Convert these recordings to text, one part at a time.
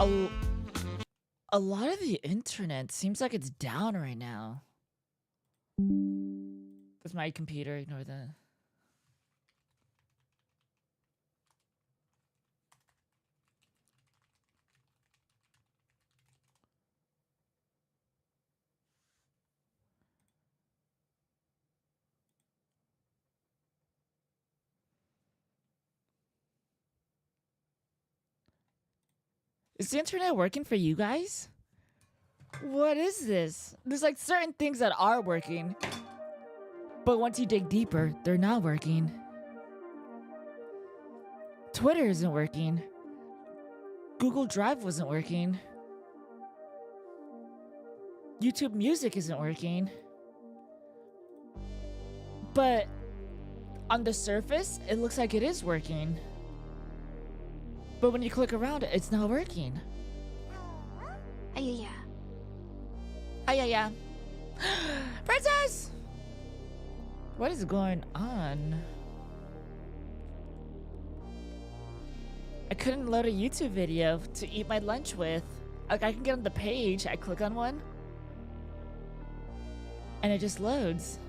A, a lot of the internet seems like it's down right now. That's my computer. Ignore that. Is the internet working for you guys? What is this? There's like certain things that are working, but once you dig deeper, they're not working. Twitter isn't working. Google Drive wasn't working. YouTube Music isn't working. But on the surface, it looks like it is working. But when you click around it, it's not working. Yeah. Yeah. Princess! What is going on? I couldn't load a YouTube video to eat my lunch with. Like, I can get on the page, I click on one, and it just loads.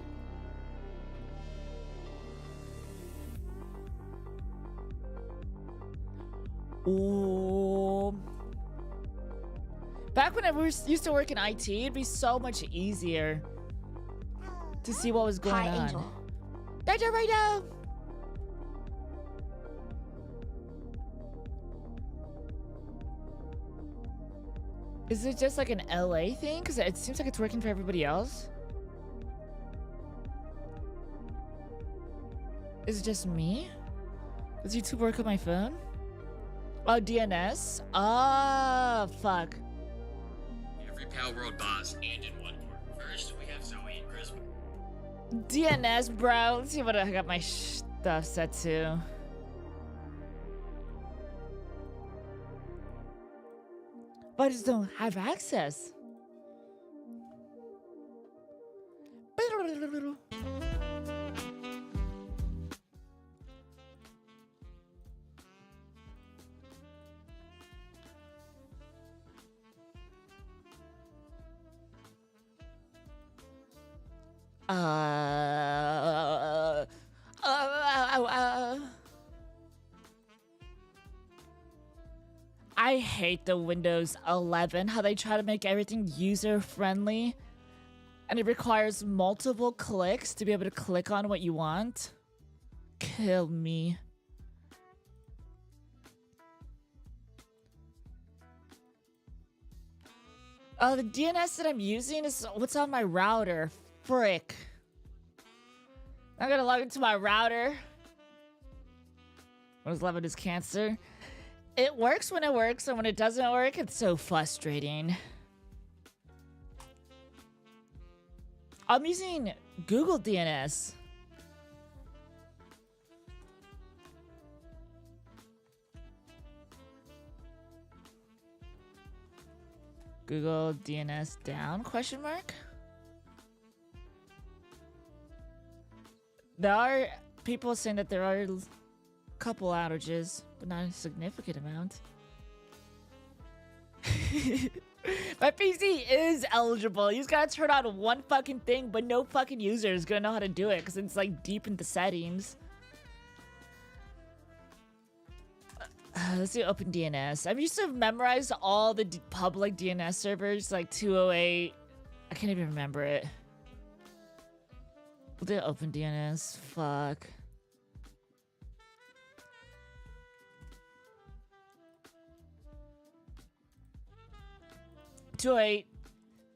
Ooh. Back when I used to work in IT, it'd be so much easier to see what was going on. Angel. Danger right now! Is it just like an LA thing? Because it seems like it's working for everybody else. Is it just me? Does YouTube work on my phone? Oh, DNS? Ah, fuck. Every Pal World boss and in one court. First, we have Zoe and Chris. DNS, bro. Let's see what I got my stuff set to. But I just don't have access. I hate the Windows 11, how they try to make everything user-friendly, and it requires multiple clicks to be able to click on what you want. Kill me. The DNS that I'm using is what's on my router. Frick. I'm gonna log into my router. What is loving is cancer. It works when it works, and when it doesn't work, it's so frustrating. I'm using Google DNS. Google DNS down, question mark? There are people saying that there are a couple outages, but not a significant amount. My PC is eligible. You just gotta turn on one fucking thing, but no fucking user is gonna know how to do it because it's like deep in the settings. Let's do open DNS. I'm used to memorize all the public DNS servers, like 208. I can't even remember it. We'll do open DNS. Fuck. Two eight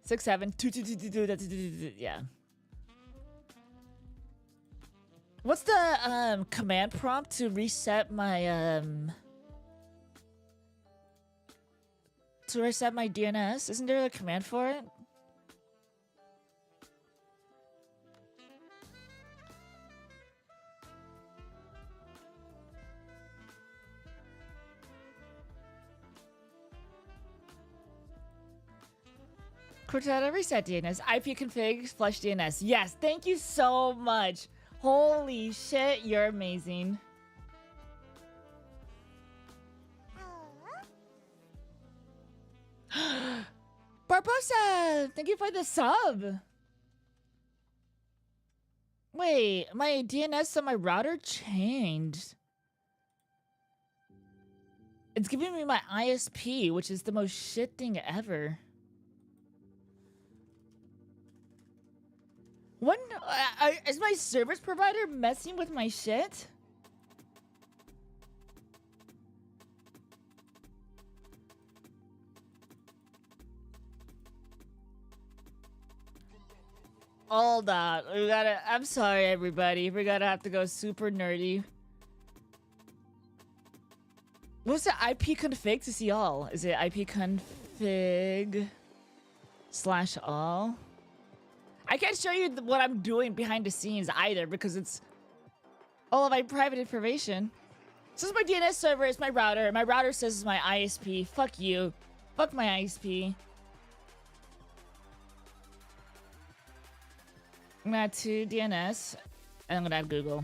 67 22222. Yeah. What's the command prompt to reset my DNS? Isn't there a command for it? Cortana reset DNS. IP config flush DNS. Yes, thank you so much. Holy shit, you're amazing. Barbosa, thank you for the sub. Wait, my DNS on my router changed. It's giving me my ISP, which is the most shit thing ever. When is my service provider messing with my shit? Hold on, we gotta. I'm sorry, everybody. We're gonna have to go super nerdy. What's the IP config to see all? Is it IP config /all? I can't show you what I'm doing behind the scenes either because it's all of my private information. This is my DNS server. It's my router. My router says it's my ISP. Fuck you. Fuck my ISP. I'm gonna add to DNS, and I'm gonna add Google.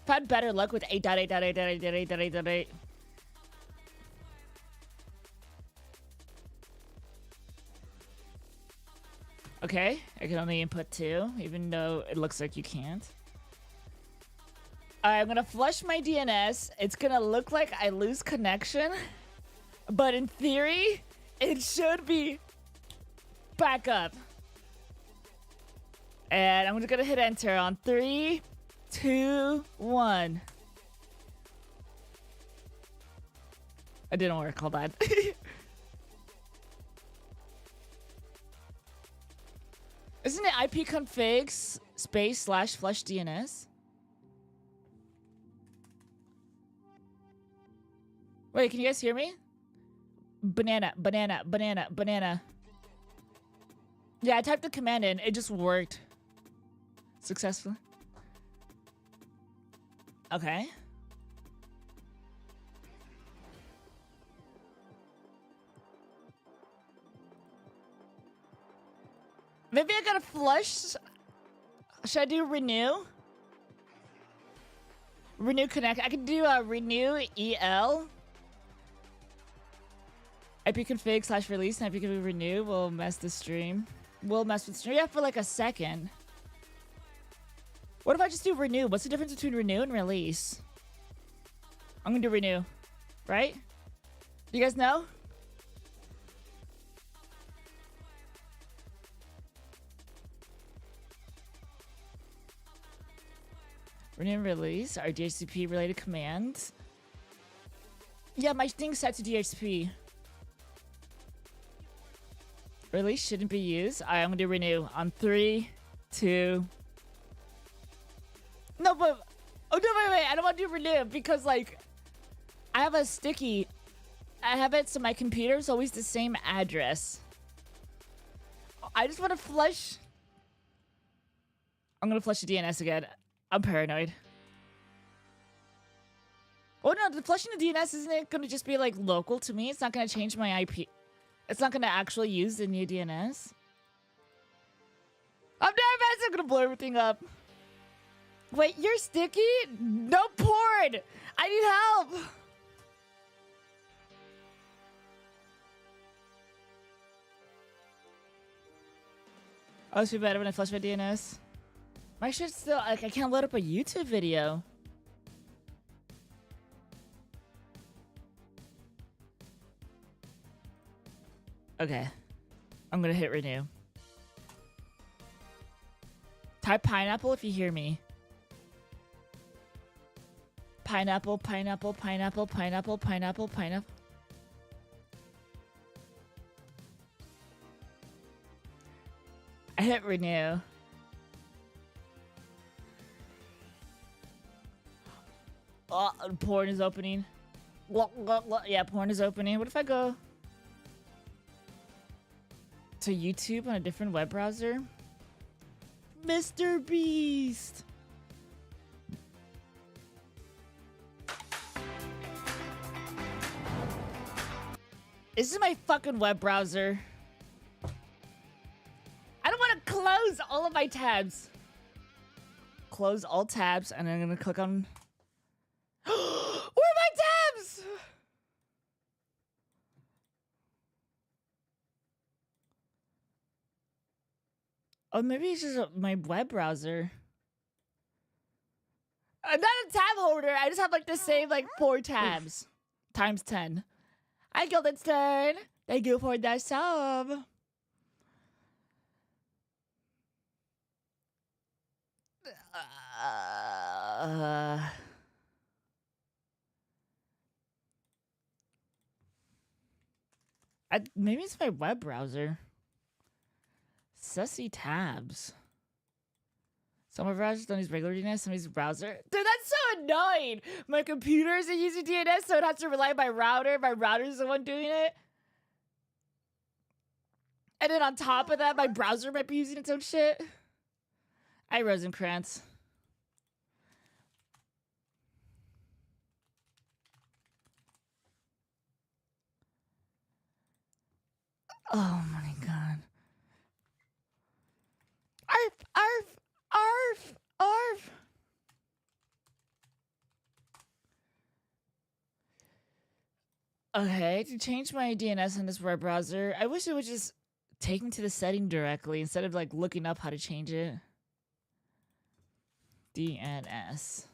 I've had better luck with 8.8.8.8.8.8.8. Okay, I can only input 2, even though it looks like you can't. Alright, I'm gonna flush my DNS. It's gonna look like I lose connection, but in theory, it should be back up. And I'm just gonna hit enter on 3, 2, 1. It didn't work, hold on. Isn't it IP configs space / flush DNS? Wait, can you guys hear me? Banana, banana, banana, banana. Yeah, I typed the command in, it just worked. Successfully. Okay. Maybe I gotta flush. Should I do renew? Renew connect. I can do a renew EL. IP config / release and IP config renew will mess the stream. Will mess with stream. Yeah, for like a second. What if I just do renew? What's the difference between renew and release? I'm gonna do renew, right? Do you guys know? Renew and release are DHCP related commands. Yeah, my thing's set to DHCP. Release shouldn't be used. Alright, I'm gonna do renew on 3, 2. No, but oh no, wait! I don't want to do renew because like I have a sticky. I have it so my computer is always the same address. I just want to flush. I'm gonna flush the DNS again. I'm paranoid. Oh no, the flushing the DNS isn't it gonna just be like local to me? It's not gonna change my IP. It's not gonna actually use the new DNS. I'm nervous. I'm gonna blow everything up. Wait, you're sticky? No porn! I need help! Oh, it's be better when I flush my DNS. My shit's still, like, I can't load up a YouTube video. Okay. I'm gonna hit renew. Type pineapple if you hear me. Pineapple, pineapple, pineapple, pineapple, pineapple, pineapple. I hit renew. Oh, porn is opening. Yeah, porn is opening. What if I go to YouTube on a different web browser? Mr. Beast. This is my fucking web browser. I don't want to close all of my tabs. Close all tabs, and I'm gonna click on. Where are my tabs? Oh, maybe it's just my web browser. I'm not a tab holder. I just have like the same like 4 tabs times 10. Hi, Gilden's turn. Thank you for that sub. Maybe it's my web browser. Sussy tabs. Some of our browsers don't use regular DNS, some use browser. Dude, that's so annoying. My computer isn't using DNS, so it has to rely on my router. My router's the one doing it. And then on top of that, my browser might be using its own shit. Hi, Rosencrantz. Oh my god. Arf, arf, arf, arf. Okay, to change my DNS on this web browser, I wish it would just take me to the setting directly instead of like looking up how to change it. DNS.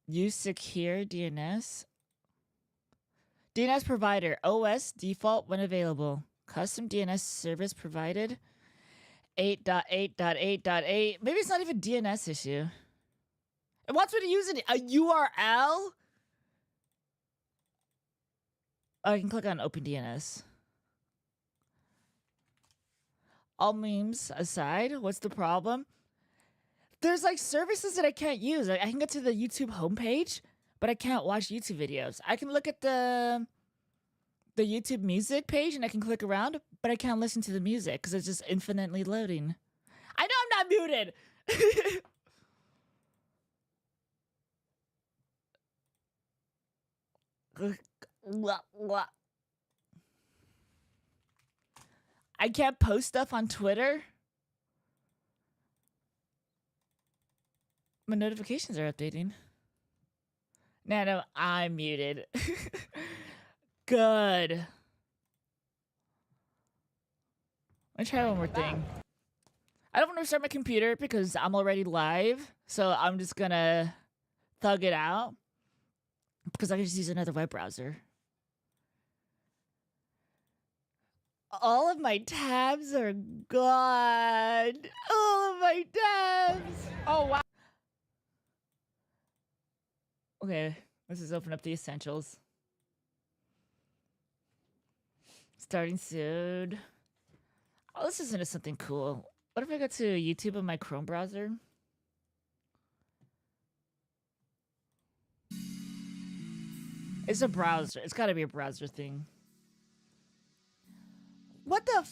Use secure DNS. DNS provider. OS default when available. Custom DNS service provided. 8.8.8.8. Maybe it's not even DNS issue. It wants me to use a URL? Oh, I can click on Open DNS. All memes aside, what's the problem? There's like services that I can't use. I can get to the YouTube homepage, but I can't watch YouTube videos. I can look at the YouTube music page and I can click around, but I can't listen to the music because it's just infinitely loading. I know I'm not muted. I can't post stuff on Twitter. My notifications are updating. No, I'm muted. Good. Let me try one more thing. I don't want to restart my computer because I'm already live, so I'm just gonna thug it out because I can just use another web browser. All of my tabs are gone. All of my tabs. Oh, wow. Okay, let's just open up the essentials. Starting soon. Oh, let's listen to something cool. What if I go to YouTube on my Chrome browser? It's a browser. It's gotta be a browser thing. What the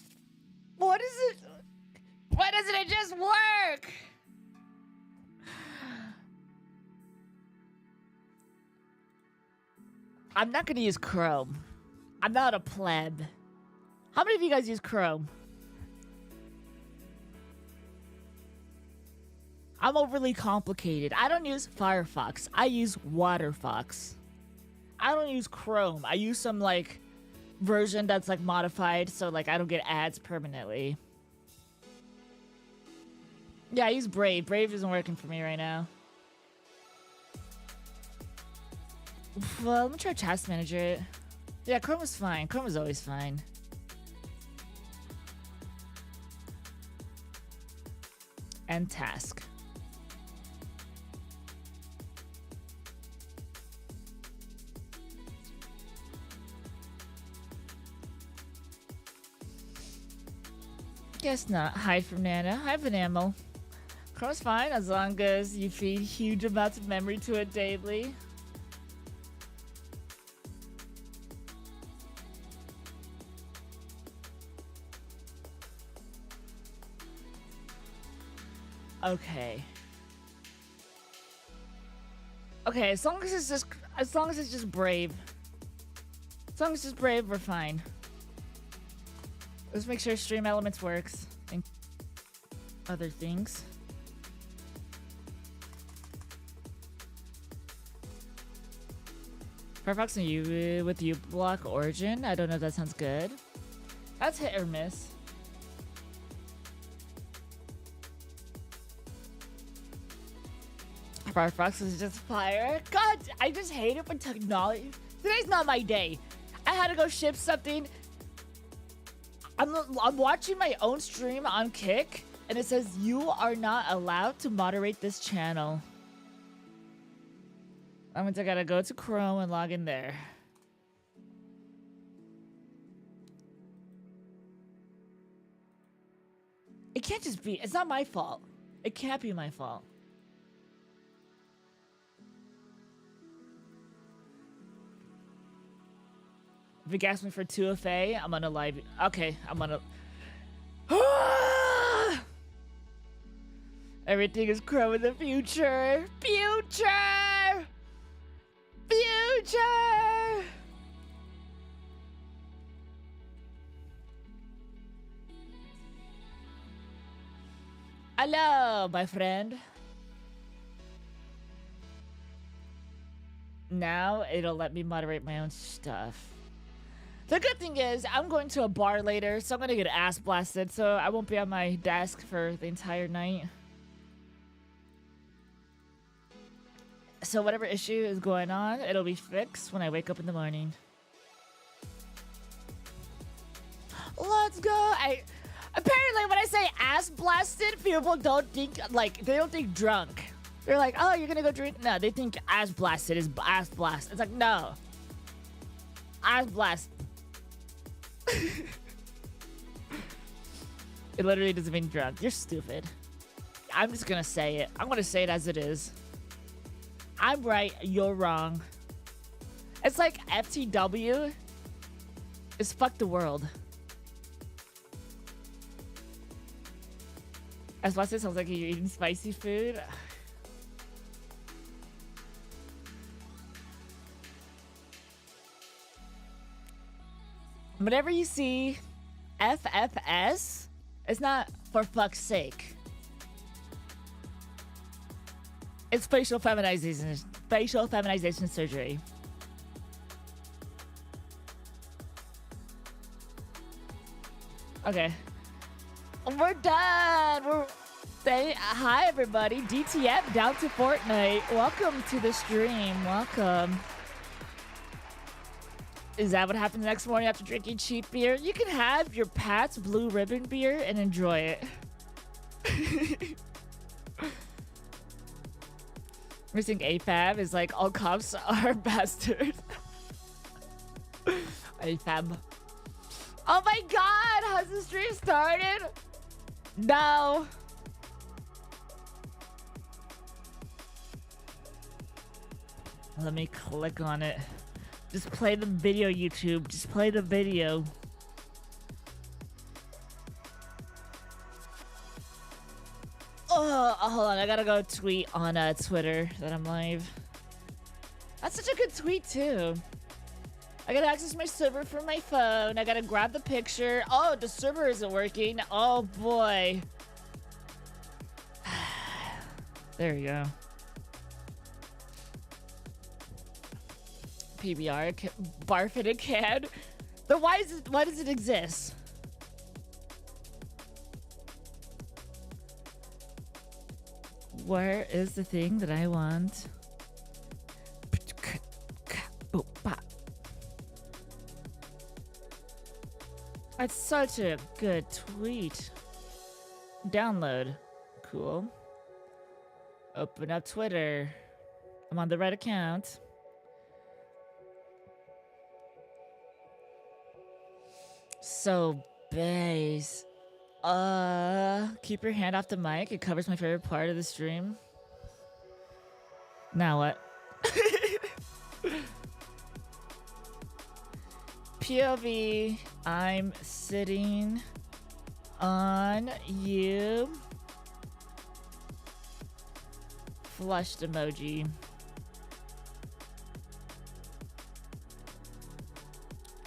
what is it? Why doesn't it just work? I'm not gonna use Chrome. I'm not a pleb. How many of you guys use Chrome? I'm overly complicated. I don't use Firefox. I use Waterfox. I don't use Chrome. I use some like version that's like modified so like I don't get ads permanently. Yeah, I use Brave. Brave isn't working for me right now. Well, let me try Task Manager. Yeah, Chrome is fine. Chrome is always fine. And Task. Guess not. Hide from Nana. Hide from Animal. Chrome's fine as long as you feed huge amounts of memory to it daily. Okay. Okay, as long as it's just Brave. As long as it's Brave, we're fine. Let's make sure Stream Elements works and other things. Firefox and you with you block origin. I don't know if that sounds good. That's hit or miss. Firefox is just fire. God, I just hate it when technology. Today's not my day. I had to go ship something. I'm watching my own stream on Kick, and it says you are not allowed to moderate this channel. That means I gotta go to Chrome and log in there. It can't just be. It's not my fault. It can't be my fault. If you ask me for 2FA, I'm on a live. Okay, I'm on a. Everything is Chrome in the future. Future! Future! Hello, my friend. Now it'll let me moderate my own stuff. The good thing is, I'm going to a bar later, so I'm gonna get ass blasted, so I won't be on my desk for the entire night. So whatever issue is going on, it'll be fixed when I wake up in the morning. Let's go! Apparently when I say ass blasted, people don't think, like, they don't think drunk. They're like, oh, you're gonna go drink? No, they think ass blasted is ass blast. It's like, no. Ass blast. It literally doesn't mean drunk. You're stupid. I'm just gonna say it. I'm gonna say it as it is. I'm right, you're wrong. It's like FTW is fuck the world. As much as it sounds like you're eating spicy food. Whenever you see FFS, it's not for fuck's sake. It's facial feminization surgery. Okay. We're done. Hi everybody. DTF down to Fortnite. Welcome to the stream. Welcome. Is that what happens the next morning after drinking cheap beer? You can have your Pat's Blue Ribbon beer and enjoy it. We think AFAB is like all cops are bastards. AFAB. Oh my god! Has the stream started? No. Let me click on it. Just play the video, YouTube. Just play the video. Oh, hold on. I gotta go tweet on Twitter that I'm live. That's such a good tweet, too. I gotta access my server from my phone. I gotta grab the picture. Oh, the server isn't working. Oh, boy. There we go. PBR, barf in a can. But why does it exist? Where is the thing that I want? That's such a good tweet. Download. Cool. Open up Twitter. I'm on the right account. So base. Keep your hand off the mic. It covers my favorite part of the stream. Now what? POV. I'm sitting on you. Flushed emoji.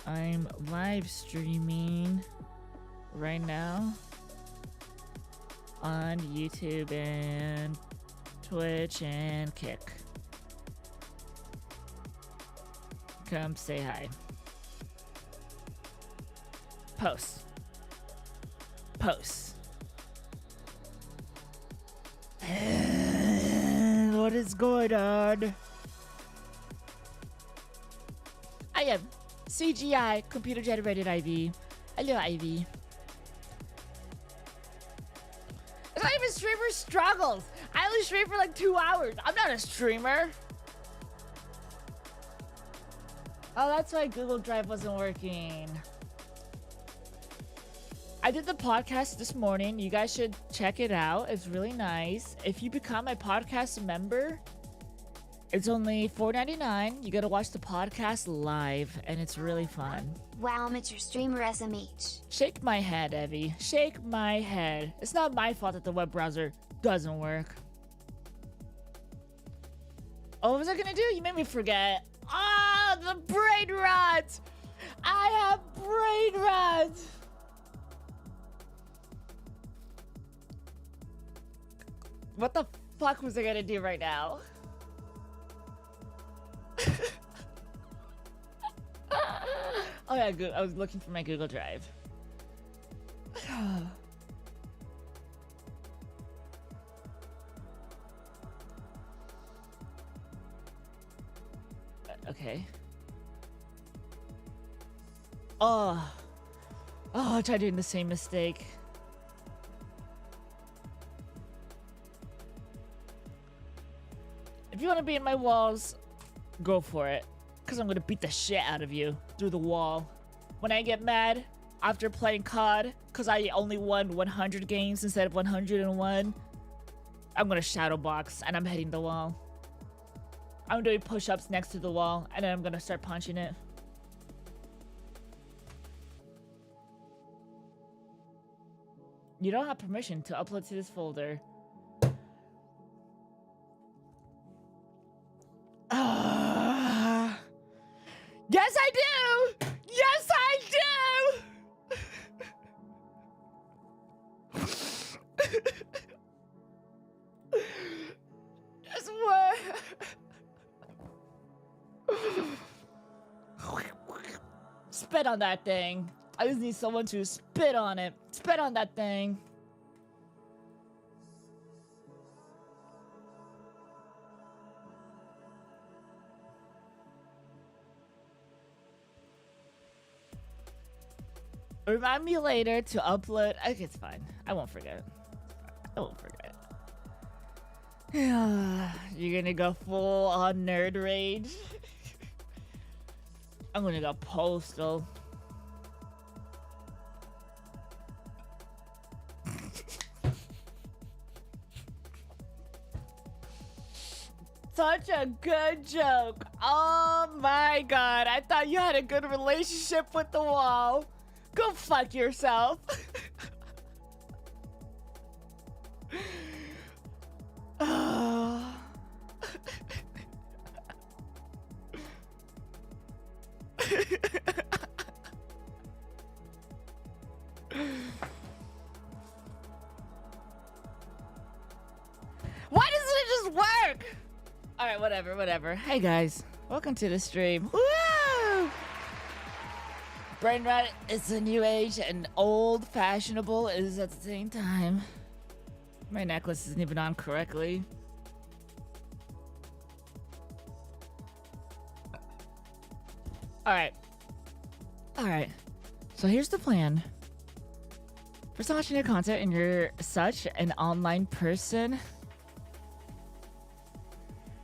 I'm live streaming right now on YouTube and Twitch and Kick. Come say hi. Post. Post. What is going on? I am CGI, computer generated IV. Hello, IV. It's not even streamer struggles. I only stream for like 2 hours. I'm not a streamer. Oh, that's why Google Drive wasn't working. I did the podcast this morning. You guys should check it out. It's really nice. If you become a podcast member, it's only $4.99. You gotta watch the podcast live, and it's really fun. Wow, amateur streamer SMH. Shake my head, Evie. Shake my head. It's not my fault that the web browser doesn't work. Oh, what was I gonna do? You made me forget. Ah, the brain rot! I have brain rot! What the fuck was I gonna do right now? Oh yeah, good. I was looking for my Google Drive. Okay. Oh, I tried doing the same mistake. If you want to be in my walls, go for it. Because I'm going to beat the shit out of you through the wall. When I get mad after playing COD, because I only won 100 games instead of 101, I'm going to shadow box and I'm hitting the wall. I'm doing push-ups next to the wall and then I'm going to start punching it. You don't have permission to upload to this folder. Yes, I do! Yes, I do! Just what? Spit on that thing. I just need someone to spit on it. Spit on that thing. Remind me later to upload. Okay, it's fine. I won't forget. I won't forget. You're gonna go full on nerd rage. I'm gonna go postal. Such a good joke. Oh my god. I thought you had a good relationship with the wall. Go fuck yourself. Why doesn't it just work? All right, whatever. Hey guys, welcome to the stream. Woo! Brain rot is a new age and old fashionable is at the same time. My necklace isn't even on correctly. All right. So here's the plan. For watching your content and you're such an online person.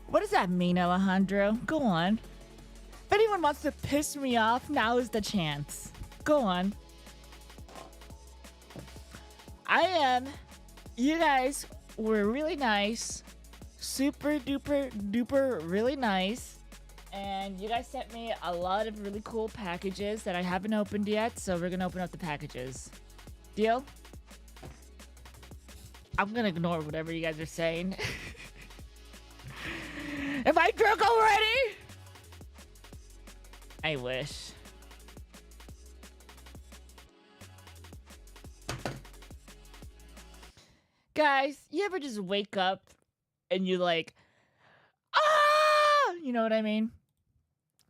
What does that mean, Alejandro? Go on. If anyone wants to piss me off, now is the chance. Go on. You guys were really nice. Super duper really nice. And you guys sent me a lot of really cool packages that I haven't opened yet, so we're gonna open up the packages. Deal? I'm gonna ignore whatever you guys are saying. Am I drunk already? I wish. Guys, you ever just wake up and you like, ah! You know what I mean?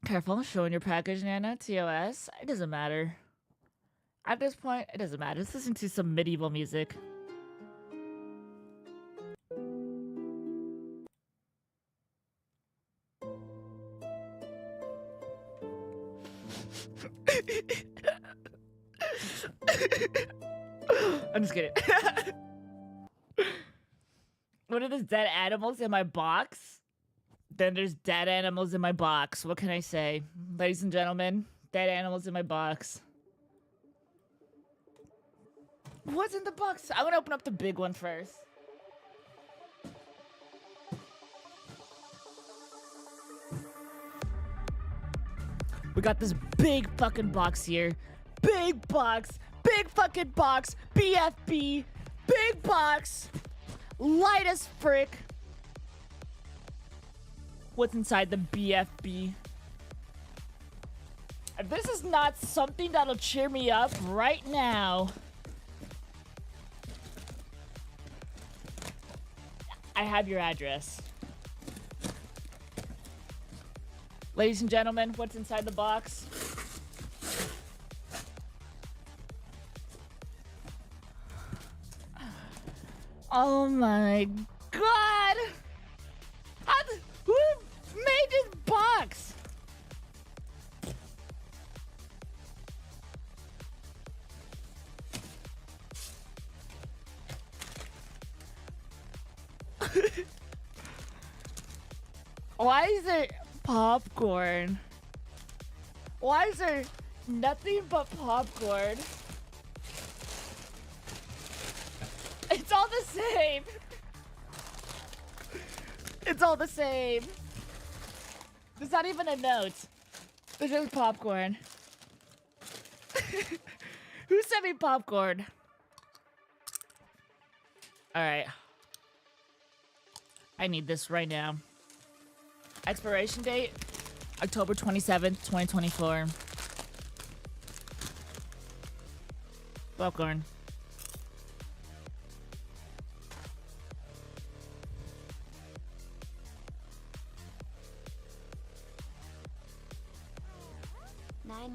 Careful, showing your package, Nana. TOS. It doesn't matter. At this point, it doesn't matter. Let's listen to some medieval music. I'm just kidding. What are those dead animals in my box? Then there's dead animals in my box. What can I say? Ladies and gentlemen, dead animals in my box. What's in the box? I'm gonna open up the big one first. We got this big fucking box here. Big box. Big fucking box. BFB. Big box. Light as frick. What's inside the BFB? If this is not something that'll cheer me up right now, I have your address. Ladies and gentlemen, what's inside the box? Oh my god! Who made this box? Why is there popcorn? Why is there nothing but popcorn? It's all the same. It's all the same. There's not even a note. There's just popcorn. Who sent me popcorn? Alright. I need this right now. Expiration date, October 27th, 2024. Popcorn.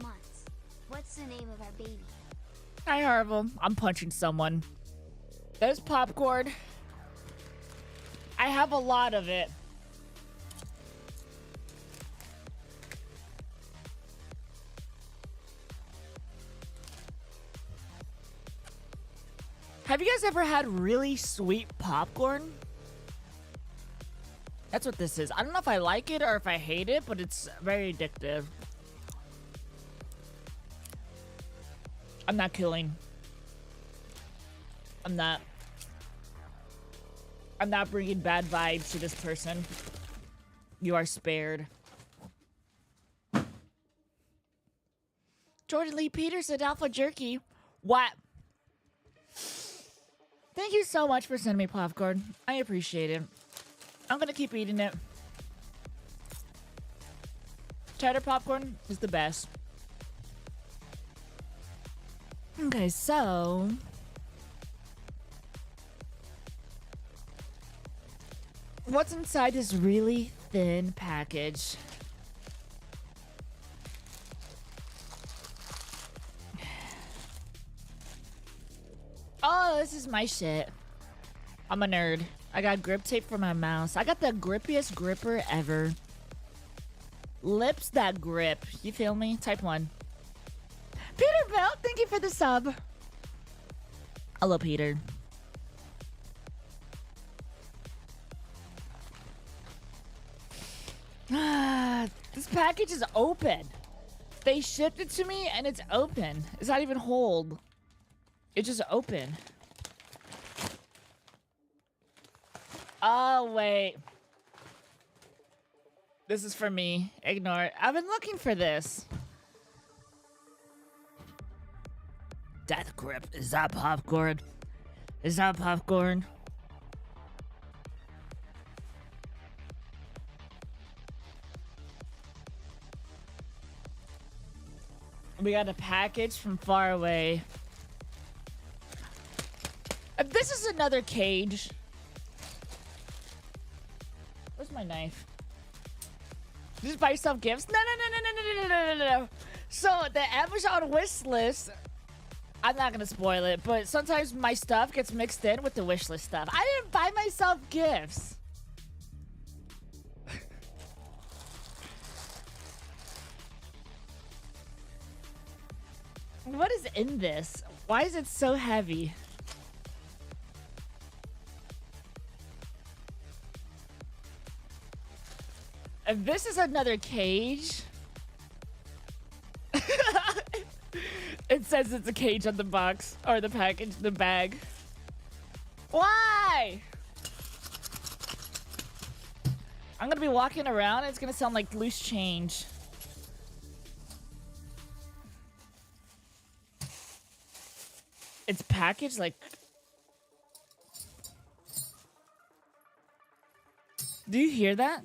Months. What's the name of our baby? Hi, Harville. I'm punching someone. There's popcorn. I have a lot of it. Have you guys ever had really sweet popcorn? That's what this is. I don't know if I like it or if I hate it, but it's very addictive. I'm not killing. I'm not bringing bad vibes to this person. You are spared. Jordan Lee Peterson, Alpha Jerky. What? Thank you so much for sending me popcorn. I appreciate it. I'm gonna keep eating it. Cheddar popcorn is the best. Okay, so what's inside this really thin package? Oh, this is my shit. I'm a nerd. I got grip tape for my mouse. I got the grippiest gripper ever. Lips that grip. You feel me? Type 1. Peter Bell, thank you for the sub. Hello, Peter. This package is open. They shipped it to me and it's open. It's not even hold. It's just open. Oh, wait. This is for me. Ignore it. I've been looking for this. Death grip. Is that popcorn? Is that popcorn? We got a package from far away. This is another cage. Where's my knife? Just buy yourself gifts? No. So the Amazon wish list, I'm not gonna spoil it, but sometimes my stuff gets mixed in with the wish list stuff. I didn't buy myself gifts. What is in this? Why is it so heavy? If this is another cage, it says it's a cage on the box or the package, the bag. Why? I'm gonna be walking around and it's gonna sound like loose change. It's packaged like... Do you hear that?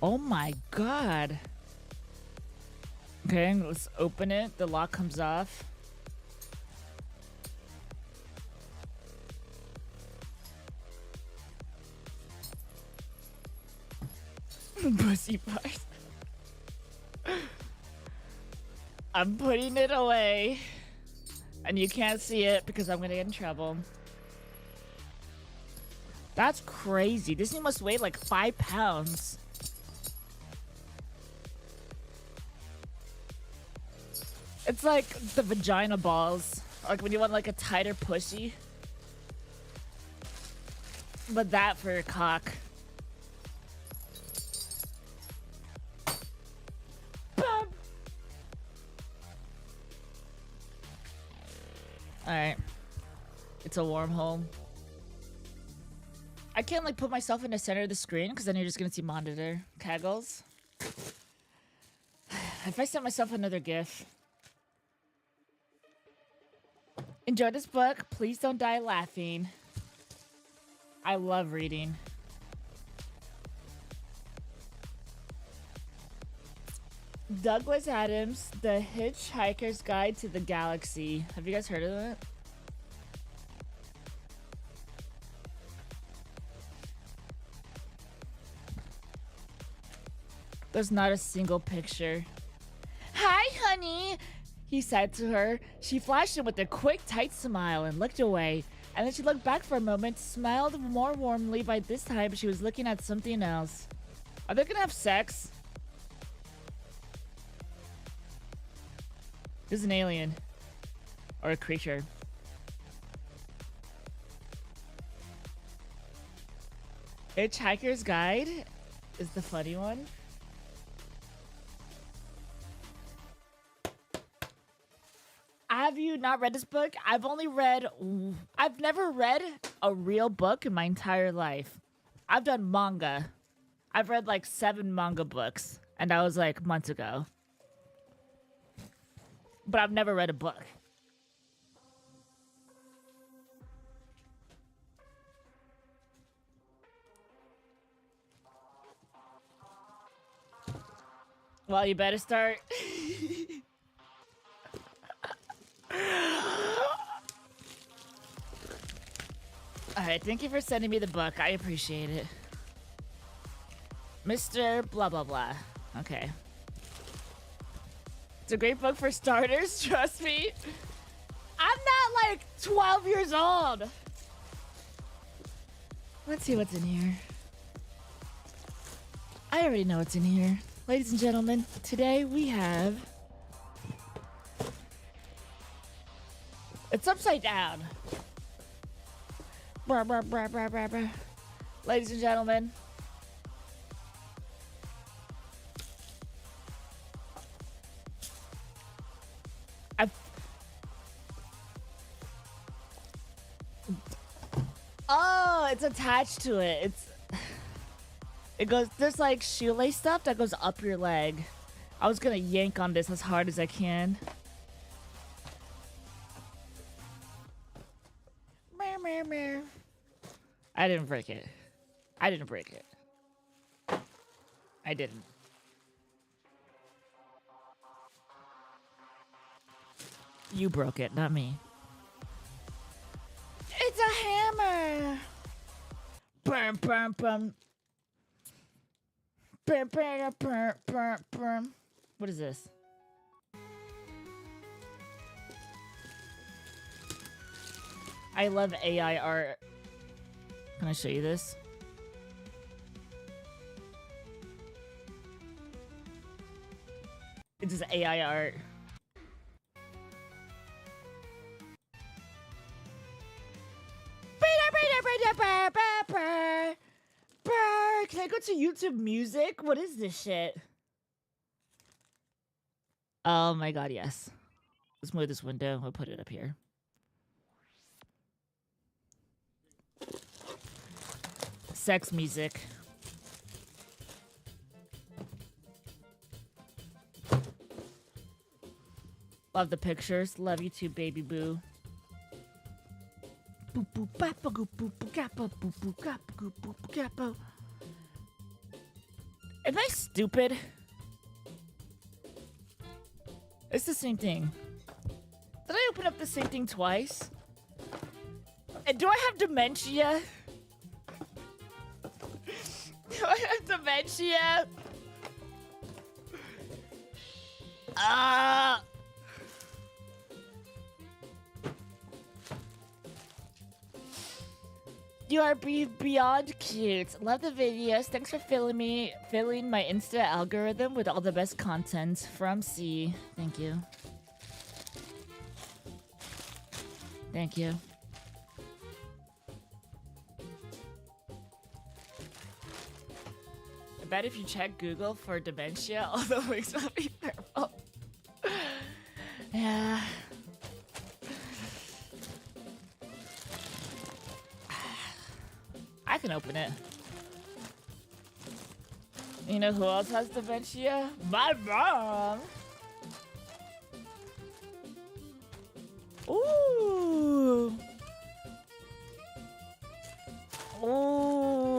Oh my god. Okay, let's open it. The lock comes off. Pussy part. I'm putting it away. And you can't see it because I'm gonna get in trouble. That's crazy. This thing must weigh like 5 pounds. It's like the vagina balls. Like when you want like a tighter pussy. But that for your cock. Boom. Alright. It's a wormhole. I can't like put myself in the center of the screen because then you're just gonna see monitor caggles. If I sent myself another GIF. Enjoy this book. Please don't die laughing. I love reading. Douglas Adams, The Hitchhiker's Guide to the Galaxy. Have you guys heard of it? There's not a single picture. Hi, honey, he said to her. She flashed him with a quick, tight smile and looked away. And then she looked back for a moment, smiled more warmly. By this time, she was looking at something else. Are they gonna have sex? This is an alien. Or a creature. Hitchhiker's Guide is the funny one. Have you not read this book? I've never read a real book in my entire life. I've done manga. I've read like 7 manga books, and that was like months ago. But I've never read a book. Well, you better start. Alright, thank you for sending me the book. I appreciate it. Mr. Blah blah blah. Okay. It's a great book for starters, trust me. I'm not like 12 years old. Let's see what's in here. I already know what's in here. Ladies and gentlemen, today we have... It's upside down. Brr, brr, brr, brr, brr, brr. Ladies and gentlemen. Oh, it's attached to it. It goes, there's like shoelace stuff that goes up your leg. I was gonna yank on this as hard as I can. I didn't break it. I didn't break it. I didn't. You broke it, not me. It's a hammer. Burn, burn, burn. Burn, burn, burn, burn, burn. What is this? I love AI art. Can I show you this? It's just AI art. Can I go to YouTube Music? What is this shit? Oh my god, yes. Let's move this window. We'll put it up here. Sex music. Love the pictures. Love you too, baby boo. Am I stupid? It's the same thing. Did I open up the same thing twice? And do I have dementia? Do I have dementia? You are beyond cute. Love the videos. Thanks for filling my Insta algorithm with all the best content from C. Thank you. Thank you. I bet if you check Google for dementia, all the links will be purple. Yeah. I can open it. You know who else has dementia? My mom! Ooh! Ooh!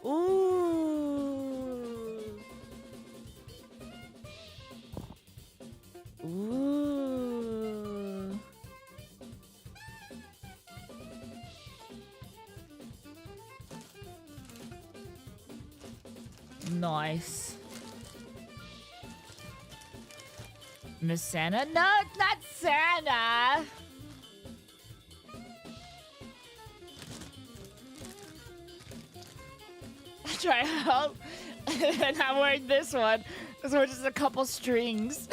Ooh! Ooh! Nice. Miss Santa? No, it's not Santa! Try out. And I'm wearing this one. Because we're just a couple strings.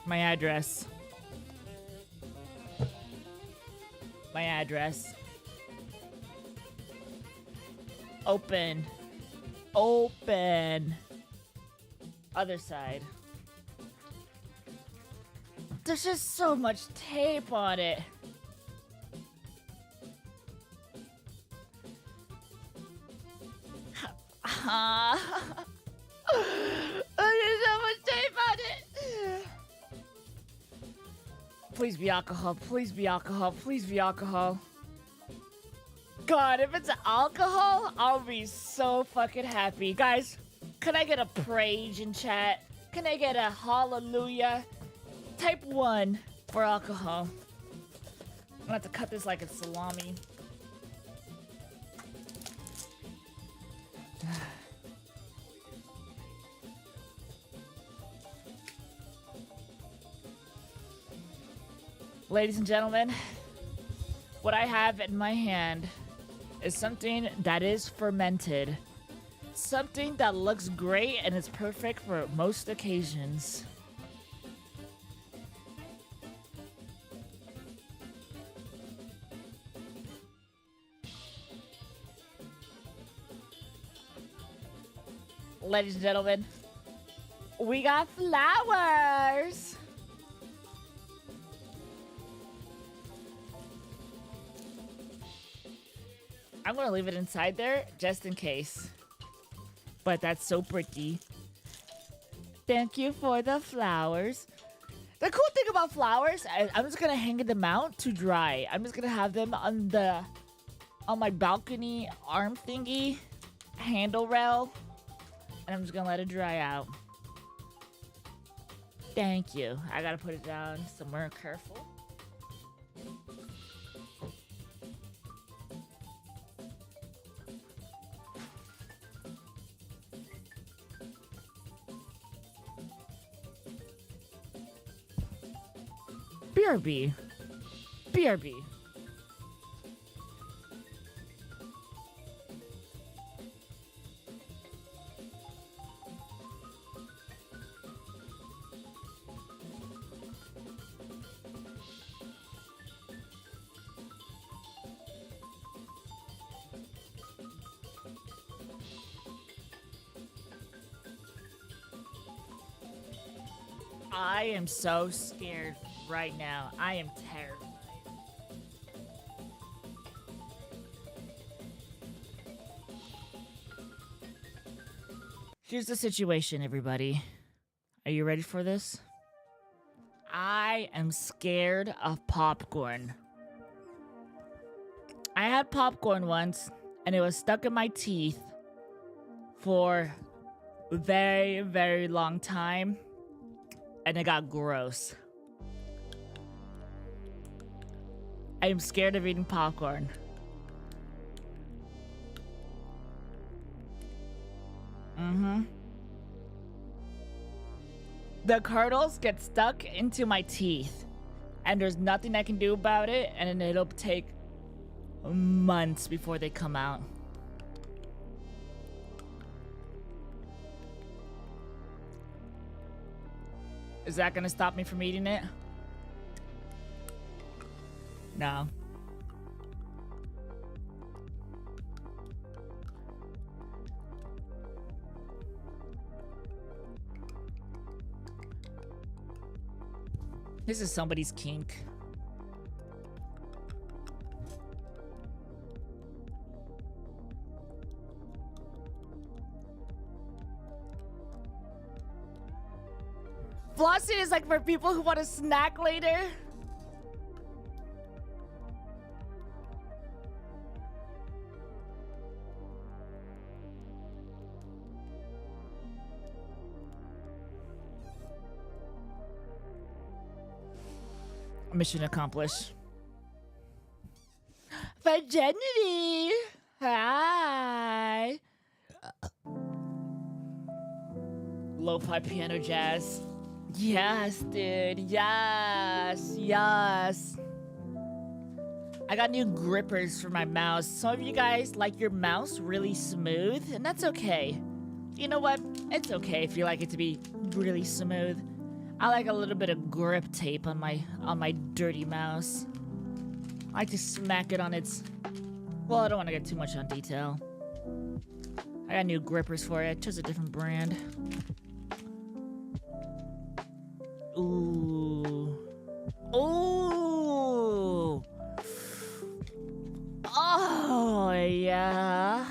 My address. My address. Open. Open. Other side. There's just so much tape on it. There's so much tape on it. Please be alcohol. Please be alcohol. Please be alcohol. God, if it's alcohol, I'll be so fucking happy. Guys, can I get a praise in chat? Can I get a hallelujah? Type 1 for alcohol. I'm gonna have to cut this like a salami. Ladies and gentlemen, what I have in my hand is something that is fermented. Something that looks great and is perfect for most occasions. Ladies and gentlemen, we got flowers. I'm gonna leave it inside there just in case. But that's so pretty. Thank you for the flowers. The cool thing about flowers, I'm just gonna hang them out to dry. I'm just gonna have them on my balcony arm thingy, handle rail, and I'm just gonna let it dry out. Thank you. I gotta put it down somewhere careful. BRB. BRB. I am so scared right now. I am terrified. Here's the situation, everybody. Are you ready for this? I am scared of popcorn. I had popcorn once, and it was stuck in my teeth for a very, very long time. And it got gross. I am scared of eating popcorn. The kernels get stuck into my teeth. And there's nothing I can do about it. And it'll take months before they come out. Is that gonna stop me from eating it? No. This is somebody's kink. Flossing is like for people who want a snack later. Mission accomplished. Virginity! Hi! Lo-fi piano jazz. Yes, dude. Yes. Yes. I got new grippers for my mouse. Some of you guys like your mouse really smooth, and that's okay. You know what? It's okay if you like it to be really smooth. I like a little bit of grip tape on my dirty mouse. I like to smack it on its... Well, I don't want to get too much on detail. I got new grippers for it. Just a different brand. Ooh. Ooh. Oh, yeah.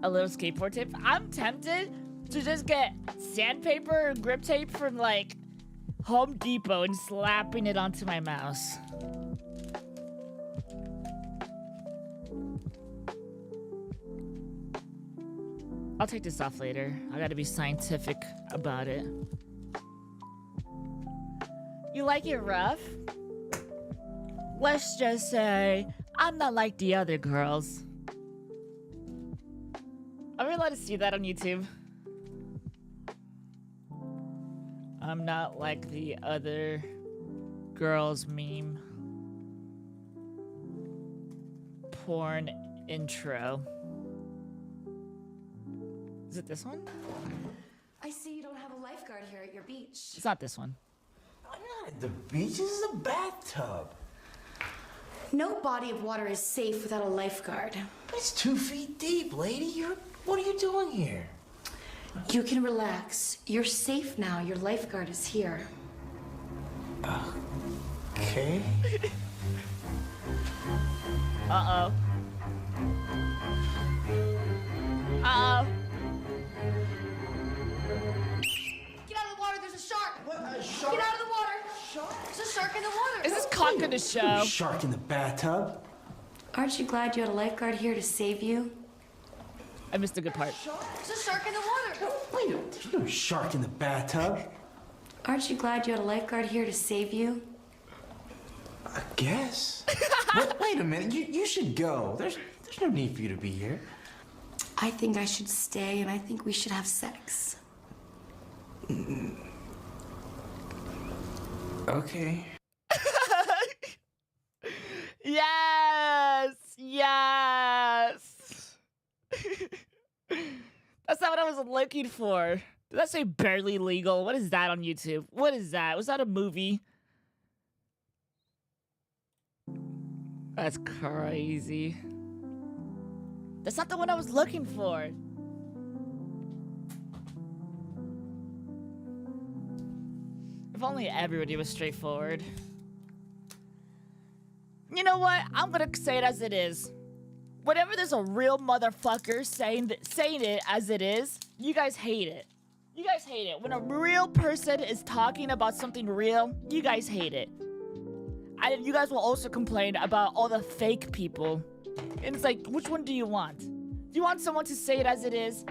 A little skateboard tape. I'm tempted to just get sandpaper or grip tape from, like, Home Depot and slapping it onto my mouse. I'll take this off later. I gotta be scientific about it. You like it rough? Let's just say I'm not like the other girls. Are we allowed to see that on YouTube? I'm not like the other girls meme. Porn intro. Is it this one? I see you don't have a lifeguard here at your beach. It's not this one. I'm not at the beach. This is a bathtub. No body of water is safe without a lifeguard. It's 2 feet deep, lady. What are you doing here? You can relax. You're safe now. Your lifeguard is here. Okay. Uh-oh. Uh-oh. Shark? Get out of the water! There's a shark in the water! Is this cock in the show? Shark in the bathtub? Aren't you glad you had a lifeguard here to save you? I missed a good part. There's a shark in the water! Wait a minute, there's no shark in the bathtub. Aren't you glad you had a lifeguard here to save you? I guess. Wait a minute, you should go. There's no need for you to be here. I think I should stay, and I think we should have sex. Okay. Yes! Yes! That's not what I was looking for. Did that say barely legal? What is that on YouTube? What is that? Was that a movie? That's crazy. That's not the one I was looking for. If only everybody was straightforward. You know what? I'm gonna say it as it is. Whenever there's a real motherfucker saying it as it is, you guys hate it. You guys hate it. When a real person is talking about something real, you guys hate it. And you guys will also complain about all the fake people. And it's like, which one do you want? Do you want someone to say it as it is?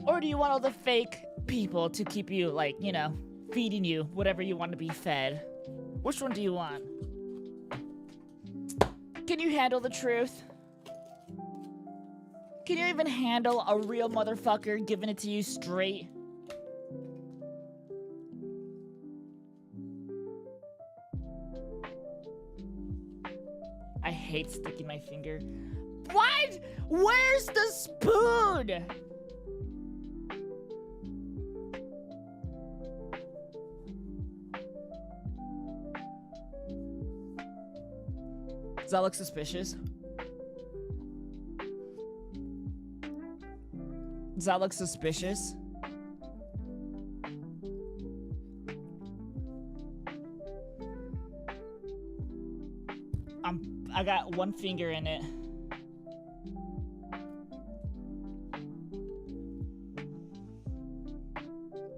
Or do you want all the fake people to keep you, like, you know, feeding you whatever you want to be fed? Which one do you want? Can you handle the truth? Can you even handle a real motherfucker giving it to you straight? I hate sticking my finger. What? Where's the spoon? Does that look suspicious? Does that look suspicious? I got one finger in it.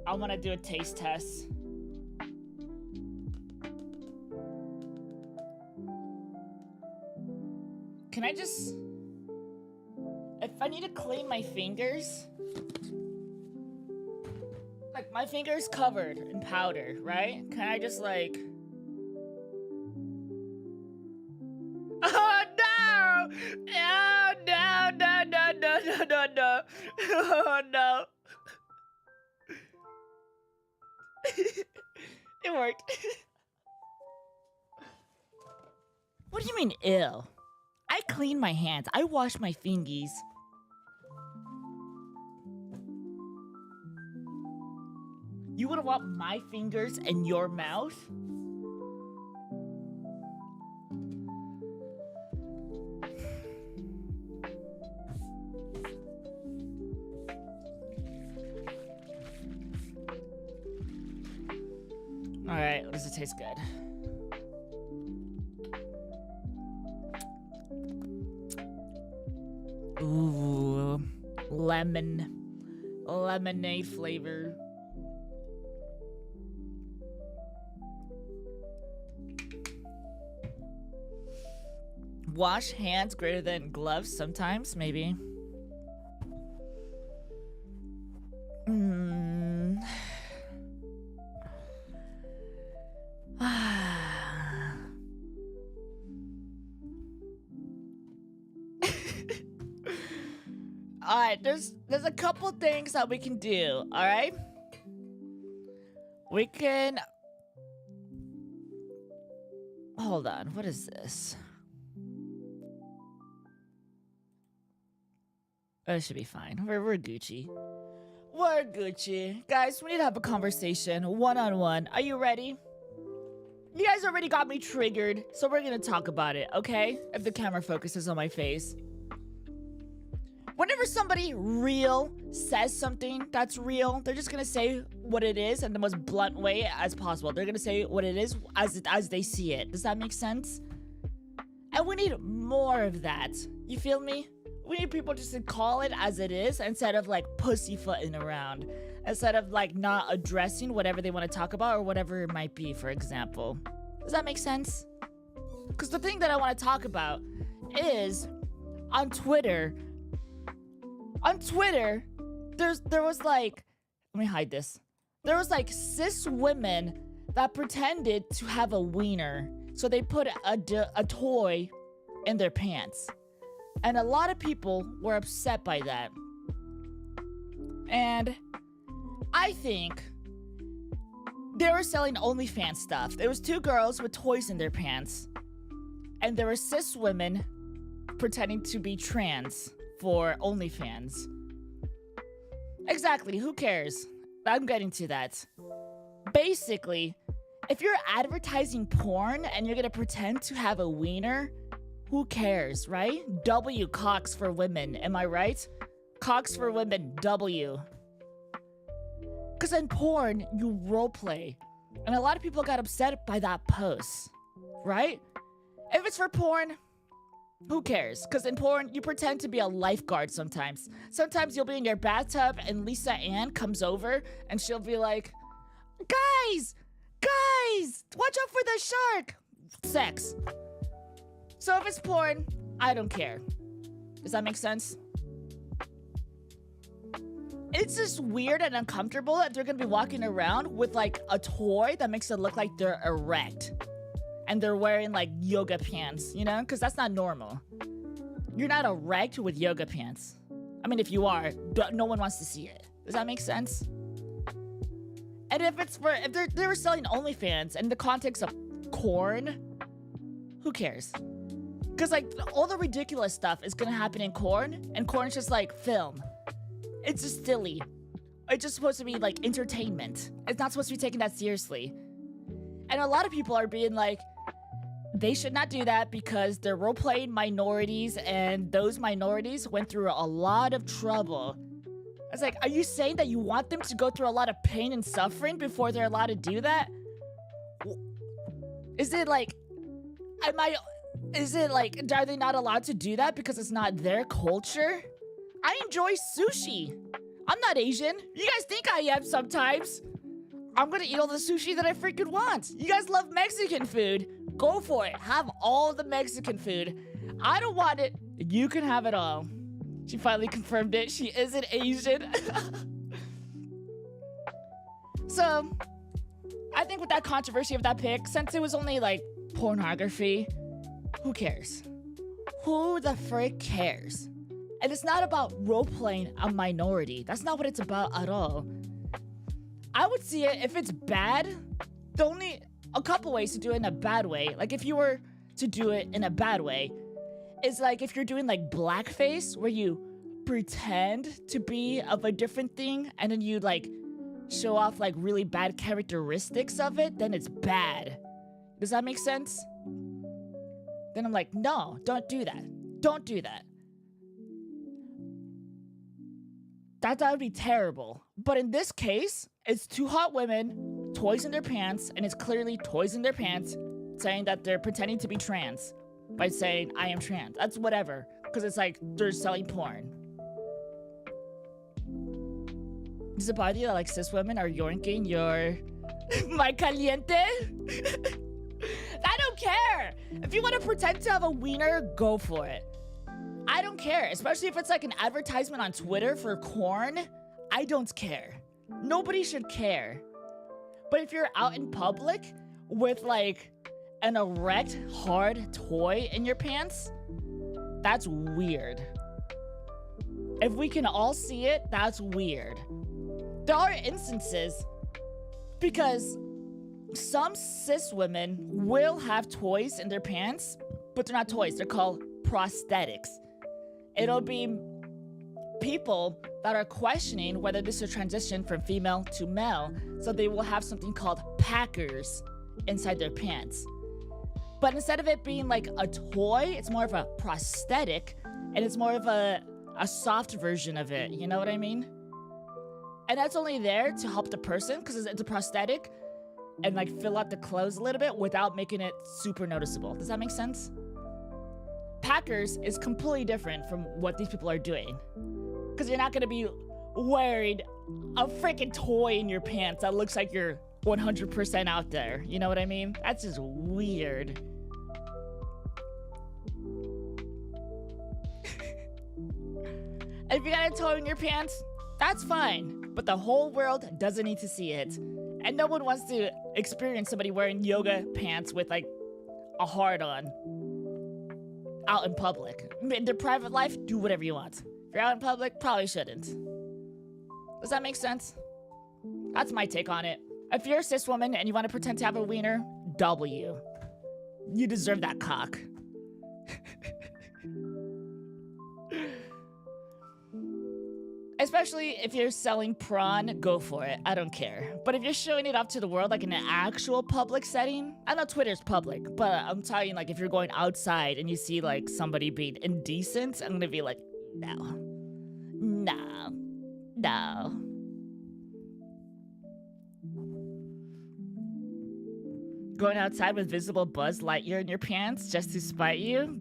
I want to do a taste test. Can I just... If I need to clean my fingers... Like, my finger's covered in powder, right? Can I just, like... Oh, no! Oh, no, no, no, no, no, no, no. Oh, no. It worked. What do you mean, ill? I clean my hands. I wash my fingies. You would want my fingers in your mouth? Alright, does it taste good? Ooh, lemonade flavor. Wash hands greater than gloves sometimes, maybe. Alright, there's a couple things that we can do, alright? We can... Hold on, what is this? Oh, it should be fine. We're Gucci. We're Gucci. Guys, we need to have a conversation, one-on-one. Are you ready? You guys already got me triggered, so we're gonna talk about it, okay? If the camera focuses on my face. Whenever somebody real says something that's real, they're just gonna say what it is in the most blunt way as possible. They're gonna say what it is as they see it. Does that make sense? And we need more of that. You feel me? We need people just to call it as it is instead of like pussyfooting around. instead of like not addressing whatever they want to talk about or whatever it might be, for example. Does that make sense? Because the thing that I want to talk about is on Twitter. On Twitter, there was like, let me hide this. There was like cis women that pretended to have a wiener. So they put a toy in their pants. And a lot of people were upset by that. And I think they were selling OnlyFans stuff. There was 2 girls with toys in their pants. And there were cis women pretending to be trans for OnlyFans. Exactly, who cares? I'm getting to that. Basically, if you're advertising porn and you're gonna pretend to have a wiener, who cares, right? W cocks for women, am I right? Cocks for women, W. Because in porn, you roleplay. And a lot of people got upset by that post, right? If it's for porn, who cares? Because in porn, you pretend to be a lifeguard sometimes. Sometimes you'll be in your bathtub and Lisa Ann comes over and she'll be like, Guys, watch out for the shark. Sex. So if it's porn, I don't care. Does that make sense? It's just weird and uncomfortable that they're gonna be walking around with like a toy that makes it look like they're erect. And they're wearing like yoga pants, you know? Because that's not normal. You're not erect with yoga pants. I mean, if you are, no one wants to see it. Does that make sense? And if they were selling OnlyFans in the context of corn, who cares? Because like all the ridiculous stuff is gonna happen in corn, and corn's just like film. It's just silly. It's just supposed to be like entertainment. It's not supposed to be taken that seriously. And a lot of people are being like, they should not do that because they're role-playing minorities and those minorities went through a lot of trouble. It's like, are you saying that you want them to go through a lot of pain and suffering before they're allowed to do that? Is it like, are they not allowed to do that because it's not their culture? I enjoy sushi. I'm not Asian. You guys think I am sometimes. I'm gonna eat all the sushi that I freaking want. You guys love Mexican food. Go for it. Have all the Mexican food. I don't want it. You can have it all. She finally confirmed it. She isn't Asian. So, I think with that controversy of that pic, since it was only like pornography, who cares? Who the frick cares? And it's not about role-playing a minority. That's not what it's about at all. I would see it if it's bad. The only a couple ways to do it in a bad way. Like if you were to do it in a bad way, is like if you're doing like blackface where you pretend to be of a different thing and then you like show off like really bad characteristics of it, then it's bad. Does that make sense? Then I'm like, no, don't do that. Don't do that. That would be terrible. But in this case, it's 2 hot women, toys in their pants, and it's clearly toys in their pants saying that they're pretending to be trans by saying, I am trans. That's whatever. Because it's like, they're selling porn. Does it bother you that like cis women are yoinking your my caliente? I don't care. If you want to pretend to have a wiener, go for it. I don't care, especially if it's like an advertisement on Twitter for corn. I don't care. Nobody should care. But if you're out in public with like an erect, hard toy in your pants, that's weird. If we can all see it, that's weird. There are instances because some cis women will have toys in their pants, but they're not toys. They're called prosthetics. It'll be people that are questioning whether this is a transition from female to male, so they will have something called packers inside their pants. But instead of it being like a toy, it's more of a prosthetic, and it's more of a soft version of it, you know what I mean? And that's only there to help the person, because it's a prosthetic, and like fill out the clothes a little bit without making it super noticeable. Does that make sense? Packers is completely different from what these people are doing. Because you're not going to be wearing a freaking toy in your pants that looks like you're 100% out there. You know what I mean? That's just weird. If you got a toy in your pants, that's fine. But the whole world doesn't need to see it. And no one wants to experience somebody wearing yoga pants with like a hard-on out in public. In their private life, do whatever you want. If you're out in public, probably shouldn't. Does that make sense? That's my take on it. If you're a cis woman and you want to pretend to have a wiener, W. You deserve that cock. Especially if you're selling prawn, go for it. I don't care. But if you're showing it off to the world, like in an actual public setting, I know Twitter's public, but I'm telling you, like, if you're going outside and you see, like, somebody being indecent, I'm gonna be like, no. No. No. Going outside with visible Buzz Lightyear in your pants just to spite you?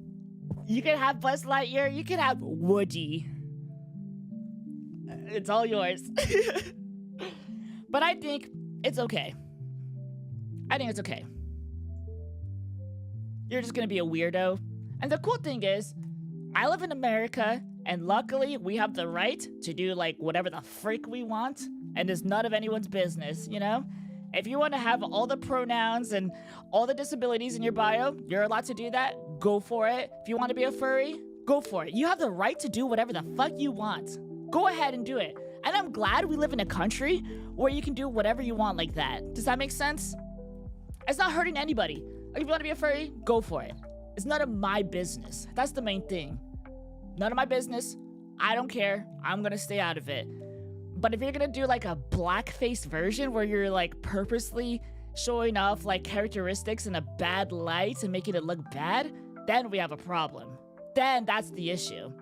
You can have Buzz Lightyear, you can have Woody. It's all yours. But I think it's okay. I think it's okay. You're just gonna be a weirdo. And the cool thing is, I live in America, and luckily we have the right to do like whatever the freak we want, and it's none of anyone's business, you know? If you want to have all the pronouns and all the disabilities in your bio, you're allowed to do that. Go for it. If you want to be a furry, go for it. You have the right to do whatever the fuck you want. Go ahead and do it. And I'm glad we live in a country where you can do whatever you want like that. Does that make sense? It's not hurting anybody. Like, if you want to be a furry, go for it. It's none of my business. That's the main thing. None of my business. I don't care. I'm gonna stay out of it. But if you're gonna do like a blackface version where you're like purposely showing off like characteristics in a bad light and making it look bad, then we have a problem. Then that's the issue.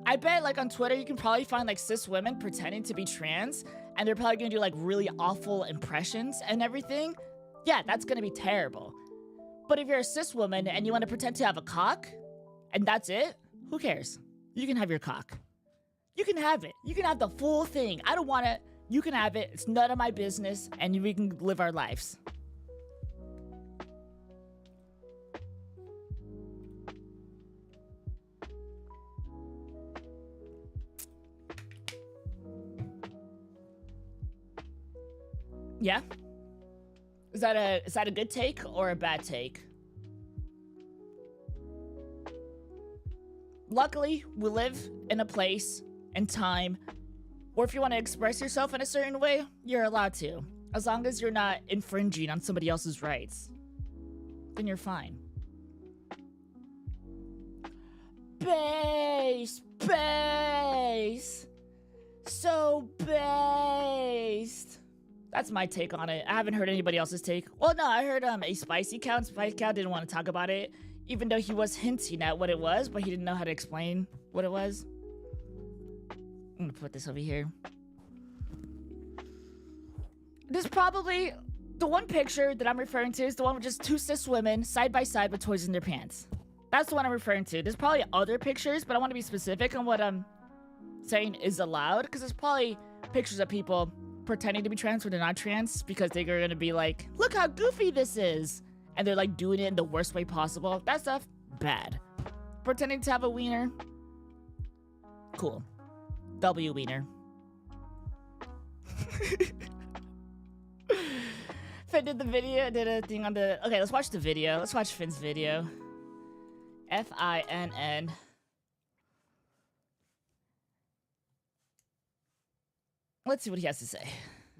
I bet like on Twitter you can probably find like cis women pretending to be trans, and they're probably gonna do like really awful impressions and everything. Yeah, that's gonna be terrible. But if you're a cis woman and you want to pretend to have a cock, and that's it, who cares? You can have your cock. You can have it. You can have the full thing. I don't want it. You can have it. It's none of my business, and we can live our lives. Yeah? Is that a good take or a bad take? Luckily, we live in a place and time where if you want to express yourself in a certain way, you're allowed to. As long as you're not infringing on somebody else's rights, then you're fine. Base! Base! So based! That's my take on it. I haven't heard anybody else's take. Well, no, I heard a Spicy Cow. Spicy Cow didn't want to talk about it, even though he was hinting at what it was, but he didn't know how to explain what it was. I'm gonna put this over here. This probably, the one picture that I'm referring to is the one with just two cis women side by side with toys in their pants. That's the one I'm referring to. There's probably other pictures, but I want to be specific on what I'm saying is allowed, because there's probably pictures of people pretending to be trans when they're not trans, because they're gonna be like, look how goofy this is, and they're like doing it in the worst way possible. That stuff, bad. Pretending to have a wiener, cool. W wiener. Finn did the video, did a thing on the, okay, let's watch the video. Let's watch Finn's video. Finn. Let's see what he has to say.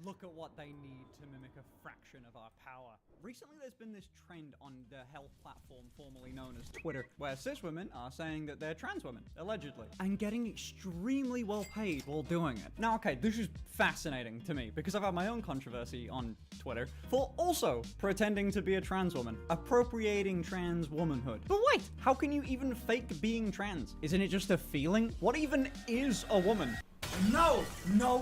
Look at what they need to mimic a fraction of our power. Recently, there's been this trend on the health platform formerly known as Twitter, where cis women are saying that they're trans women, allegedly, and getting extremely well paid while doing it. Now, okay, this is fascinating to me, because I've had my own controversy on Twitter for also pretending to be a trans woman, appropriating trans womanhood. But wait, how can you even fake being trans? Isn't it just a feeling? What even is a woman? No,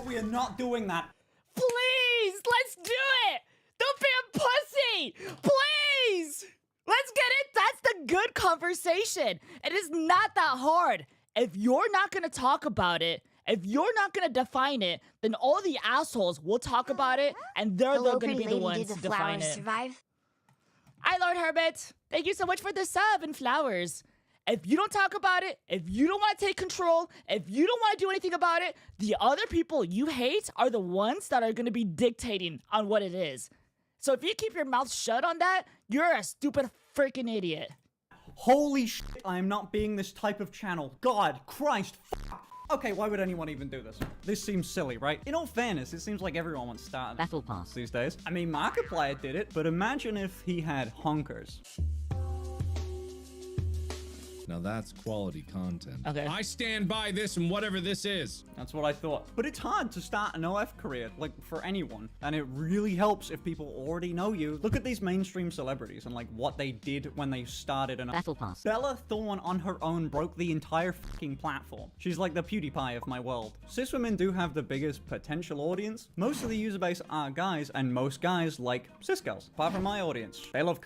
we are not doing that. Please, let's do it! Don't be a pussy! Please! Let's get it. That's the good conversation. It is not that hard. If you're not going to talk about it, if you're not going to define it, then all the assholes will talk about it, and they're Hello, going to be pretty the lady, ones did to the define flowers it. survive? Hi, Lord Herbert. Thank you so much for the sub and flowers. If you don't talk about it, if you don't want to take control, if you don't want to do anything about it, the other people you hate are the ones that are going to be dictating on what it is. So if you keep your mouth shut on that, you're a stupid freaking idiot. Holy shit, I am not being this type of channel. God, Christ, fuck. Okay, why would anyone even do this? This seems silly, right? In all fairness, it seems like everyone wants started Battle Pass these days. I mean, Markiplier did it, but imagine if he had honkers. Now that's quality content. Okay. I stand by this and whatever this is. That's what I thought. But it's hard to start an OF career, like, for anyone. And it really helps if people already know you. Look at these mainstream celebrities and, like, what they did when they started an Battle Pass. Bella Thorne on her own broke the entire fucking platform. She's like the PewDiePie of my world. Cis women do have the biggest potential audience. Most of the user base are guys, and most guys like cis girls. Apart from my audience. They love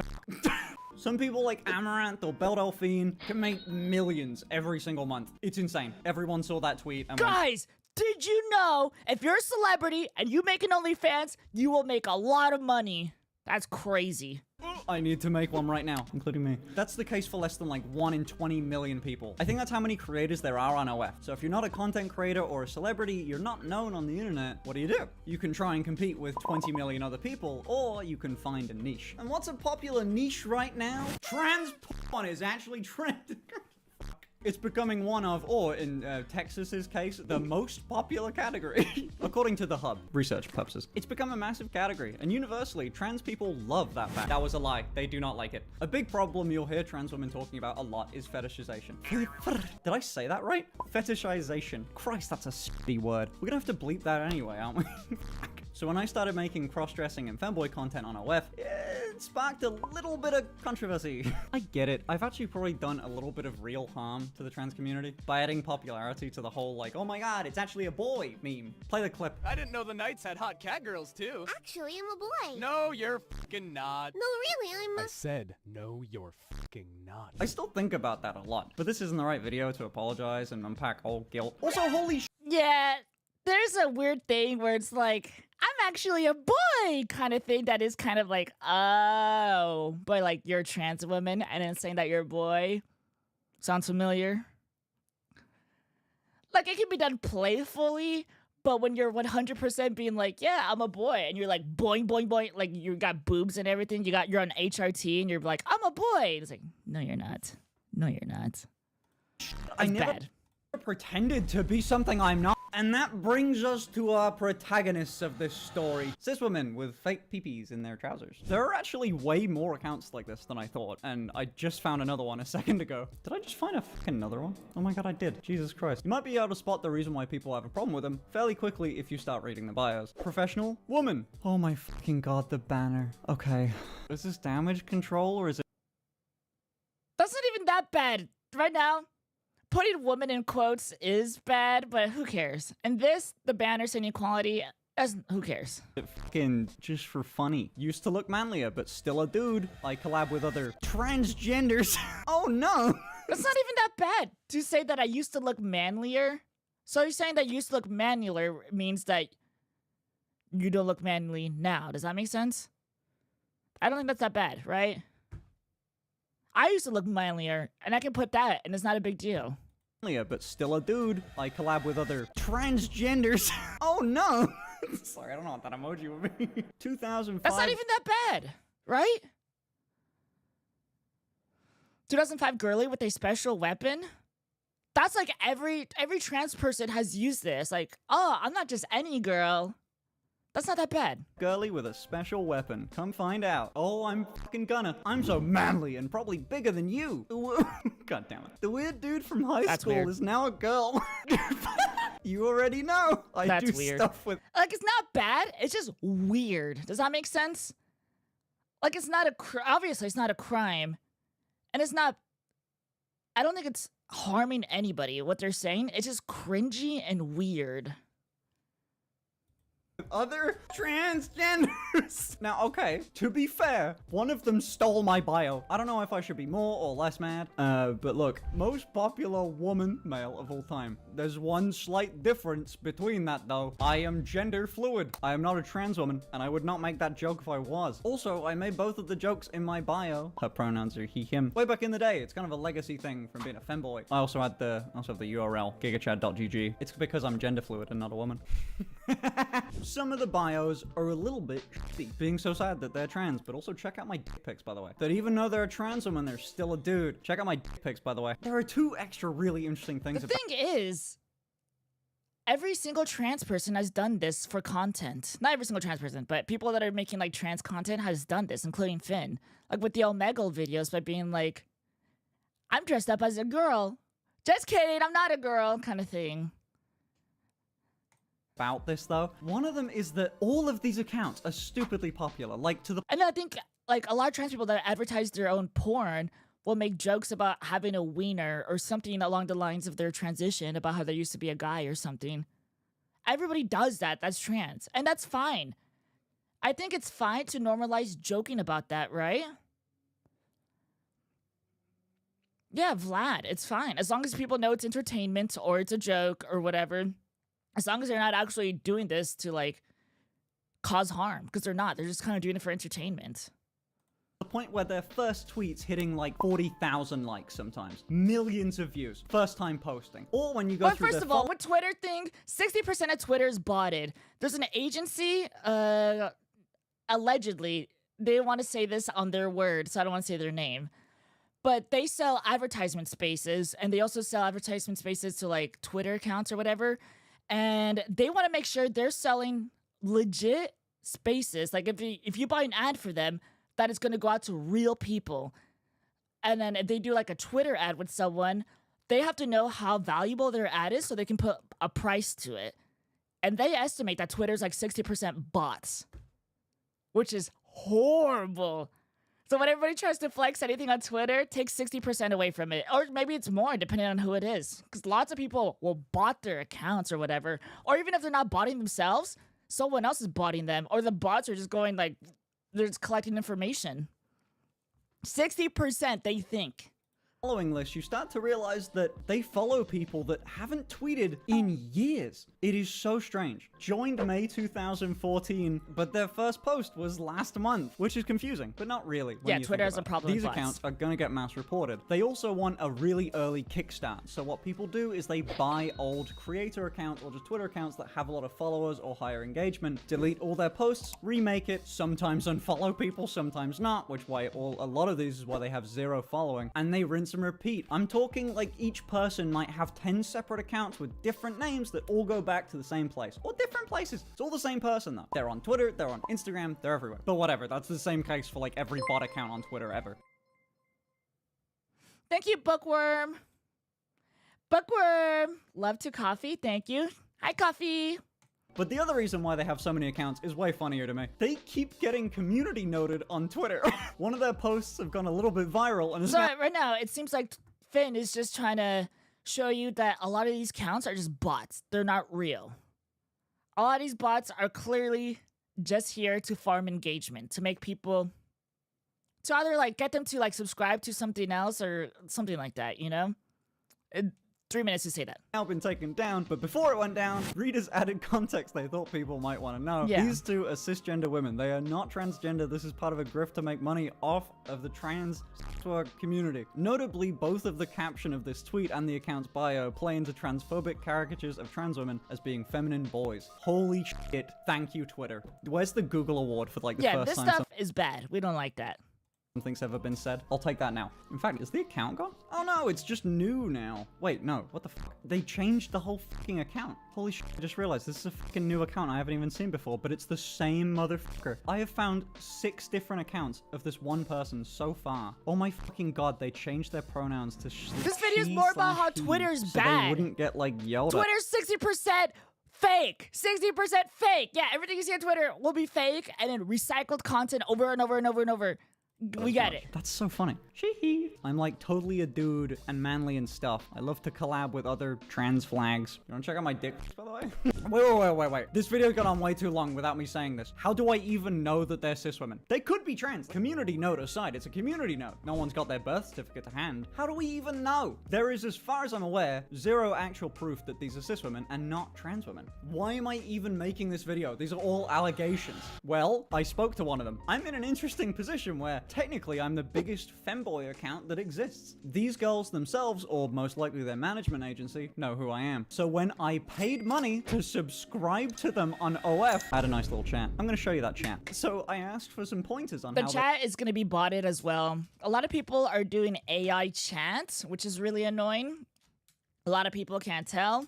Some people like Amaranth or Belle Delphine can make millions every single month. It's insane. Everyone saw that tweet and went, Guys, did you know if you're a celebrity and you make an OnlyFans, you will make a lot of money? That's crazy. I need to make one right now, including me. That's the case for less than like 1 in 20 million people. I think that's how many creators there are on OF. So if you're not a content creator or a celebrity, you're not known on the internet, what do? You can try and compete with 20 million other people, or you can find a niche. And what's a popular niche right now? Trans porn is actually trending. It's becoming one of, or in Texas's case, the most popular category. According to The Hub, research purposes. It's become a massive category, and universally, trans people love that fact. That was a lie. They do not like it. A big problem you'll hear trans women talking about a lot is fetishization. Did I say that right? Fetishization. Christ, that's a shitty word. We're gonna have to bleep that anyway, aren't we? So when I started making cross-dressing and femboy content on OF, it sparked a little bit of controversy. I get it. I've actually probably done a little bit of real harm to the trans community by adding popularity to the whole, like, oh my god, it's actually a boy meme. Play the clip. I didn't know the Knights had hot cat girls too. Actually, I'm a boy. No, you're fucking not. No, really, I'm I said, no, you're fucking not. I still think about that a lot, but this isn't the right video to apologize and unpack all guilt. Also, holy sh**. Yeah, there's a weird thing where it's like, I'm actually a boy kind of thing that is kind of like, oh, but like you're a trans woman and then saying that you're a boy. Sounds familiar? Like it can be done playfully, but when you're 100% being like, yeah, I'm a boy, and you're like boing, boing, boing, like you got boobs and everything, you're on HRT and you're like, I'm a boy. It's like, no, you're not. No, you're not. I That's never bad. pretended to be something I'm not. And that brings us to our protagonists of this story. Cis women with fake peepees in their trousers. There are actually way more accounts like this than I thought, and I just found another one a second ago. Did I just find a fucking another one? Oh my god, I did. Jesus Christ. You might be able to spot the reason why people have a problem with them fairly quickly if you start reading the bios. Professional woman. Oh my fucking god, the banner. Okay. Is this damage control or is it? That's not even that bad. Right now, putting woman in quotes is bad, but who cares? And this, the banner saying equality, who cares? Fucking just for funny. Used to look manlier, but still a dude. I collab with other transgenders. Oh no! That's not even that bad to say that I used to look manlier. So you're saying that you used to look manlier means that you don't look manly now. Does that make sense? I don't think that's that bad, right? I used to look manlier, and I can put that, and it's not a big deal. But still a dude. I collab with other transgenders. Oh no! Sorry, I don't know what that emoji would be. 2005. That's not even that bad, right? 2005 girly with a special weapon? That's like every trans person has used this. Like, oh, I'm not just any girl. That's not that bad. Girly with a special weapon. Come find out. Oh, I'm fucking gonna. I'm so manly and probably bigger than you. God damn it. The weird dude from high school weird. is now a girl. You already know. I do weird. stuff with. Like, it's not bad. It's just weird. Does that make sense? Like, it's not obviously it's not a crime. And it's not, I don't think it's harming anybody, what they're saying. It's just cringy and weird. other transgenders. Now, okay, to be fair, one of them stole my bio. I don't know if I should be more or less mad, but look, most popular woman, male of all time. There's one slight difference between that, though. I am gender fluid. I am not a trans woman, and I would not make that joke if I was. Also, I made both of the jokes in my bio. Her pronouns are he, him. Way back in the day, it's kind of a legacy thing from being a femboy. I also have the URL, gigachad.gg. It's because I'm gender fluid and not a woman. Some of the bios are a little bit shitty, being so sad that they're trans, but also check out my dick pics, by the way. That even though they're a trans woman, they're still a dude. Check out my dick pics, by the way. There are two extra really interesting things The thing is, every single trans person has done this for content. Not every single trans person, but people that are making like trans content has done this, including Finn. Like with the Omegle videos by being like, I'm dressed up as a girl. Just kidding, I'm not a girl, kind of thing. About this though, one of them is that all of these accounts are stupidly popular, like to the And I think like a lot of trans people that advertise their own porn will make jokes about having a wiener or something along the lines of their transition, about how they used to be a guy or something. Everybody does that. That's trans. And that's fine. I think it's fine to normalize joking about that, right? Yeah, Vlad, it's fine. As long as people know it's entertainment or it's a joke or whatever. As long as they're not actually doing this to, like, cause harm. Because they're not. They're just kind of doing it for entertainment. The point where their first tweet's hitting like 40,000 likes sometimes. Millions of views. First time posting. Or when you go through first of all, with Twitter thing, 60% of Twitter is botted. There's an agency, allegedly, they want to say this on their word, so I don't want to say their name. But they sell advertisement spaces, and they also sell advertisement spaces to, like, Twitter accounts or whatever. And they want to make sure they're selling legit spaces. Like, if you buy an ad for them, that it's going to go out to real people. And then if they do, like, a Twitter ad with someone, they have to know how valuable their ad is so they can put a price to it. And they estimate that Twitter's, like, 60% bots. Which is horrible. So when everybody tries to flex anything on Twitter, take 60% away from it. Or maybe it's more, depending on who it is. Because lots of people will bot their accounts or whatever. Or even if they're not botting themselves, someone else is botting them. Or the bots are just going, like, they're just collecting information. 60% they think. Following list, you start to realize that they follow people that haven't tweeted in years. It is so strange. Joined May 2014, but their first post was last month, which is confusing, but not really. Yeah, Twitter has a problem These with bots. accounts are gonna get mass reported. They also want a really early kickstart. So what people do is they buy old creator accounts or just Twitter accounts that have a lot of followers or higher engagement, delete all their posts, remake it, sometimes unfollow people, sometimes not, which why a lot of these is why they have 0 following, and they rinse and repeat. I'm talking like each person might have 10 separate accounts with different names that all go back to the same place, or different places. It's all the same person though. They're on Twitter, they're on Instagram, they're everywhere. But whatever, that's the same case for like every bot account on Twitter ever. Thank you, Bookworm. Bookworm. Love to coffee. Thank you. Hi, coffee. But the other reason why they have so many accounts is way funnier to me. They keep getting community noted on Twitter. One of their posts have gone a little bit viral and So right now, it seems like Finn is just trying to show you that a lot of these accounts are just bots. They're not real. A lot of these bots are clearly just here to farm engagement, to make people, to either like get them to like subscribe to something else or something like that, you know? 3 minutes to say that. Now been taken down, but before it went down, readers added context they thought people might want to know. Yeah. These two are cisgender women. They are not transgender. This is part of a grift to make money off of the trans community. Notably, both of the caption of this tweet and the account's bio play into transphobic caricatures of trans women as being feminine boys. Holy shit. Thank you, Twitter. Where's the Google award for like the Yeah, first this time stuff is bad. We don't like that. something's ever been said? I'll take that now. In fact, is the account gone? Oh no, it's just new now. Wait, no, what the fuck? They changed the whole fucking account. Holy shit, I just realized this is a fucking new account I haven't even seen before, but it's the same motherfucker. I have found 6 different accounts of this one person so far. Oh my fucking god, they changed their pronouns to This video is more about how Twitter's so bad. they wouldn't get like yelled at. Twitter's 60% fake. 60% fake. Yeah, everything you see on Twitter will be fake and then recycled content over and over and over and over. We get it. That's so funny. Shee. I'm like totally a dude and manly and stuff. I love to collab with other trans flags. You wanna check out my dick, by the way? Wait. This video got on way too long without me saying this. How do I even know that they're cis women? They could be trans. Community note aside, it's a community note. No one's got their birth certificate to hand. How do we even know? There is, as far as I'm aware, zero actual proof that these are cis women and not trans women. Why am I even making this video? These are all allegations. Well, I spoke to one of them. I'm in an interesting position where technically I'm the biggest femboy account that exists. These girls themselves, or most likely their management agency, know who I am. So when I paid money to subscribe to them on OF, I had a nice little chat. I'm gonna show you that chat. So I asked for some pointers on The how chat is going to be botted as well. A lot of people are doing AI chat, which is really annoying. A lot of people can't tell.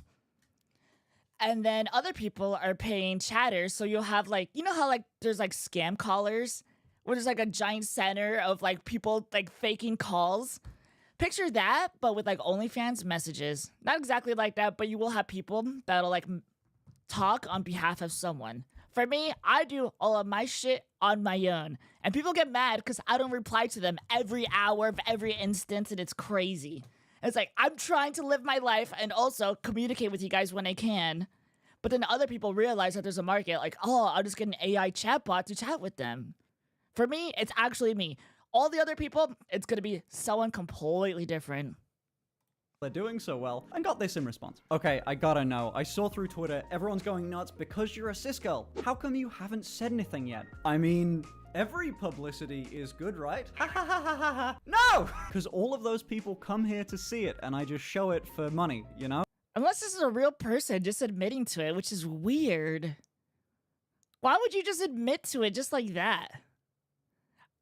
And then other people are paying chatters. So you'll have like, you know how like there's like scam callers where there's like a giant center of like people like faking calls. Picture that, but with like OnlyFans messages. Not exactly like that, but you will have people that'll like talk on behalf of someone. For me, I do all of my shit on my own. And people get mad because I don't reply to them every hour of every instance, and it's crazy. It's like, I'm trying to live my life and also communicate with you guys when I can. But then other people realize that there's a market, like, oh, I'll just get an AI chatbot to chat with them. For me, it's actually me. All the other people, it's going to be someone completely different. they're doing so well, and got this in response. Okay, I gotta know. I saw through Twitter, everyone's going nuts because you're a cis girl. How come you haven't said anything yet? I mean, every publicity is good, right? Ha ha ha ha ha ha. No! Because all of those people come here to see it, and I just show it for money, you know? Unless this is a real person just admitting to it, which is weird. Why would you just admit to it just like that?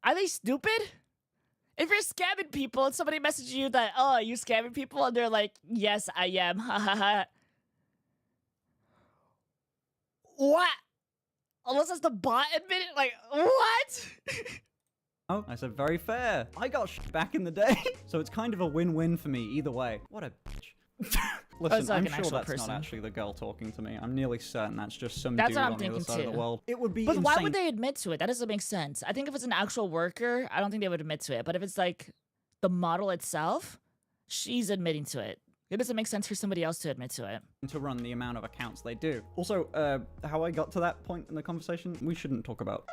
Are they stupid? If you're scamming people and somebody messages you that, oh, are you scamming people? And they're like, yes, I am. Ha ha ha. What? Unless that's the bot admitting, like, what? Oh, I said very fair. I got back in the day. So it's kind of a win-win for me either way. What a bitch. Listen, like I'm an sure actual that's person. not actually the girl talking to me. I'm nearly certain that's just some That's dude what I'm on the other thinking side of the too. world. It would be But insane. why would they admit to it? That doesn't make sense. I think if it's an actual worker, I don't think they would admit to it. But if it's like the model itself, she's admitting to it. It doesn't make sense for somebody else to admit to it. to run the amount of accounts they do. Also, how I got to that point in the conversation, we shouldn't talk about.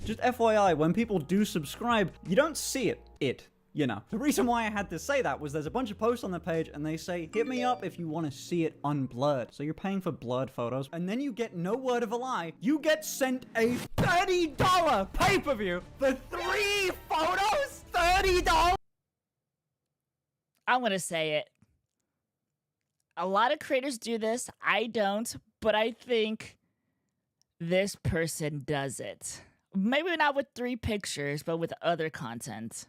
Just FYI, when people do subscribe, you don't see it. You know. The reason why I had to say that was there's a bunch of posts on the page and they say, hit me up if you want to see it unblurred. So you're paying for blurred photos and then you get no word of a lie. You get sent a $30 pay-per-view for 3 photos? $30? I'm going to say it. A lot of creators do this. I don't, but I think this person does it. Maybe not with 3 pictures, but with other content.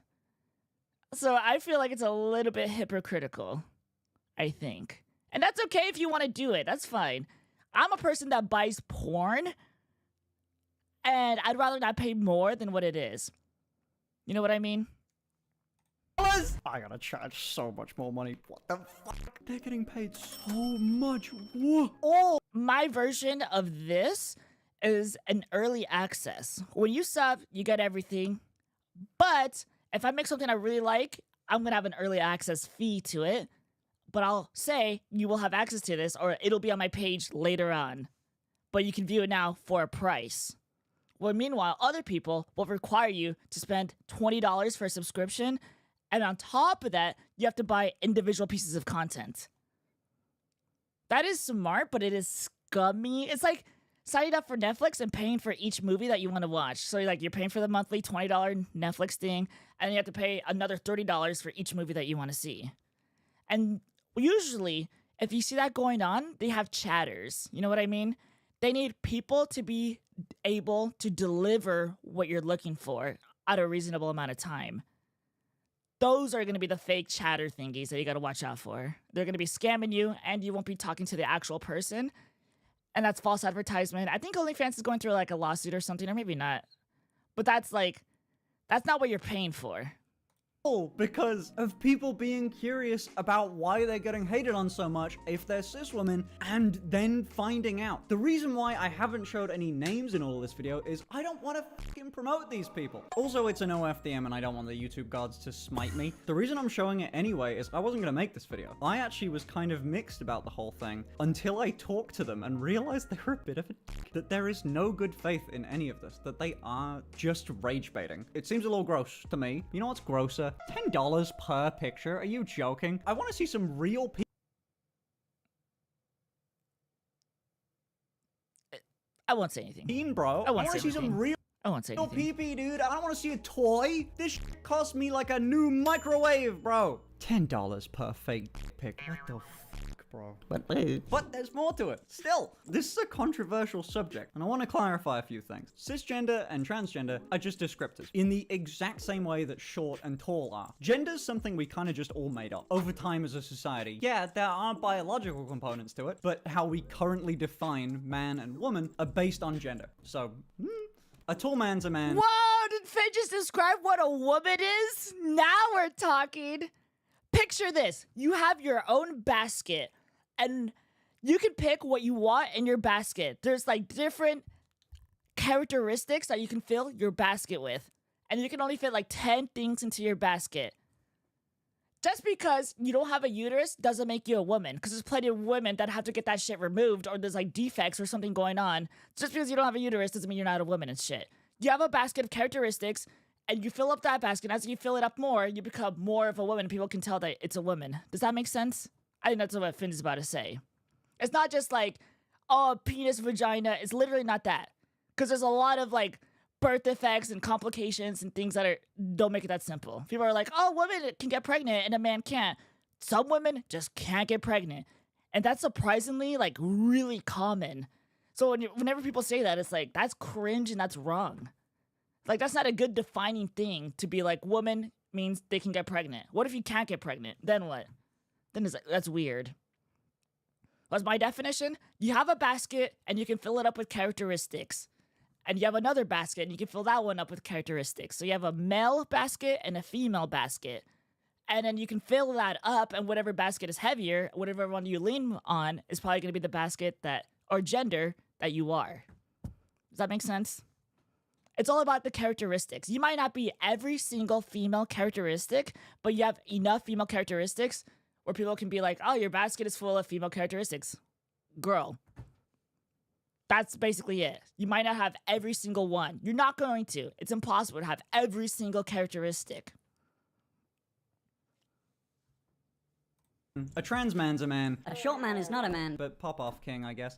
So I feel like it's a little bit hypocritical, I think. And that's okay if you want to do it. That's fine. I'm a person that buys porn, and I'd rather not pay more than what it is. You know what I mean? I gotta charge so much more money. What the fuck? They're getting paid so much. What? Oh! My version of this is an early access. When you sub, you get everything. But if I make something I really like, I'm going to have an early access fee to it. But I'll say you will have access to this or it'll be on my page later on. But you can view it now for a price. Well, meanwhile, other people will require you to spend $20 for a subscription. And on top of that, you have to buy individual pieces of content. That is smart, but it is scummy. It's like signing up for Netflix and paying for each movie that you want to watch. So you're paying for the monthly $20 Netflix thing, and you have to pay another $30 for each movie that you want to see. And usually, if you see that going on, they have chatters. You know what I mean? They need people to be able to deliver what you're looking for at a reasonable amount of time. Those are going to be the fake chatter thingies that you got to watch out for. They're going to be scamming you, and you won't be talking to the actual person. And that's false advertisement. I think OnlyFans is going through like a lawsuit or something, or maybe not. But that's not what you're paying for. because of people being curious about why they're getting hated on so much if they're cis women, and then finding out. The reason why I haven't showed any names in all of this video is I don't want to fucking promote these people. Also, it's an OFDM and I don't want the YouTube gods to smite me. The reason I'm showing it anyway is I wasn't gonna make this video. I actually was kind of mixed about the whole thing until I talked to them and realized they were a bit of a dick. That there is no good faith in any of this, that they are just rage baiting. It seems a little gross to me. You know what's grosser? $10 per picture? Are you joking? I want to see some real people. I won't say anything. Bro. I want to see some real I won't say anything. pee-pee, dude. I don't want to see a toy. This shit cost me like a new microwave, bro. $10 per fake pic. What the fuck, bro? But there's more to it. Still, this is a controversial subject, and I want to clarify a few things. Cisgender and transgender are just descriptors, in the exact same way that short and tall are. Gender's something we kind of just all made up over time as a society. Yeah, there are biological components to it, but how we currently define man and woman are based on gender. So, a tall man's a man. Whoa, did Finn just describe what a woman is? Now we're talking. Picture this. You have your own basket, and you can pick what you want in your basket. There's like different characteristics that you can fill your basket with, and you can only fit like 10 things into your basket. Just because you don't have a uterus doesn't make you a woman, because there's plenty of women that have to get that shit removed, or there's like defects or something going on. Just because you don't have a uterus doesn't mean you're not a woman and shit. You have a basket of characteristics, and you fill up that basket. As you fill it up more, you become more of a woman. People can tell that it's a woman. Does that make sense? I think that's what Finn is about to say. It's not just like, oh, penis, vagina. It's literally not that. Because there's a lot of like birth defects and complications and things that don't make it that simple. People are like, oh, women can get pregnant and a man can't. Some women just can't get pregnant. And that's surprisingly like really common. So whenever people say that, it's like, that's cringe and that's wrong. Like, that's not a good defining thing to be like, woman means they can get pregnant. What if you can't get pregnant? Then what? Then it's like, that's weird. What's my definition? You have a basket and you can fill it up with characteristics. And you have another basket and you can fill that one up with characteristics. So you have a male basket and a female basket. And then you can fill that up, and whatever basket is heavier, whatever one you lean on, is probably going to be the basket that, or gender that you are. Does that make sense? It's all about the characteristics. You might not be every single female characteristic, but you have enough female characteristics where people can be like, oh, your basket is full of female characteristics. Girl. That's basically it. You might not have every single one. You're not going to. It's impossible to have every single characteristic. A trans man's a man. A short man is not a man. But pop off, king, I guess.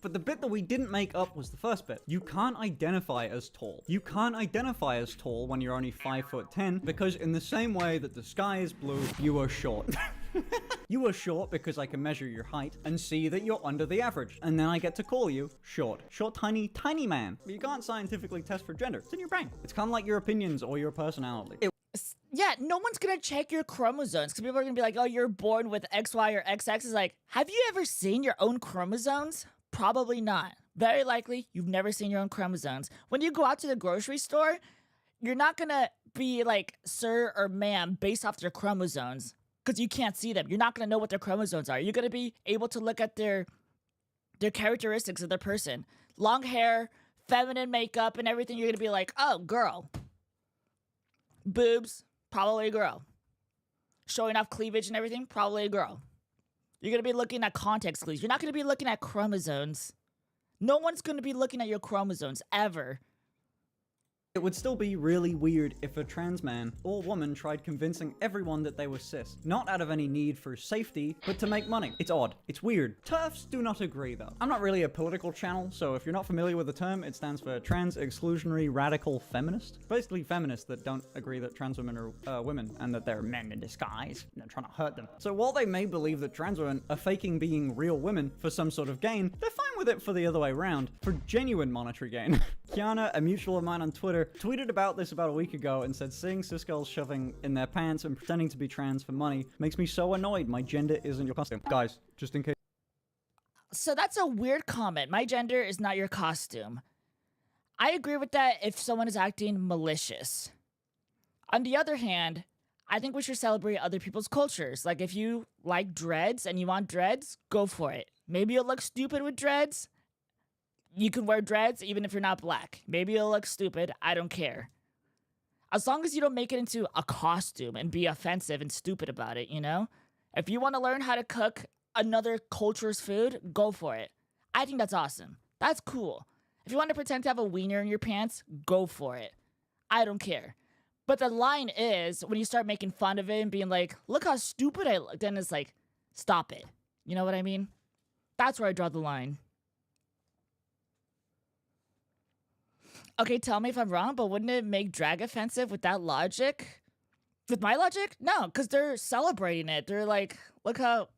But the bit that we didn't make up was the first bit. You can't identify as tall. You can't identify as tall when you're only 5'10", because in the same way that the sky is blue, you are short. You are short because I can measure your height and see that you're under the average. And then I get to call you short. Short, tiny, tiny man. But you can't scientifically test for gender. It's in your brain. It's kind of like your opinions or your personality. Yeah, no one's gonna check your chromosomes, because people are gonna be like, oh, you're born with XY or XX. It's like, have you ever seen your own chromosomes? Probably not. Very likely, you've never seen your own chromosomes. When you go out to the grocery store, you're not gonna be like sir or ma'am based off their chromosomes, because you can't see them. You're not gonna know what their chromosomes are. You're gonna be able to look at their characteristics of their person. Long hair, feminine makeup, and everything. You're gonna be like, oh, girl. Boobs, probably a girl. Showing off cleavage and everything, probably a girl. You're going to be looking at context clues. You're not going to be looking at chromosomes. No one's going to be looking at your chromosomes, ever. It would still be really weird if a trans man or woman tried convincing everyone that they were cis, not out of any need for safety, but to make money. It's odd. It's weird. TERFs do not agree, though. I'm not really a political channel, so if you're not familiar with the term, it stands for Trans Exclusionary Radical Feminist. Basically feminists that don't agree that trans women are women, and that they're men in disguise, and they're trying to hurt them. So while they may believe that trans women are faking being real women for some sort of gain, they're fine with it for the other way around, for genuine monetary gain. Kiana, a mutual of mine on Twitter, tweeted about this about a week ago and said, seeing cis girls shoving in their pants and pretending to be trans for money makes me so annoyed. My gender isn't your costume. Guys, just in case. So that's a weird comment. My gender is not your costume. I agree with that if someone is acting malicious. On the other hand, I think we should celebrate other people's cultures. Like, if you like dreads and you want dreads, go for it. Maybe you'll look stupid with dreads. You can wear dreads even if you're not black. Maybe you'll look stupid. I don't care. As long as you don't make it into a costume and be offensive and stupid about it, you know? If you want to learn how to cook another culture's food, go for it. I think that's awesome. That's cool. If you want to pretend to have a wiener in your pants, go for it. I don't care. But the line is, when you start making fun of it and being like, look how stupid I look, then it's like, stop it. You know what I mean? That's where I draw the line. Okay, tell me if I'm wrong, but wouldn't it make drag offensive with that logic? With my logic? No, because they're celebrating it. They're like, look how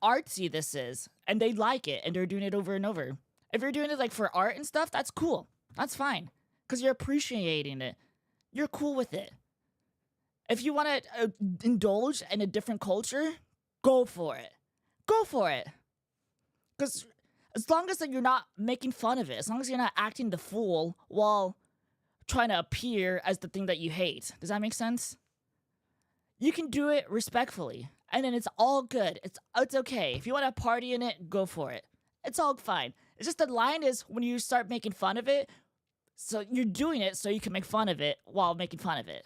artsy this is. And they like it, and they're doing it over and over. If you're doing it like for art and stuff, that's cool. That's fine. Because you're appreciating it. You're cool with it. If you want to indulge in a different culture, go for it. Go for it. Because as long as you're not making fun of it, as long as you're not acting the fool while trying to appear as the thing that you hate. Does that make sense? You can do it respectfully. And then it's all good. It's okay. If you want to party in it, go for it. It's all fine. It's just the line is when you start making fun of it, so you're doing it so you can make fun of it while making fun of it.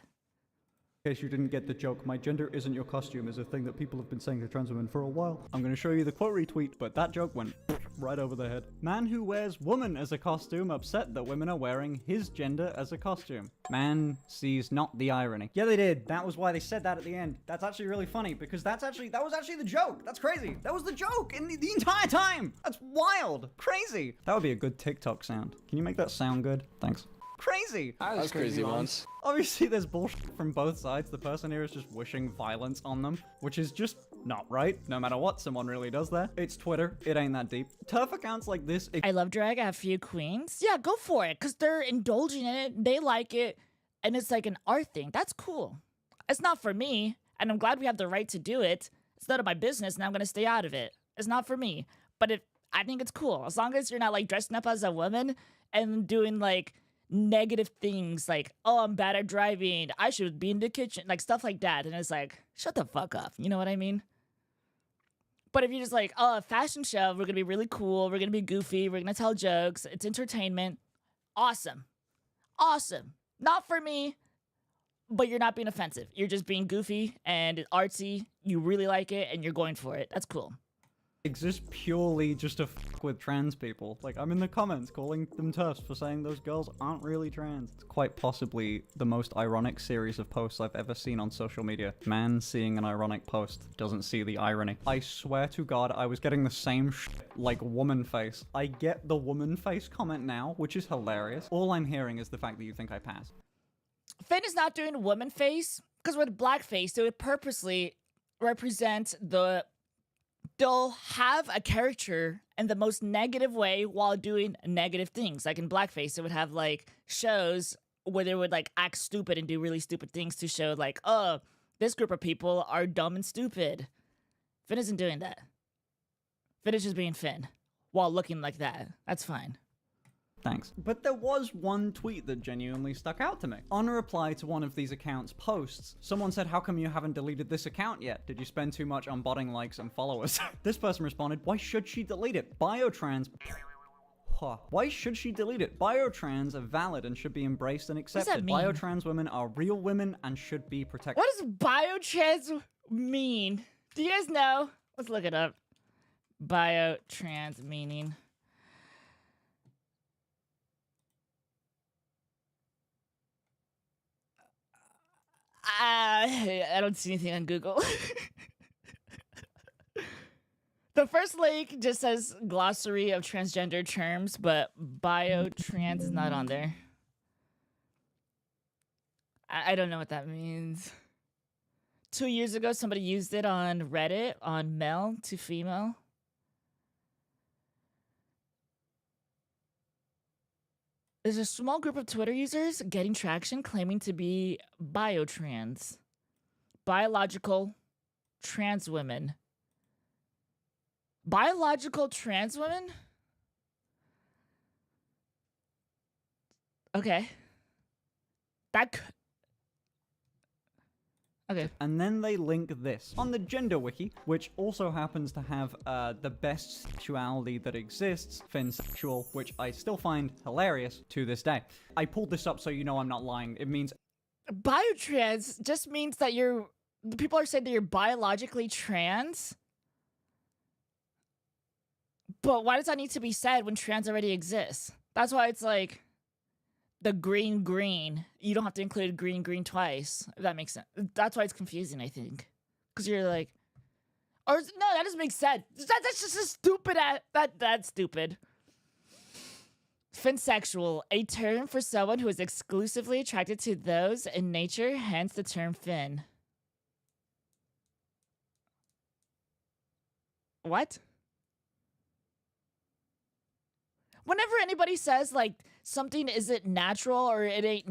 In case you didn't get the joke, my gender isn't your costume is a thing that people have been saying to trans women for a while. I'm going to show you the quote retweet, but that joke went right over the head. Man who wears woman as a costume upset that women are wearing his gender as a costume. Man sees not the irony. Yeah, they did. That was why they said that at the end. That's actually really funny because that was actually the joke. That's crazy. That was the joke in the entire time. That's wild. Crazy. That would be a good TikTok sound. Can you make that sound good? Thanks. Crazy. I was crazy once. Obviously, there's bullshit from both sides. The person here is just wishing violence on them, which is just not right. No matter what someone really does there. It's Twitter. It ain't that deep. Turf accounts like this. I love drag. I have a few queens. Yeah, go for it. Because they're indulging in it. They like it. And it's like an art thing. That's cool. It's not for me. And I'm glad we have the right to do it. It's none of my business, and I'm going to stay out of it. It's not for me. But I think it's cool. As long as you're not like dressing up as a woman and doing like negative things like, oh, I'm bad at driving, I should be in the kitchen, like stuff like that. And it's like, shut the fuck up. You know what I mean? But if you're just like, oh, a fashion show, we're gonna be really cool, we're gonna be goofy, we're gonna tell jokes, it's entertainment, awesome. Awesome. Not for me, but you're not being offensive. You're just being goofy and artsy. You really like it and you're going for it. That's cool. Exists purely just to fuck with trans people. Like, I'm in the comments calling them TERFs for saying those girls aren't really trans. It's quite possibly the most ironic series of posts I've ever seen on social media. Man seeing an ironic post doesn't see the irony. I swear to God, I was getting the same like woman face. I get the woman face comment now, which is hilarious. All I'm hearing is the fact that you think I pass. Finn is not doing woman face, because with blackface, they would purposely represent they'll have a character in the most negative way while doing negative things. Like in blackface, it would have like shows where they would like act stupid and do really stupid things to show like, oh, this group of people are dumb and stupid. Finn isn't doing that. Finn is just being Finn while looking like that. That's fine. Thanks. But there was one tweet that genuinely stuck out to me. On a reply to one of these accounts' posts, someone said, how come you haven't deleted this account yet? Did you spend too much on botting likes and followers? This person responded, why should she delete it? Biotrans... Why should she delete it? Biotrans are valid and should be embraced and accepted. Biotrans women are real women and should be protected. What does biotrans mean? Do you guys know? Let's look it up. Biotrans meaning... I don't see anything on Google. The first link just says glossary of transgender terms, but biotrans is not on there. I don't know what that means. 2 years ago, somebody used it on Reddit on male to female. There's a small group of Twitter users getting traction claiming to be biotrans. Biological trans women. Biological trans women? Okay. Okay. And then they link this on the gender wiki, which also happens to have the best sexuality that exists, finsexual, which I still find hilarious to this day. I pulled this up so you know I'm not lying. It means Biotrans just means that people are saying that you're biologically trans. But why does that need to be said when trans already exists? That's why it's like the green. You don't have to include green twice, if that makes sense. That's why it's confusing, I think. Because you're like, or no, that doesn't make sense. That's just a stupid, that's stupid. Finsexual, a term for someone who is exclusively attracted to those in nature, hence the term fin. What? Whenever anybody says, like, something isn't natural or it ain't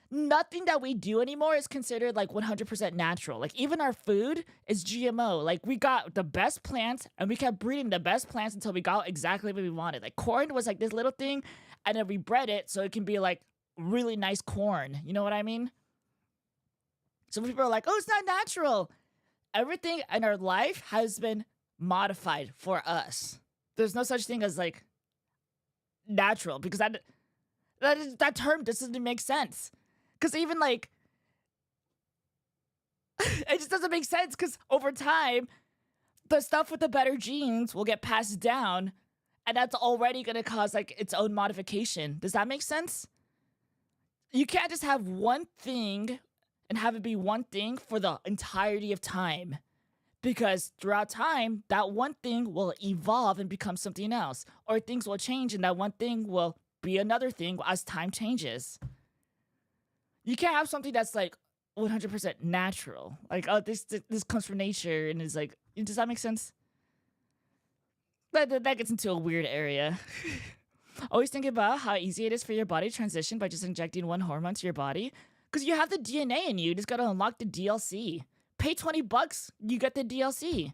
nothing that we do anymore is considered, like, 100% natural. Like, even our food is GMO. Like, we got the best plants, and we kept breeding the best plants until we got exactly what we wanted. Like, corn was, like, this little thing, and then we bred it so it can be, like, really nice corn. You know what I mean? So people are like, oh, it's not natural. Everything in our life has been modified for us. There's no such thing as, like, natural, because that term doesn't make sense. Because even, like, it just doesn't make sense, because over time, the stuff with the better genes will get passed down, and that's already going to cause, like, its own modification. Does that make sense? You can't just have one thing and have it be one thing for the entirety of time. Because throughout time, that one thing will evolve and become something else. Or things will change and that one thing will be another thing as time changes. You can't have something that's like 100% natural. Like, oh, this comes from nature and is like, does that make sense? That gets into a weird area. Always think about how easy it is for your body to transition by just injecting one hormone to your body. Because you have the DNA in you. You just got to unlock the DLC. Pay $20, you get the DLC.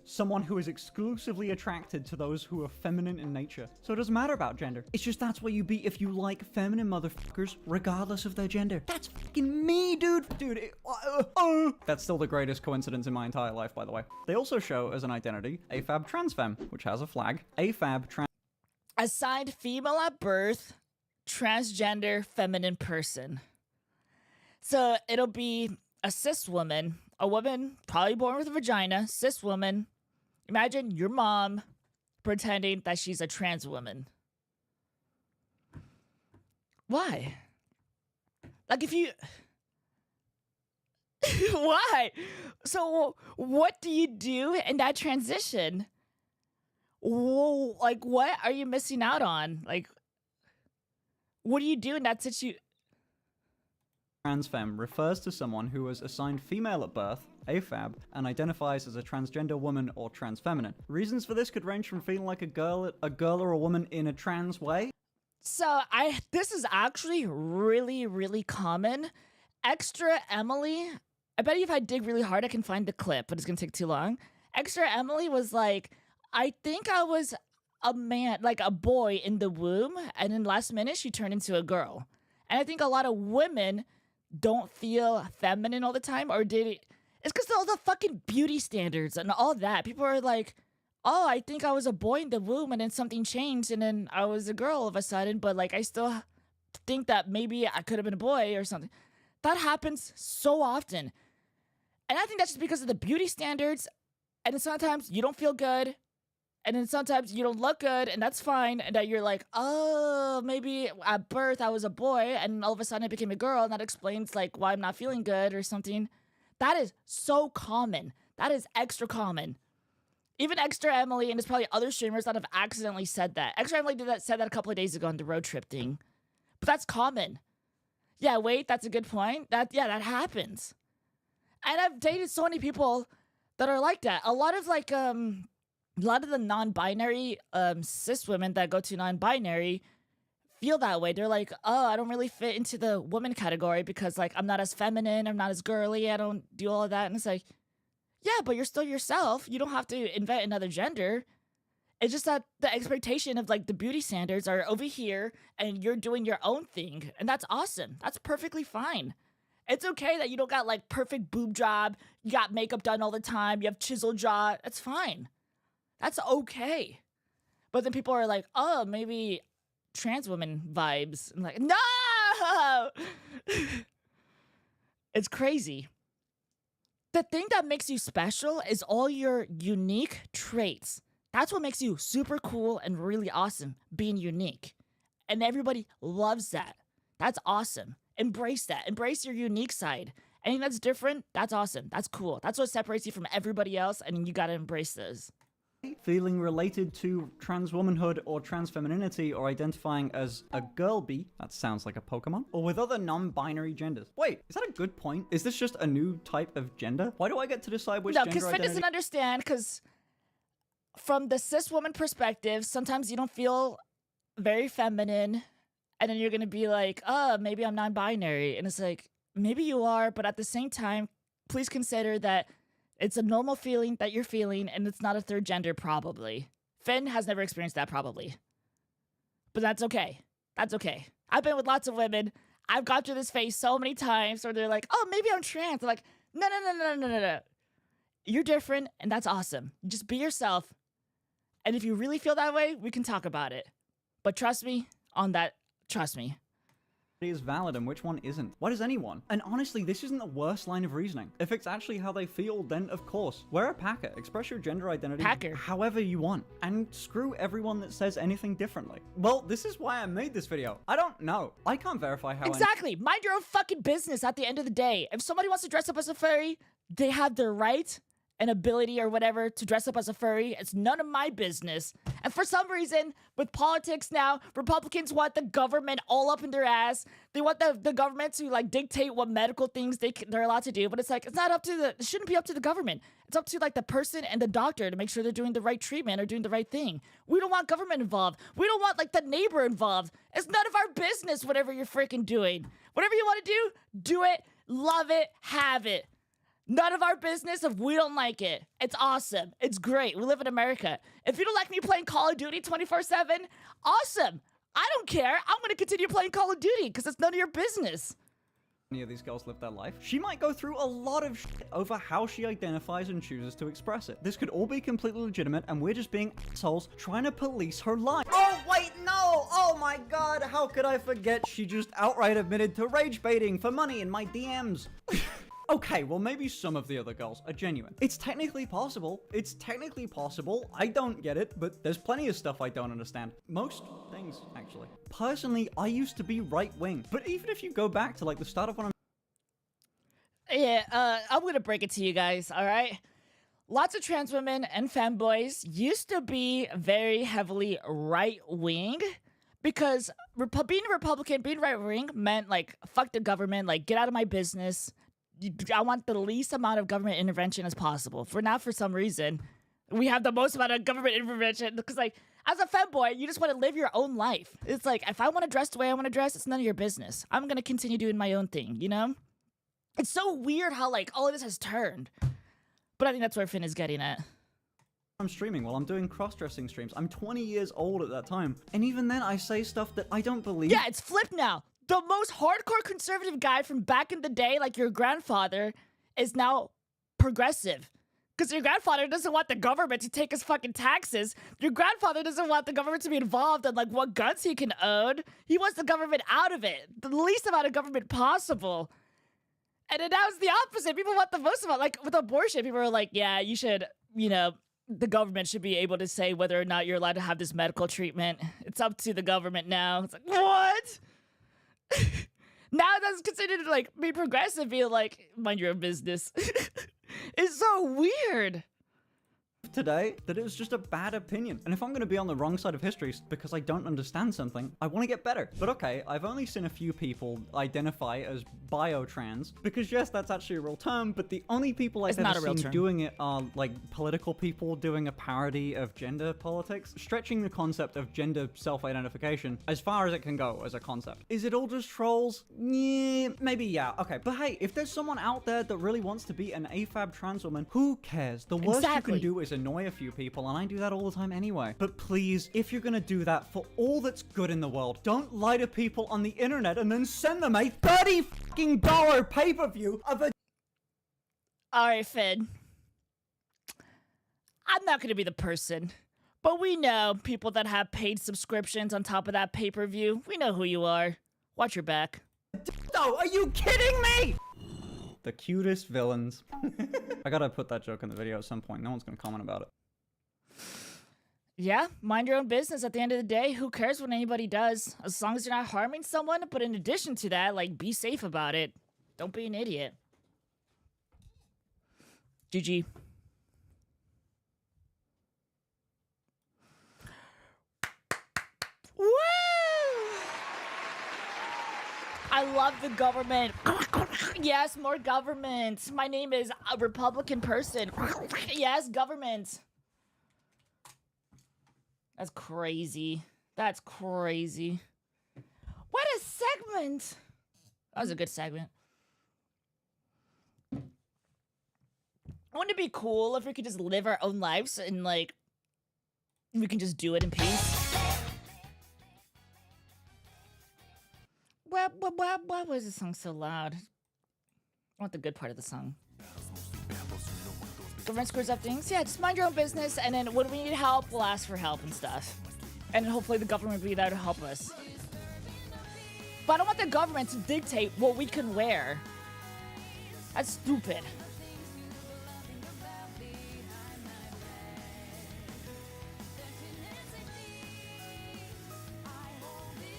Someone who is exclusively attracted to those who are feminine in nature. So it doesn't matter about gender. It's just that's what you be if you like feminine motherfuckers, regardless of their gender. That's fucking me, dude. Dude, that's still the greatest coincidence in my entire life, by the way. They also show as an identity AFAB transfem, which has a flag. AFAB trans... Assigned female at birth, transgender feminine person. So it'll be a cis woman, a woman probably born with a vagina, cis woman. Imagine your mom pretending that she's a trans woman. Why? Like, if you... Why? So what do you do in that transition? Whoa, like, what are you missing out on? Like, what do you do in that situation? Transfem refers to someone who was assigned female at birth, AFAB, and identifies as a transgender woman or transfeminine. Reasons for this could range from feeling like a girl or a woman in a trans way. So this is actually really, really common. Extra Emily, I bet you if I dig really hard, I can find the clip, but it's gonna take too long. Extra Emily was like, I think I was a man, like a boy in the womb, and then last minute she turned into a girl. And I think a lot of women don't feel feminine all the time, or did it? It's because of all the fucking beauty standards and all that. People are like, oh, I think I was a boy in the womb, and then something changed, and then I was a girl all of a sudden, but like I still think that maybe I could have been a boy or something. That happens so often. And I think that's just because of the beauty standards, and then sometimes you don't feel good, and then sometimes you don't look good, and that's fine, and that you're like, oh, maybe at birth I was a boy, and all of a sudden I became a girl, and that explains, like, why I'm not feeling good or something. That is so common. That is extra common. Even Extra Emily, and there's probably other streamers that have accidentally said that. Extra Emily said that a couple of days ago on the road trip thing. But that's common. Yeah, wait, that's a good point. That happens. And I've dated so many people that are like that. A lot of the non-binary cis women that go to non-binary feel that way. They're like, oh, I don't really fit into the woman category because, like, I'm not as feminine, I'm not as girly, I don't do all of that. And it's like, yeah, but you're still yourself. You don't have to invent another gender. It's just that the expectation of, like, the beauty standards are over here and you're doing your own thing. And that's awesome. That's perfectly fine. It's okay that you don't got like perfect boob job, you got makeup done all the time, you have chiseled jaw. That's fine. That's okay. But then people are like, oh, maybe trans women vibes. I'm like, no! It's crazy. The thing that makes you special is all your unique traits. That's what makes you super cool and really awesome, being unique. And everybody loves that. That's awesome. Embrace that. Embrace your unique side. Anything that's different, that's awesome. That's cool. That's what separates you from everybody else, and you gotta embrace those. Feeling related to trans womanhood or trans femininity or identifying as a girl-bee, that sounds like a Pokemon, or with other non-binary genders. Wait, is that a good point? Is this just a new type of gender? Why do I get to decide which gender No, because Finn doesn't understand, because from the cis woman perspective, sometimes you don't feel very feminine, and then you're gonna be like, oh, maybe I'm non-binary, and it's like, maybe you are, but at the same time, please consider that it's a normal feeling that you're feeling, and it's not a third gender, probably. Finn has never experienced that, probably. But that's okay. That's okay. I've been with lots of women. I've gone through this phase so many times where they're like, oh, maybe I'm trans. I'm like, no. You're different, and that's awesome. Just be yourself. And if you really feel that way, we can talk about it. But trust me on that. Trust me. Is valid and which one isn't. Why does anyone? And honestly, this isn't the worst line of reasoning. If it's actually how they feel, then of course. Wear a packer. Express your gender identity however you want. And screw everyone that says anything differently. Well, this is why I made this video. I don't know. I can't verify how Exactly. Mind your own fucking business at the end of the day. If somebody wants to dress up as a furry, they have their right and ability or whatever to dress up as a furry. It's none of my business. And for some reason, with politics now, Republicans want the government all up in their ass. They want the government to like dictate what medical things they're allowed to do. But it's like, it's not up to it shouldn't be up to the government. It's up to like the person and the doctor to make sure they're doing the right treatment or doing the right thing. We don't want government involved. We don't want like the neighbor involved. It's none of our business, whatever you're freaking doing. Whatever you want to do it, love it, have it. None of our business if we don't like it. It's awesome. It's great. We live in America. If you don't like me playing Call of Duty 24/7, awesome. I don't care. I'm going to continue playing Call of Duty because it's none of your business. Any of these girls live their life. She might go through a lot of shit over how she identifies and chooses to express it. This could all be completely legitimate, and we're just being assholes trying to police her life. Oh, wait, no! Oh my god, how could I forget she just outright admitted to rage baiting for money in my DMs? Okay, well, maybe some of the other girls are genuine. It's technically possible. It's technically possible. I don't get it, but there's plenty of stuff I don't understand. Most things, actually. Personally, I used to be right-wing, but even if you go back to, like, the start of when I'm gonna break it to you guys, all right? Lots of trans women and femboys used to be very heavily right-wing because being a Republican, being right-wing meant, like, fuck the government, like, get out of my business. I want the least amount of government intervention as possible. For now, for some reason, we have the most amount of government intervention because, like, as a femboy, you just want to live your own life. It's like, if I want to dress the way I want to dress, it's none of your business. I'm going to continue doing my own thing, you know? It's so weird how, like, all of this has turned. But I think that's where Finn is getting at. I'm streaming while I'm doing cross-dressing streams. I'm 20 years old at that time. And even then, I say stuff that I don't believe. Yeah, it's flipped now. The most hardcore conservative guy from back in the day, like your grandfather, is now progressive. Because your grandfather doesn't want the government to take his fucking taxes. Your grandfather doesn't want the government to be involved in, like, what guns he can own. He wants the government out of it. The least amount of government possible. And then now it's the opposite. People want the most amount. Like, with abortion, people are like, yeah, you should, you know, the government should be able to say whether or not you're allowed to have this medical treatment. It's up to the government now. It's like, what? Now that's considered like be progressive, be like mind your own business. It's so weird. Today that it was just a bad opinion, and if I'm going to be on the wrong side of history because I don't understand something, I want to get better. But okay, I've only seen a few people identify as biotrans because yes, that's actually a real term, but the only people I've ever seen doing it are like political people doing a parody of gender politics, stretching the concept of gender self-identification as far as it can go as a concept. Is it all just trolls? Yeah, maybe yeah, okay. But hey, if there's someone out there that really wants to be an AFAB trans woman, who cares? The worst you can do is always annoy a few people, and I do that all the time anyway. But please, if you're gonna do that for all that's good in the world, don't lie to people on the internet and then send them a $30 pay-per-view of a... Alright, Finn. I'm not gonna be the person. But we know people that have paid subscriptions on top of that pay-per-view. We know who you are. Watch your back. No, are you kidding me? The cutest villains. I gotta put that joke in the video at some point. No one's gonna comment about it. Yeah, mind your own business at the end of the day. Who cares what anybody does? As long as you're not harming someone. But in addition to that, like, be safe about it. Don't be an idiot. GG. Woo! I love the government. Yes, more government. My name is a Republican person. Yes, government. That's crazy. That's crazy. What a segment. That was a good segment. Wouldn't it be cool if we could just live our own lives and, like, we can just do it in peace? Why was this song so loud? I want the good part of the song. Government screws up things. Yeah, just mind your own business, and then when we need help, we'll ask for help and stuff. And hopefully the government will be there to help us. But I don't want the government to dictate what we can wear. That's stupid.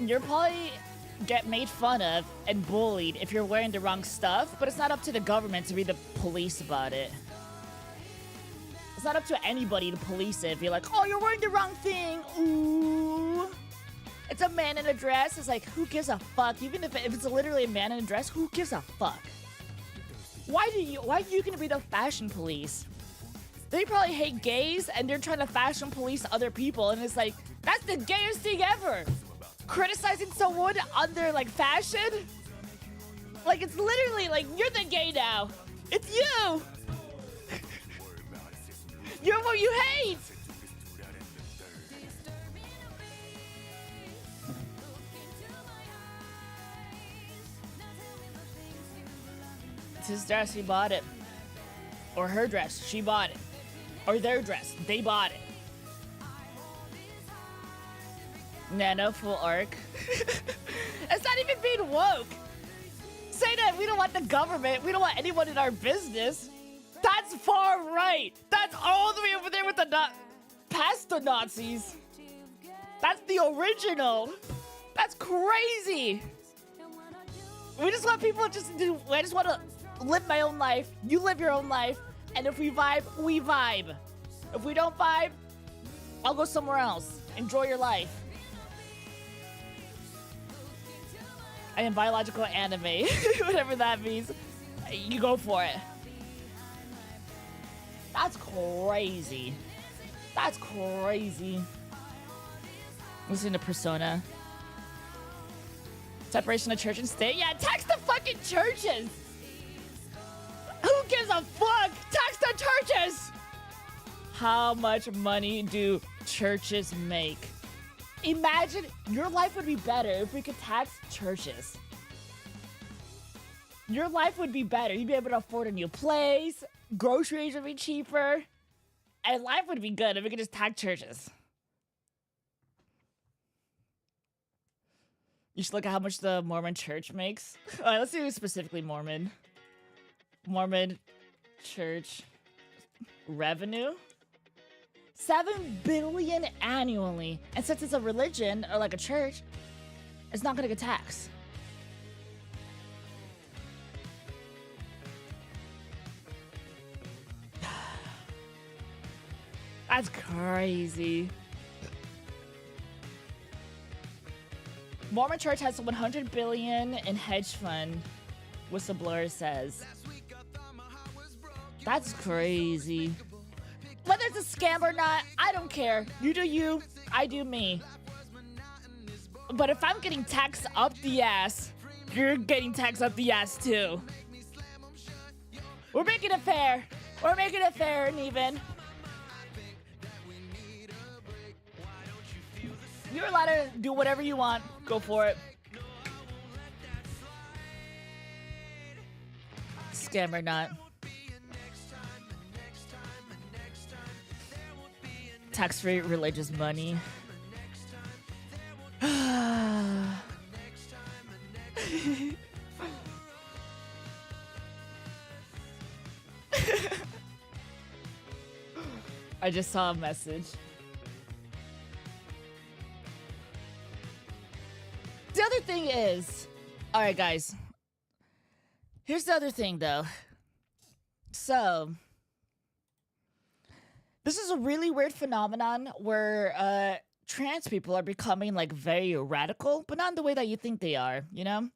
You're probably get made fun of and bullied if you're wearing the wrong stuff, but it's not up to the government to be the police about it. It's not up to anybody to police it. Be like, oh, you're wearing the wrong thing. Ooh. It's a man in a dress. It's like, who gives a fuck? Even if it's literally a man in a dress, who gives a fuck? Why are you gonna be the fashion police? They probably hate gays and they're trying to fashion police other people, and it's like, that's the gayest thing ever. Criticizing someone on their, like, fashion? Like, it's literally like, you're the gay now. It's you. You're what you hate. It's his dress, he bought it. Or her dress, she bought it. Or their dress, they bought it. Nano full arc. It's not even being woke. Say that we don't want the government, we don't want anyone in our business. That's far right. That's all the way over there with the past the Nazis. That's the original. That's crazy. We just want people just to do, I just want to live my own life. You live your own life. And if we vibe, we vibe. If we don't vibe, I'll go somewhere else. Enjoy your life. I am biological anime, whatever that means. You go for it. That's crazy. That's crazy. Listen to Persona. Separation of church and state? Yeah, tax the fucking churches! Who gives a fuck? Tax the churches! How much money do churches make? Imagine your life would be better if we could tax churches. Your life would be better. You'd be able to afford a new place, groceries would be cheaper, and life would be good if we could just tax churches. You should look at how much the Mormon church makes. All right, let's do specifically Mormon. Mormon church revenue. $7 billion annually. And since it's a religion, or like a church, it's not gonna get taxed. That's crazy. Mormon church has $100 billion in hedge fund, whistleblower says. That's crazy. Whether it's a scam or not, I don't care. You do you, I do me. But if I'm getting taxed up the ass, you're getting taxed up the ass too. We're making it fair. We're making it fair and even. You're allowed to do whatever you want. Go for it. Scam or not. Tax-free religious money. I just saw a message. The other thing is, all right, guys. Here's the other thing, though. So, this is a really weird phenomenon where trans people are becoming like very radical, but not in the way that you think they are, you know?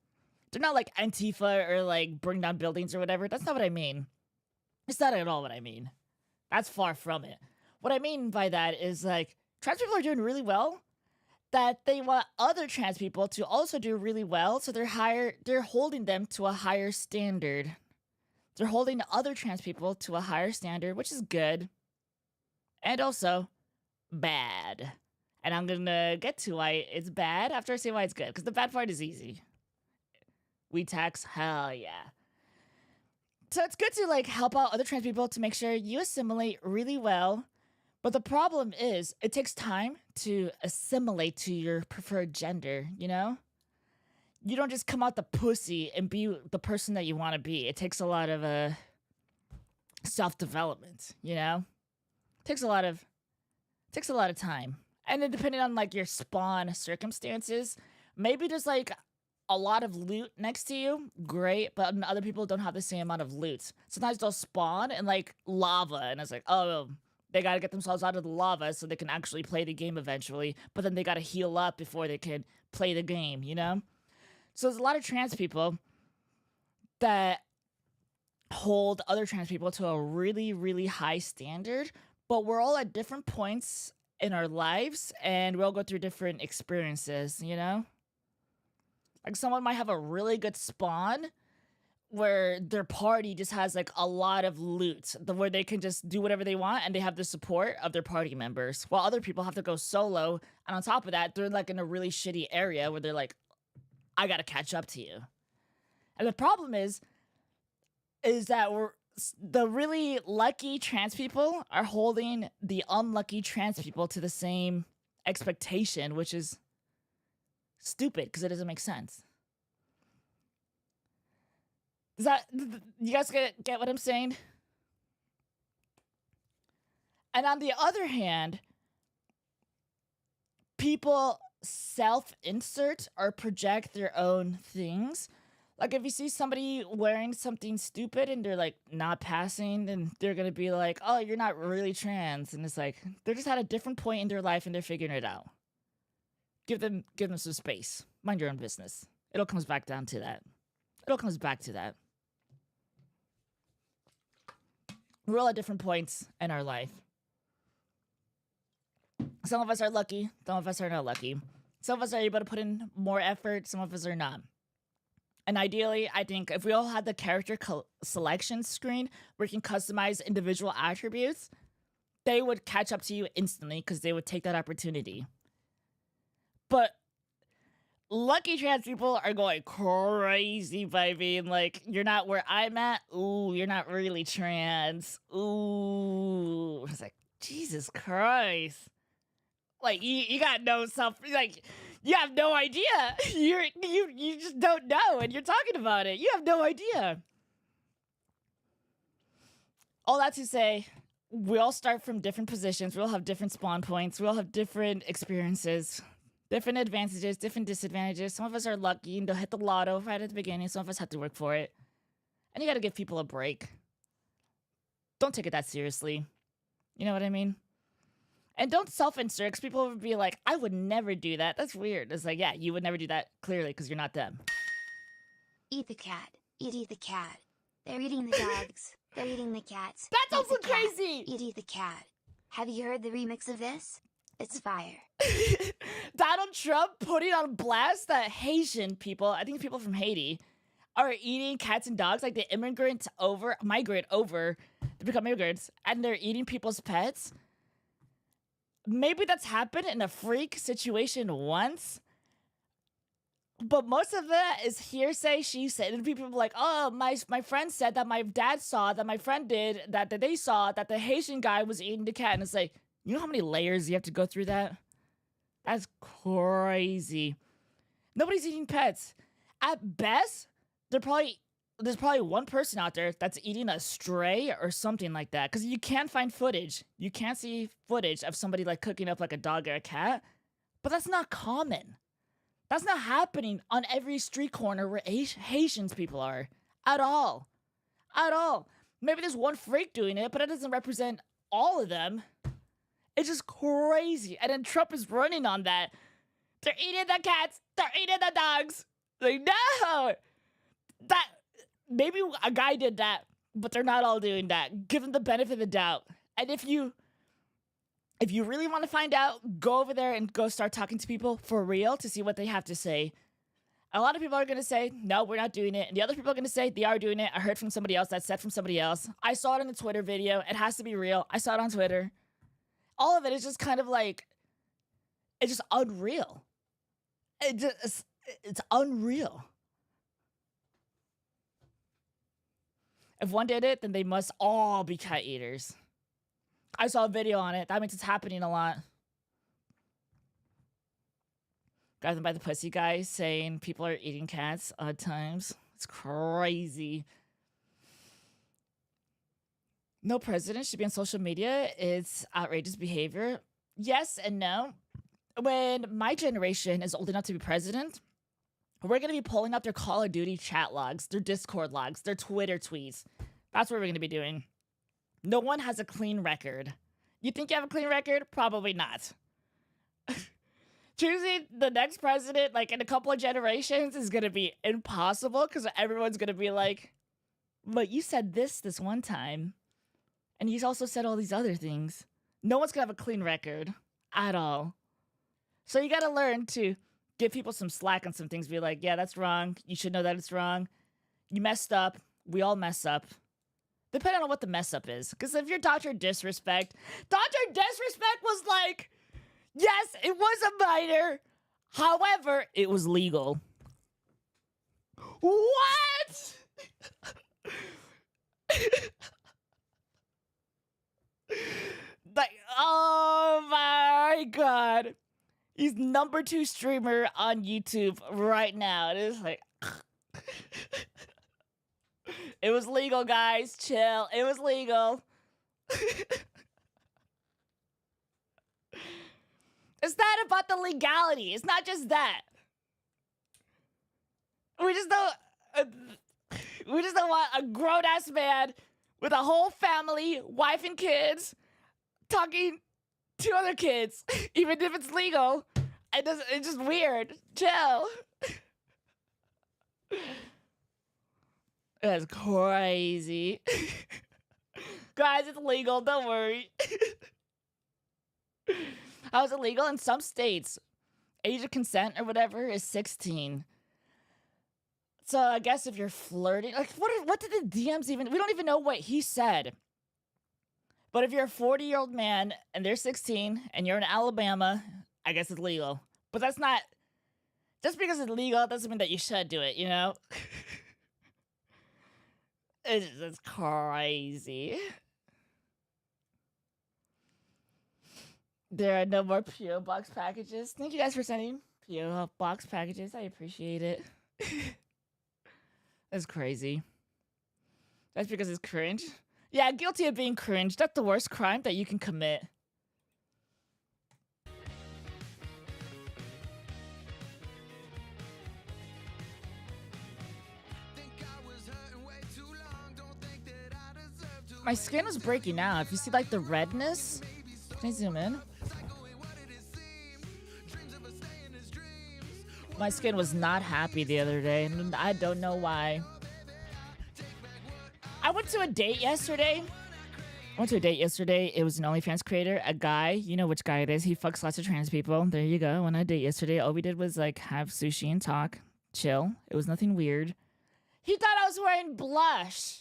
They're not like Antifa or like bring down buildings or whatever. That's not what I mean. It's not at all what I mean. That's far from it. What I mean by that is like trans people are doing really well, that they want other trans people to also do really well, so they're holding them to a higher standard. They're holding other trans people to a higher standard, which is good. And also bad. And I'm gonna get to why it's bad after I say why it's good, because the bad part is easy. We tax, hell yeah. So it's good to like help out other trans people to make sure you assimilate really well. But the problem is, it takes time to assimilate to your preferred gender, you know? You don't just come out the pussy and be the person that you want to be. It takes a lot of self-development, you know? It takes a lot of time. And then depending on like your spawn circumstances, maybe there's like a lot of loot next to you, great, but other people don't have the same amount of loot. Sometimes they'll spawn in like lava, and it's like, oh, they gotta get themselves out of the lava so they can actually play the game eventually, but then they gotta heal up before they can play the game, you know? So there's a lot of trans people that hold other trans people to a really, really high standard, but we're all at different points in our lives, and we all go through different experiences, you know? Like someone might have a really good spawn where their party just has like a lot of loot, where they can just do whatever they want and they have the support of their party members, while other people have to go solo. And on top of that, they're like in a really shitty area where they're like, I gotta catch up to you. And the problem is that the really lucky trans people are holding the unlucky trans people to the same expectation, which is stupid because it doesn't make sense. Does that, you guys get what I'm saying? And on the other hand, people self-insert or project their own things. Like if you see somebody wearing something stupid and they're like not passing, then they're gonna be like, oh, you're not really trans. And it's like, they're just at a different point in their life and they're figuring it out. Give them some space. Mind your own business. It all comes back down to that. It all comes back to that. We're all at different points in our life. Some of us are lucky. Some of us are not lucky. Some of us are able to put in more effort. Some of us are not. And ideally, I think if we all had the character selection screen where you can customize individual attributes, they would catch up to you instantly because they would take that opportunity. But lucky trans people are going crazy by being like, you're not where I'm at. Ooh, you're not really trans. Ooh. It's like, Jesus Christ. Like, you got no self, like, you have no idea. You just don't know, and you're talking about it. You have no idea. All that to say, we all start from different positions. We all have different spawn points. We all have different experiences. Different advantages, different disadvantages. Some of us are lucky and they'll hit the lotto right at the beginning. Some of us have to work for it. And you gotta give people a break. Don't take it that seriously. You know what I mean? And don't self-insert, because people would be like, I would never do that. That's weird. It's like, yeah, you would never do that, clearly, because you're not them. Eat the cat. Eat the cat. They're eating the dogs. They're eating the cats. That's Eat also the cat. crazy! Eat the cat. Have you heard the remix of this? It's fire. Donald Trump putting on blast that Haitian people, I think people from Haiti, are eating cats and dogs. Like they migrate over to become immigrants, and they're eating people's pets. maybe that's happened in a freak situation once, but most of it is hearsay, she said. And people are like, oh, my friend said that my dad saw, that my friend did, that they saw, that the Haitian guy was eating the cat. And it's like, you know how many layers you have to go through that? That's crazy. Nobody's eating pets. At best, there's probably one person out there that's eating a stray or something like that. Because you can't find footage. You can't see footage of somebody like cooking up like a dog or a cat. But that's not common. That's not happening on every street corner where Haitians people are. At all. At all. Maybe there's one freak doing it, but it doesn't represent all of them. It's just crazy. And then Trump is running on that. They're eating the cats. They're eating the dogs. Like, no! That, maybe a guy did that, but they're not all doing that. Give them the benefit of the doubt. And if you really want to find out, go over there and go start talking to people for real to see what they have to say. A lot of people are going to say, no, we're not doing it. And the other people are going to say, they are doing it. I heard from somebody else. That said from somebody else. I saw it in the Twitter video. It has to be real. I saw it on Twitter. All of it is just kind of like, it's just unreal. It's unreal. If one did it, then they must all be cat eaters. I saw a video on it. That means it's happening a lot. Got them by the pussy guy saying people are eating cats odd times. It's crazy. No president should be on social media. It's outrageous behavior. Yes and no. When my generation is old enough to be president, we're going to be pulling up their Call of Duty chat logs, their Discord logs, their Twitter tweets. That's what we're going to be doing. No one has a clean record. You think you have a clean record? Probably not. Choosing the next president, like in a couple of generations, is going to be impossible because everyone's going to be like, but you said this one time. And he's also said all these other things. No one's going to have a clean record at all. So you got to learn to give people some slack on some things. Be like, yeah, that's wrong. You should know that it's wrong. You messed up. We all mess up. Depending on what the mess up is. Because if you're Dr. Disrespect was like, yes, it was a minor. However, it was legal. What? Like, oh my God. He's #2 streamer on YouTube right now. It is like, it was legal, guys. Chill. It was legal. It's not about the legality. It's not just that. We just don't want a grown-ass man with a whole family, wife and kids, talking to other kids, even if it's legal. It's just weird. Chill. That's crazy. Guys, it's legal. Don't worry. How is it legal? In some states, age of consent or whatever is 16. So I guess if you're flirting, like what did the DMs even? We don't even know what he said. But if you're a 40-year-old man and they're 16 and you're in Alabama, I guess it's legal. But that's not, just because it's legal doesn't mean that you should do it, you know? It's crazy. There are no more P.O. Box packages. Thank you guys for sending P.O. Box packages. I appreciate it. That's crazy. That's because it's cringe. Yeah, guilty of being cringe. That's the worst crime that you can commit. My skin is breaking out. If you see like the redness, can I zoom in? My skin was not happy the other day, and I don't know why. I went to a date yesterday. It was an OnlyFans creator, a guy. You know which guy it is. He fucks lots of trans people. There you go. Went on a date yesterday. All we did was like have sushi and talk. Chill. It was nothing weird. He thought I was wearing blush.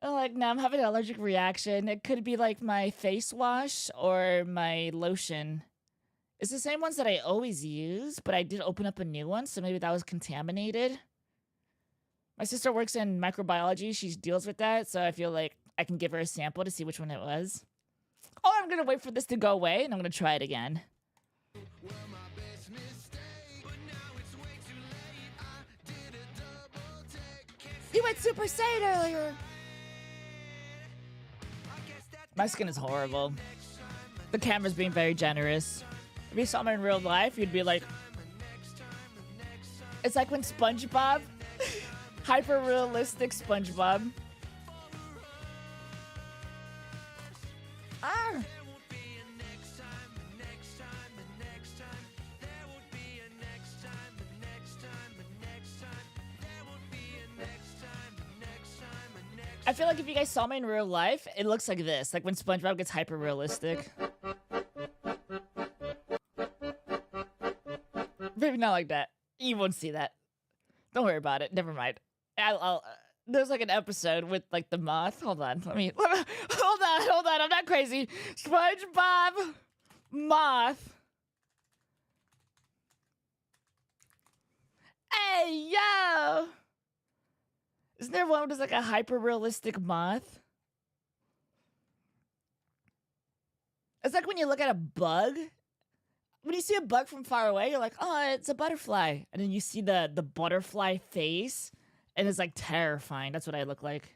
I'm like, no, I'm having an allergic reaction. It could be like my face wash or my lotion. It's the same ones that I always use, but I did open up a new one, so maybe that was contaminated. My sister works in microbiology. She deals with that, so I feel like I can give her a sample to see which one it was. Or I'm going to wait for this to go away, and I'm going to try it again. You went Super Saiyan earlier. My skin is horrible. The camera's being very generous. If you saw me in real life, you'd be like... It's like when SpongeBob... Hyper-realistic SpongeBob. Ah! I feel like if you guys saw me in real life, it looks like this. Like when SpongeBob gets hyper-realistic. Maybe not like that. You won't see that. Don't worry about it. Never mind. There's like an episode with like the moth. Hold on. Hold on. I'm not crazy. SpongeBob moth. Hey, yo! Isn't there one that's like a hyper-realistic moth? It's like when you look at a bug. When you see a bug from far away, you're like, oh, it's a butterfly. And then you see the butterfly face, and it's like terrifying. That's what I look like.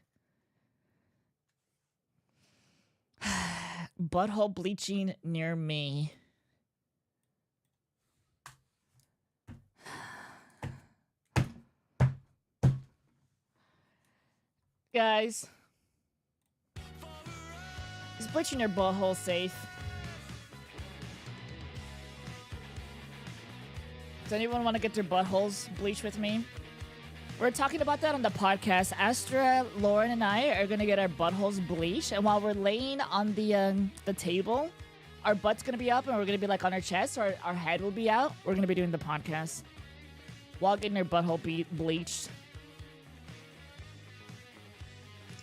Butthole bleaching near me. Guys, is bleaching your butthole safe? Does anyone want to get their buttholes bleached with me? We're talking about that on the podcast. Astra, Lauren, and I are going to get our buttholes bleached. And while we're laying on the table, our butt's going to be up and we're going to be like on our chest, or our head will be out. We're going to be doing the podcast while getting our butthole bleached.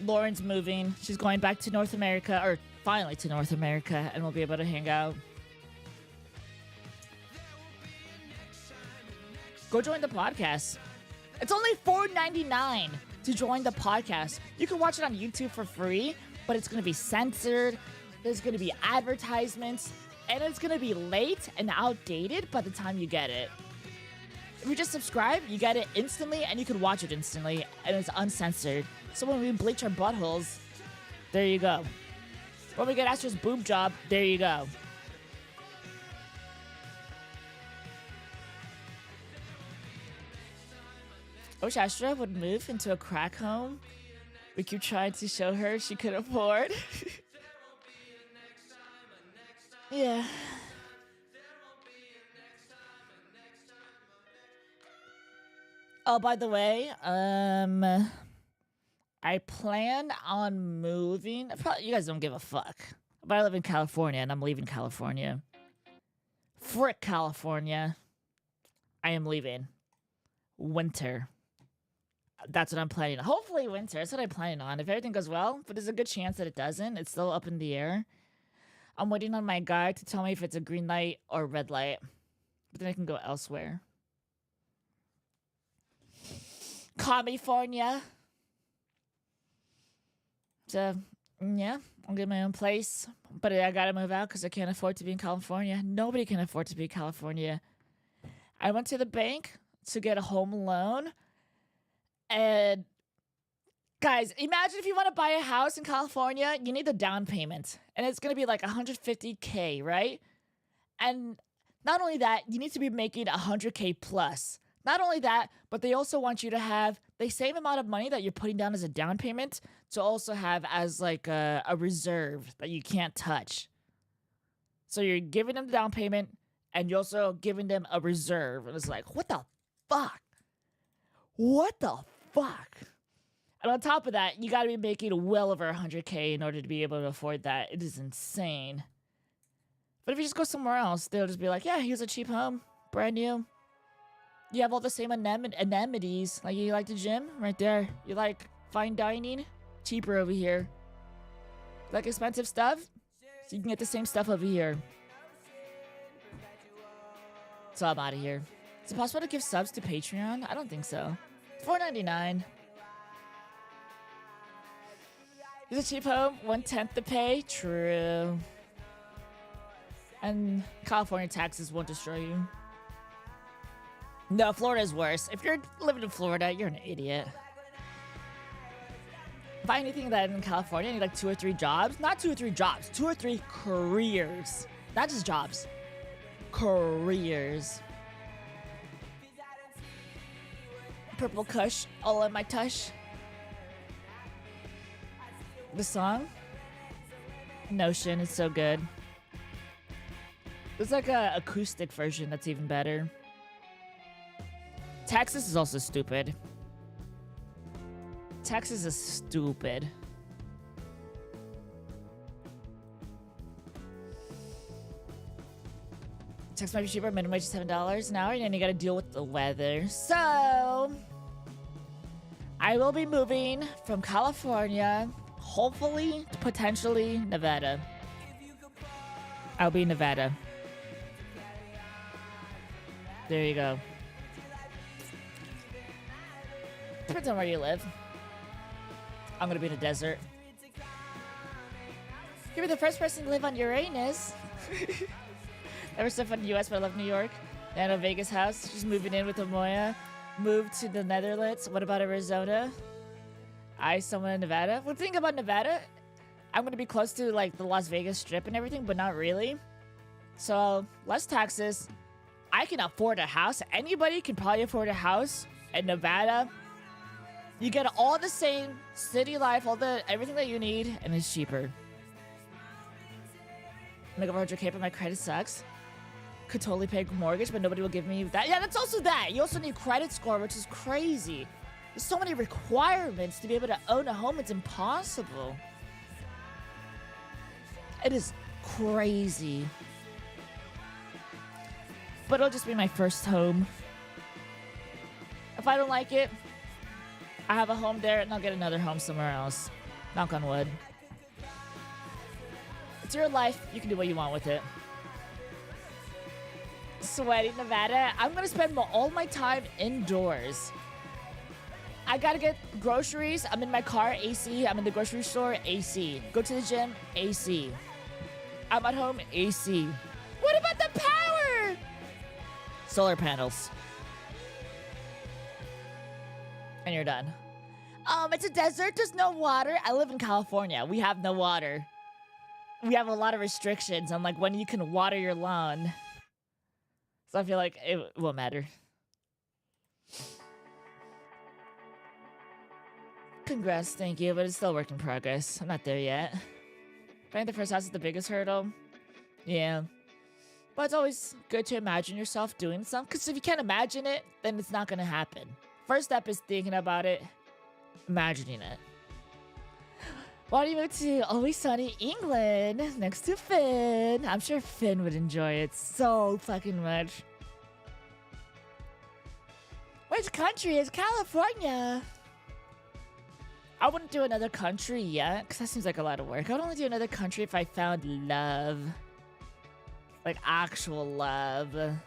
Lauren's moving. She's going back to North America, or finally to North America, and we'll be able to hang out. Go join the podcast. It's only $4.99 to join the podcast. You can watch it on YouTube for free, but it's going to be censored. There's going to be advertisements, and it's going to be late and outdated by the time you get it. If you just subscribe, you get it instantly, and you can watch it instantly, and it's uncensored. So when we bleach our buttholes, there you go. When we get Astra's boob job, there you go. I wish Astra would move into a crack home. We keep trying to show her she could afford. Yeah. Oh, by the way, I plan on moving. You guys don't give a fuck. But I live in California, and I'm leaving California. Frick California. I am leaving. Winter. That's what I'm planning on. Hopefully winter. That's what I'm planning on. If everything goes well, but there's a good chance that it doesn't. It's still up in the air. I'm waiting on my guide to tell me if it's a green light or red light. But then I can go elsewhere. California. So, yeah, I'll get my own place. But I gotta move out because I can't afford to be in California. Nobody can afford to be in California. I went to the bank to get a home loan. And guys, imagine if you want to buy a house in California, you need the down payment. And it's going to be like $150K, right? And not only that, you need to be making $100K plus. Not only that, but they also want you to have the same amount of money that you're putting down as a down payment to also have as like a reserve that you can't touch. So you're giving them the down payment and you're also giving them a reserve. And it's like, what the fuck? What the fuck? And on top of that, you gotta be making well over $100K in order to be able to afford that. It is insane. But if you just go somewhere else, they'll just be like, yeah, here's a cheap home. Brand new. You have all the same amenities. Like, you like the gym? Right there. You like fine dining? cheaper over here. Like expensive stuff, so you can get the same stuff over here. So I'm out of here. Is it possible to give subs to Patreon? I don't think so. $4.99. Is a cheap home 1/10 the pay? True. And California taxes won't destroy you. No, Florida is worse. If you're living in Florida, you're an idiot. Buy anything that in California, I need like 2 or 3 jobs. Not 2 or 3 jobs, 2 or 3 careers. Not just jobs. Careers. Purple Kush, all in my tush. The song? Notion is so good. There's like a acoustic version that's even better. Texas is also stupid. Texas is stupid. Texas might be cheaper, minimum wage is $7 an hour, and then you gotta deal with the weather. So, I will be moving from California, hopefully, to potentially Nevada. I'll be in Nevada. There you go. Depends on where you live. I'm gonna be in a desert. You're the first person to live on Uranus. Never stepped foot in the US, but I love New York. And a Vegas house. She's moving in with Amoya. Moved to the Netherlands. What about Arizona? Someone in Nevada. Well, the thing about Nevada, I'm gonna be close to like the Las Vegas Strip and everything, but not really. So less taxes. I can afford a house. Anybody can probably afford a house in Nevada. You get all the same city life, everything that you need, and it's cheaper. Make over 100K, but my credit sucks. Could totally pay a mortgage, but nobody will give me that. Yeah, that's also that. You also need credit score, which is crazy. There's so many requirements to be able to own a home. It's impossible. It is crazy. But it'll just be my first home. If I don't like it, I have a home there, and I'll get another home somewhere else. Knock on wood. It's your life. You can do what you want with it. Sweaty Nevada. I'm gonna spend all my time indoors. I gotta get groceries. I'm in my car, AC. I'm in the grocery store, AC. Go to the gym, AC. I'm at home, AC. What about the power? Solar panels. And you're done. It's a desert. There's no water. I live in California. We have no water. We have a lot of restrictions on like when you can water your lawn. So I feel like it won't matter. Congrats, thank you, but it's still a work in progress. I'm not there yet. Finding the first house is the biggest hurdle. Yeah. But it's always good to imagine yourself doing something, because if you can't imagine it, then it's not going to happen. First step is thinking about it, imagining it. Why do you move to Always Sunny, England, next to Finn? I'm sure Finn would enjoy it so fucking much. Which country is California? I wouldn't do another country yet, because that seems like a lot of work. I would only do another country if I found love. Like actual love. The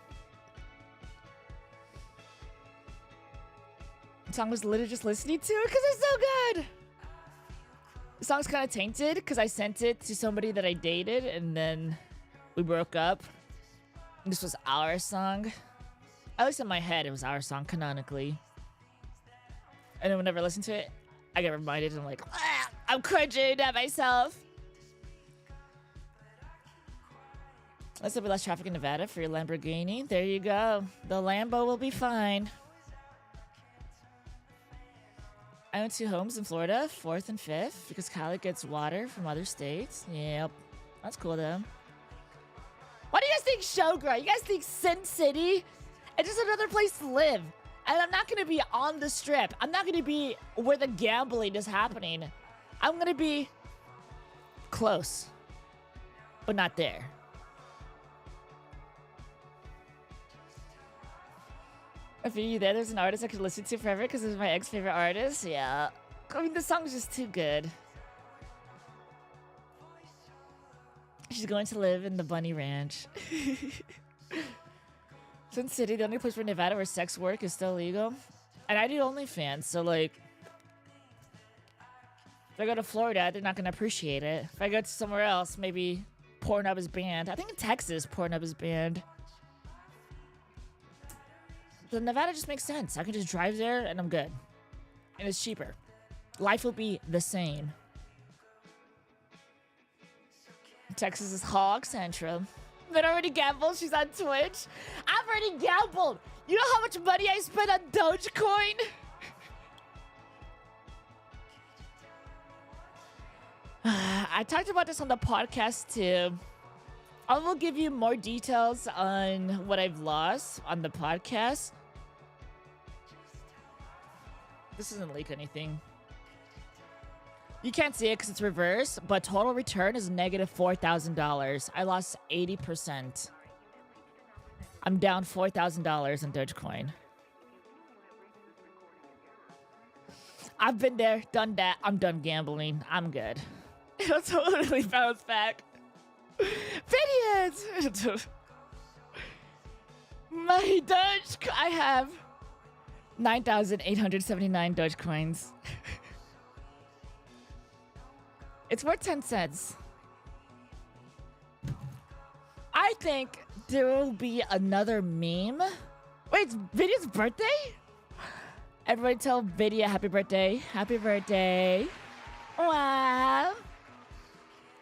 song was literally just listening to it because it's so good. The song's kind of tainted because I sent it to somebody that I dated and then we broke up. This was our song. At least in my head, it was our song canonically. And then whenever I listen to it, I get reminded and I'm like, ah, I'm cringing at myself. Let's have less traffic in Nevada for your Lamborghini. There you go. The Lambo will be fine. I own 2 homes in Florida, 4th and 5th, because Cali gets water from other states. Yep. That's cool, though. What do you guys think, Showgirl? You guys think Sin City? It's just another place to live. And I'm not going to be on the strip. I'm not going to be where the gambling is happening. I'm going to be close, but not there. If you're there, there's an artist I could listen to forever because it's my ex-favorite artist. Yeah. I mean, the song's just too good. She's going to live in the Bunny Ranch. Sin City, the only place where Nevada where sex work is still legal. And I do OnlyFans, so like, if I go to Florida, they're not gonna appreciate it. If I go to somewhere else, maybe Pornhub is banned. I think in Texas, Pornhub is banned. So Nevada just makes sense. I can just drive there and I'm good. And it's cheaper. Life will be the same. Texas is hog central. But already gambled. She's on Twitch. I've already gambled. You know how much money I spent on Dogecoin? I talked about this on the podcast too. I will give you more details on what I've lost on the podcast. This doesn't leak anything. You can't see it because it's reversed, but total return is negative $4,000. I lost 80%. I'm down $4,000 in Dogecoin. I've been there, done that. I'm done gambling. I'm good. It'll totally bounce back. Videos! My Doge... I have 9,879 Dogecoins. It's worth 10 cents. I think there will be another meme. Wait, it's Vidya's birthday? Everybody tell Vidya happy birthday. Happy birthday. Wow.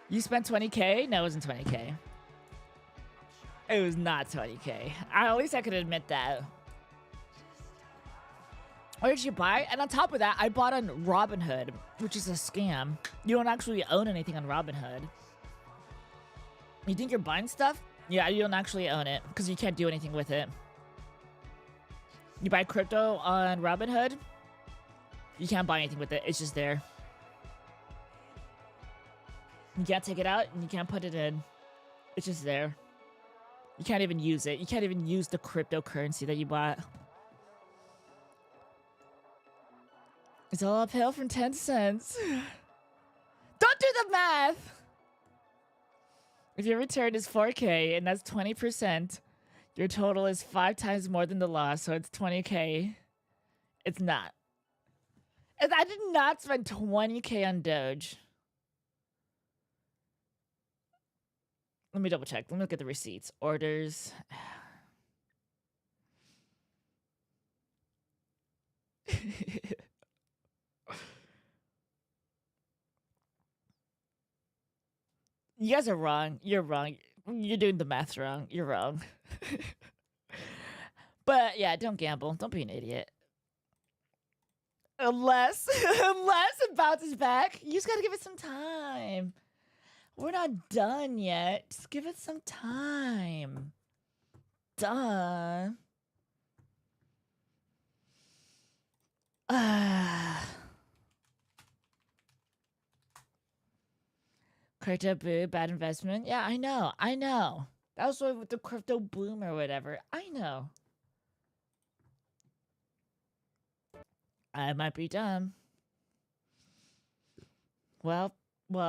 You spent 20K? No, it wasn't 20K. It was not 20K. At least I could admit that. What did you buy? And on top of that, I bought on Robinhood, which is a scam. You don't actually own anything on Robinhood. You think you're buying stuff? Yeah, you don't actually own it because you can't do anything with it. You buy crypto on Robinhood, you can't buy anything with it. It's just there. You can't take it out and you can't put it in. It's just there. You can't even use it. You can't even use the cryptocurrency that you bought. It's all uphill from 10 cents. Don't do the math! If your return is 4K and that's 20%, your total is 5 times more than the loss, so it's 20K. It's not. And I did not spend 20K on Doge. Let me double check. Let me look at the receipts. Orders. You guys are wrong. You're wrong. You're doing the math wrong. You're wrong. But yeah, don't gamble. Don't be an idiot. Unless it bounces back. You just gotta give it some time. We're not done yet. Just give it some time. Duh. Crypto boo, bad investment. Yeah, I know. I know. That was with the crypto boom or whatever. I know. I might be dumb. Well. We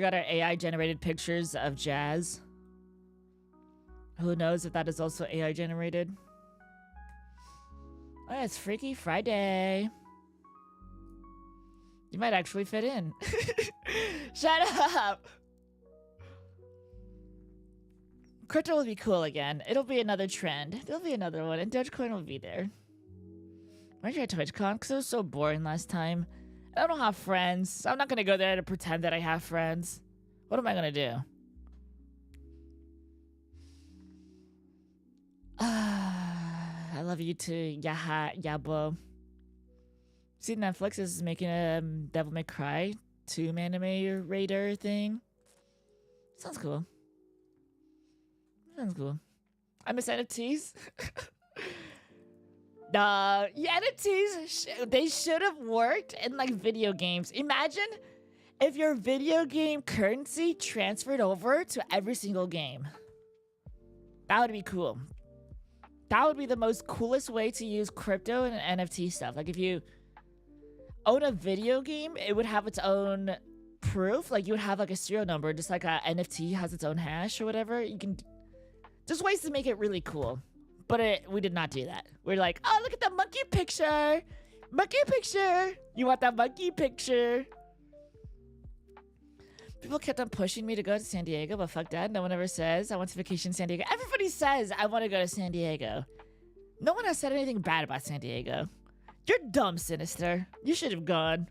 got our AI generated pictures of Jazz. Who knows if that is also AI generated? Oh, it's Freaky Friday. You might actually fit in. Shut up! Crypto will be cool again. It'll be another trend. There'll be another one, and Dogecoin will be there. Why did I TwitchCon? Because it was so boring last time. I don't have friends, so I'm not gonna go there to pretend that I have friends. What am I gonna do? I love you too, Yabo. See, Netflix is making a Devil May Cry 2 anime raider thing. Sounds cool. Sounds cool. I miss NFTs. Yeah, NFTs, they should have worked in like video games. Imagine if your video game currency transferred over to every single game. That would be cool. That would be the most coolest way to use crypto and NFT stuff. Like if you own a video game, it would have its own proof. Like you would have like a serial number, just like a NFT has its own hash or whatever. You can just ways to make it really cool. But we did not do that. We're like, oh, look at the monkey picture. Monkey picture. You want that monkey picture? People kept on pushing me to go to San Diego, but fuck that. No one ever says I want to vacation in San Diego. Everybody says I want to go to San Diego. No one has said anything bad about San Diego. You're dumb, Sinister. You should have gone.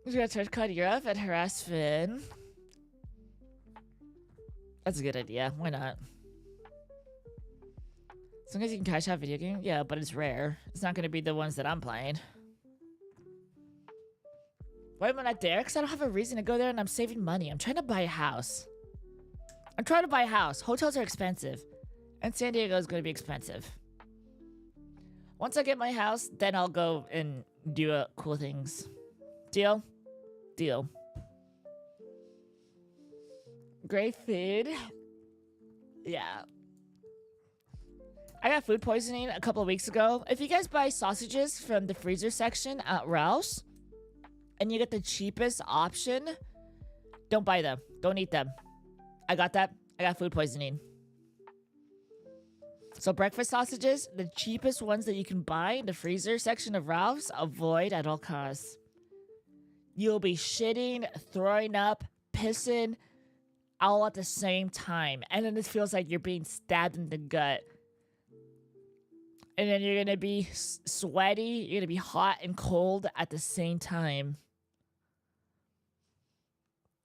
We're gonna try to cut Europe and harass Finn. That's a good idea. Why not? As long as you can cash out video game, yeah, but it's rare. It's not gonna be the ones that I'm playing. Why am I not there? Because I don't have a reason to go there and I'm saving money. I'm trying to buy a house. Hotels are expensive. And San Diego is going to be expensive. Once I get my house, then I'll go and do cool things. Deal? Deal. Great food. Yeah. I got food poisoning a couple of weeks ago. If you guys buy sausages from the freezer section at Ralph's, and you get the cheapest option, don't buy them. Don't eat them. I got that. I got food poisoning. So breakfast sausages, the cheapest ones that you can buy in the freezer section of Ralph's, avoid at all costs. You'll be shitting, throwing up, pissing, all at the same time. And then it feels like you're being stabbed in the gut. And then you're going to be sweaty, you're going to be hot and cold at the same time.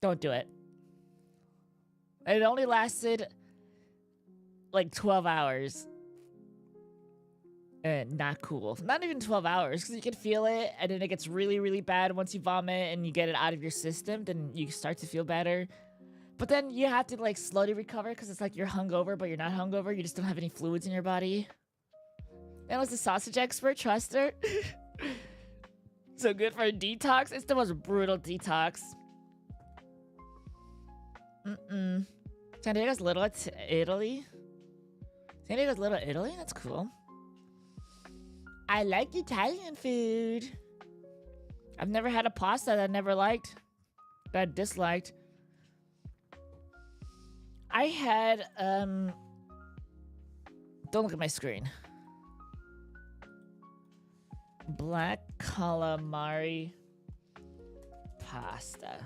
Don't do it. It only lasted like 12 hours. And not cool. Not even 12 hours, because you can feel it, and then it gets really, really bad once you vomit and you get it out of your system, then you start to feel better. But then you have to like slowly recover, because it's like you're hungover, but you're not hungover. You just don't have any fluids in your body. That was the sausage expert, trust her. So good for a detox. It's the most brutal detox. San Diego's Little Italy. San Diego's Little Italy? That's cool. I like Italian food. I've never had a pasta that I never liked. That I disliked. I had, don't look at my screen. Black calamari pasta.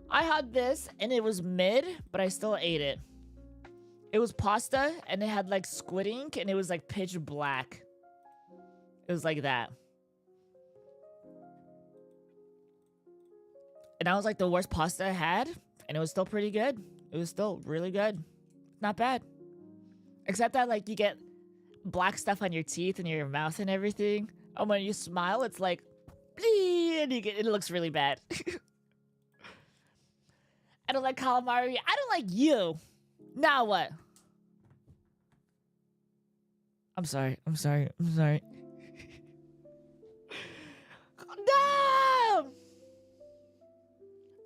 I had this and it was mid, but I still ate it. It was pasta and it had like squid ink and it was like pitch black. It was like that. And that was like the worst pasta I had, and it was still pretty good. It was still really good. Not bad. Except that like you get black stuff on your teeth and your mouth and everything. And when you smile, it's like, and it looks really bad. I don't like calamari. I don't like you. Now what? I'm sorry. No!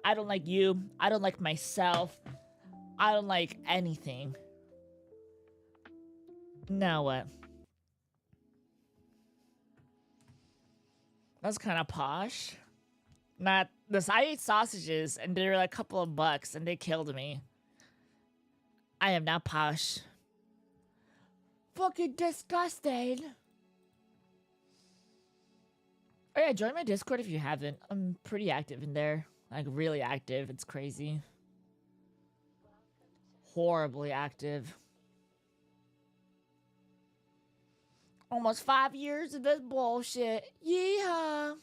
I don't like you. I don't like myself. I don't like anything. Now what? That's kind of posh. Not this. I ate sausages and they were like a couple of bucks and they killed me. I am not posh. Fucking disgusting. Oh yeah, join my Discord if you haven't. I'm pretty active in there. Like really active. It's crazy. Horribly active. Almost 5 years of this bullshit. Yeehaw.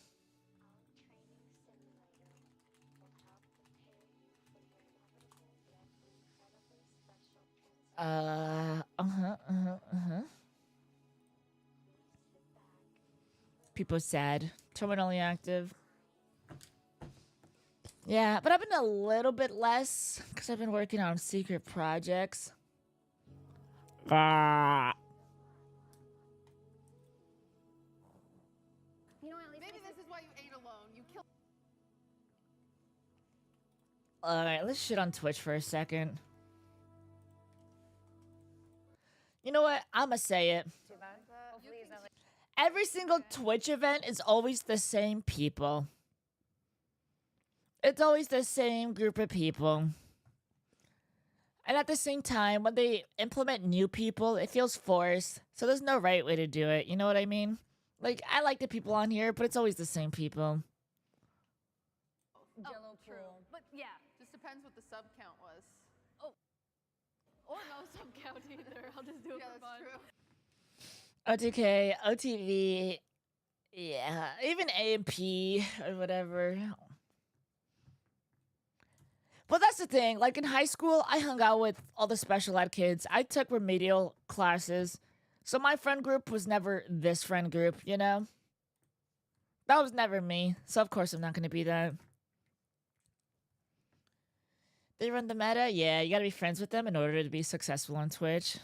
People sad. Terminally active. Yeah, but I've been a little bit less because I've been working on secret projects. Maybe this is why you ate alone. You killed. Alright, let's shit on Twitch for a second. You know what? I'ma say it. Every single Twitch event is always the same people. It's always the same group of people. And at the same time, when they implement new people, it feels forced. So there's no right way to do it. You know what I mean? Like, I like the people on here, but it's always the same people. Jello true. But yeah, just depends what the sub count was. Oh. Or no sub count either. I'll just do it for fun. OTK, OTV, yeah, even AMP or whatever. But that's the thing. Like in high school, I hung out with all the special ed kids. I took remedial classes. So my friend group was never this friend group, you know? That was never me. So of course I'm not going to be that. They run the meta? Yeah, you gotta be friends with them in order to be successful on Twitch.